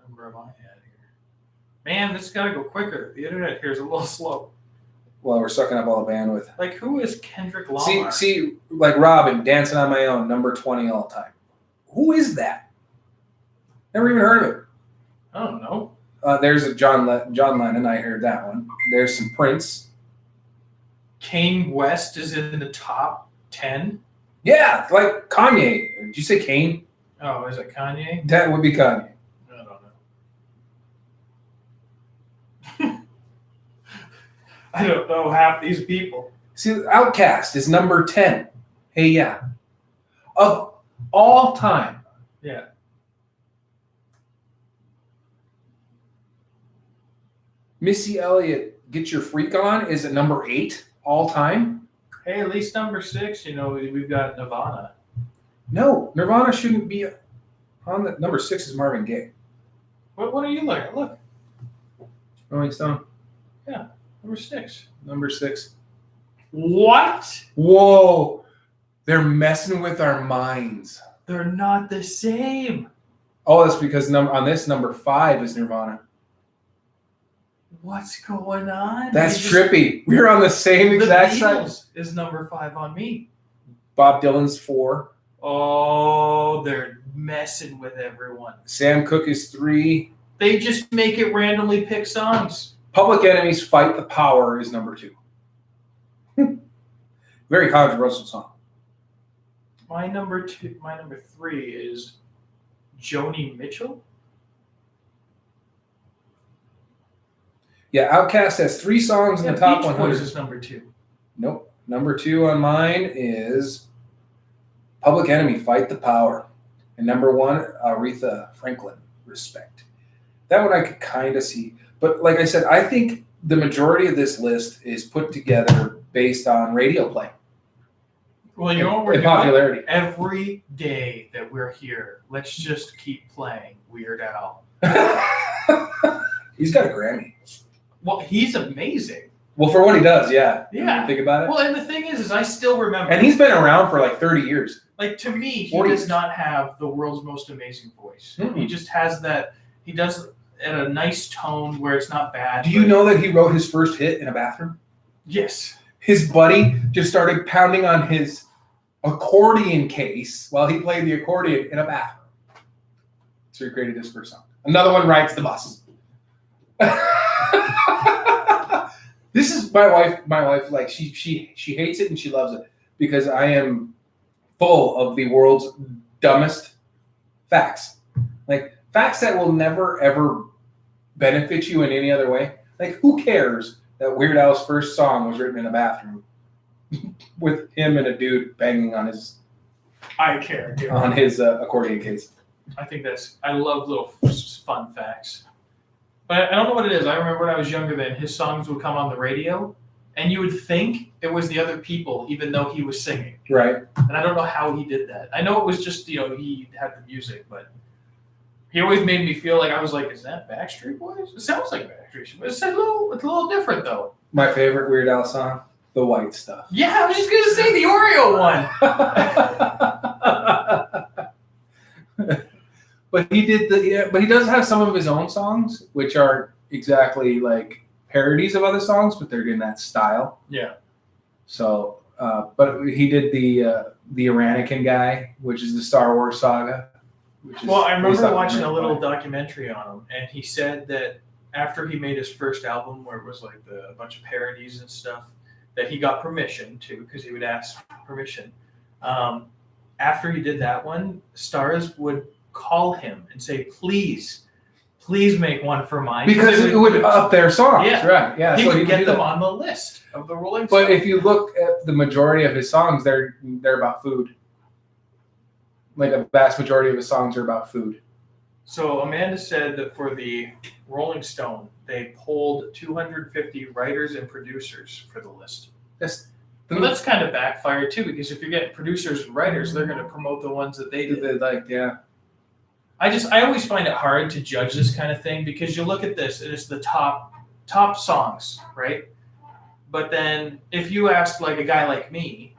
Number am I at here? Man, this has got to go quicker. The internet here is a little slow. Well, we're sucking up all the bandwidth. Like, who is Kendrick Lamar? See, like Robin, Dancing on My Own, number 20 all time. Who is that? Never even heard of it. I don't know. There's a John Lennon. I heard that one. There's some Prince. Kanye West is in the top 10. Yeah, like Kanye. Did you say Kane? Oh, is it Kanye? That would be Kanye. I don't know. I don't know half these people. See, Outkast is number 10. Hey, yeah. Of all time. Yeah. Missy Elliott, Get Your Freak On is at number 8 all time. Hey, at least number 6, we've got Nirvana. No, Nirvana shouldn't be on the number 6 is Marvin Gaye. What are you looking at? Look. Rolling Stone. Yeah, number 6. Number 6. What? Whoa. They're messing with our minds. They're not the same. Oh, that's because on this number 5 is Nirvana. What's going on? That's trippy. We're on the same exact side. Is number 5 on me. Bob Dylan's 4. Oh, they're messing with everyone. Sam Cooke is 3. They just make it randomly pick songs. Public Enemy's Fight the Power is number 2. Very controversial song. My number 3 is Joni Mitchell. Yeah, Outkast has 3 songs in the top Beach 100. Boys is number 2. Nope. Number 2 on mine is Public Enemy, Fight the Power. And number 1, Aretha Franklin, Respect. That one I could kind of see. But like I said, I think the majority of this list is put together based on radio play. Well, you know what we're doing? Popularity. Every day that we're here, let's just keep playing Weird Al. He's got a Grammy. Well, he's amazing. Well, for what he does, yeah. Yeah. Think about it. Well, and the thing is I still remember. And he's been around for like 30 years. Like, to me, he 40 does years. not have the world's most amazing voice. Mm-mm. He just has that. He does it at a nice tone where it's not bad. Do you know that he wrote his first hit in a bathroom? Yes. His buddy just started pounding on his accordion case while he played the accordion in a bathroom. So he created his first song. Another one rides the bus. This is my wife. My wife, like she hates it and she loves it because I am full of the world's dumbest facts, like facts that will never ever benefit you in any other way. Like, who cares that Weird Al's first song was written in a bathroom with him and a dude banging on his accordion case? I love little fun facts. But I don't know what it is. I remember when I was younger then, his songs would come on the radio, and you would think it was the other people, even though he was singing. Right. And I don't know how he did that. I know it was just, he had the music, but he always made me feel like I was like, is that Backstreet Boys? It sounds like Backstreet Boys. It's a little different, though. My favorite Weird Al song, The White Stuff. Yeah, I was just going to say the Oreo one. But he does have some of his own songs, which are exactly like parodies of other songs, but they're in that style. Yeah. So, but he did the Iranican guy, which is the Star Wars saga. Well, I based remember on watching a little American documentary on him, and he said that after he made his first album, where it was like a bunch of parodies and stuff, that he got permission to, because he would ask permission. After he did that one, stars would call him and say, "Please make one for mine," because it would up their songs, Yeah. right? Yeah, He so would would get do them that. on the list of the Rolling But Stones. if you look at the majority of his songs, they're about food. Like a vast majority of his songs are about food. So Amanda said that for the Rolling Stone, they polled 250 writers and producers for the list. Well, that's kind of backfired too, because if you're getting producers and writers, they're going to promote the ones that they did. They like, yeah. I always find it hard to judge this kind of thing, because you look at this and it's the top songs, right? But then if you ask like a guy like me,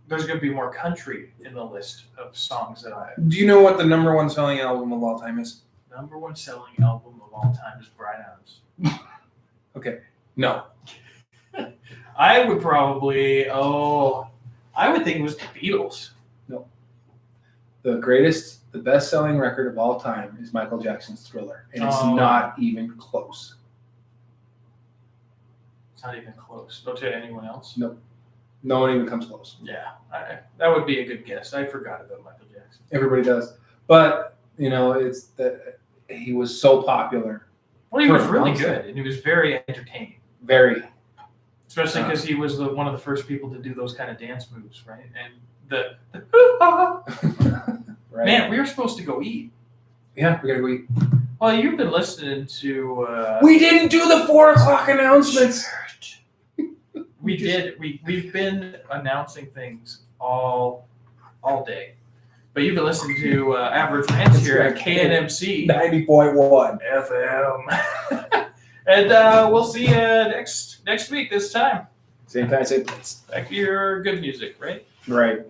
there's going to be more country in the list of songs that I. Do you know what the number one selling album of all time is? Number one selling album of all time is Bryan Adams. Okay. No. I would probably, I would think it was the Beatles. The best-selling record of all time is Michael Jackson's Thriller, and it's Oh. not even close. It's not even close. Don't to anyone else. No one even comes close. Yeah, that would be a good guess. I forgot about Michael Jackson. Everybody does, but it's that he was so popular. Well, he was For a really long good, and he was very entertaining. Very. Especially because he was one of the first people to do those kind of dance moves, right? And the Right. man, we were supposed to go eat. Yeah, we gotta go eat. Well, you've been listening to. We didn't do the 4:00 announcements. We did. We've been announcing things all day, but you've been listening to Average Rants here at KNMC 90.1 FM, and we'll see you next week this time. Same time, same place. Back to your good music, right? Right.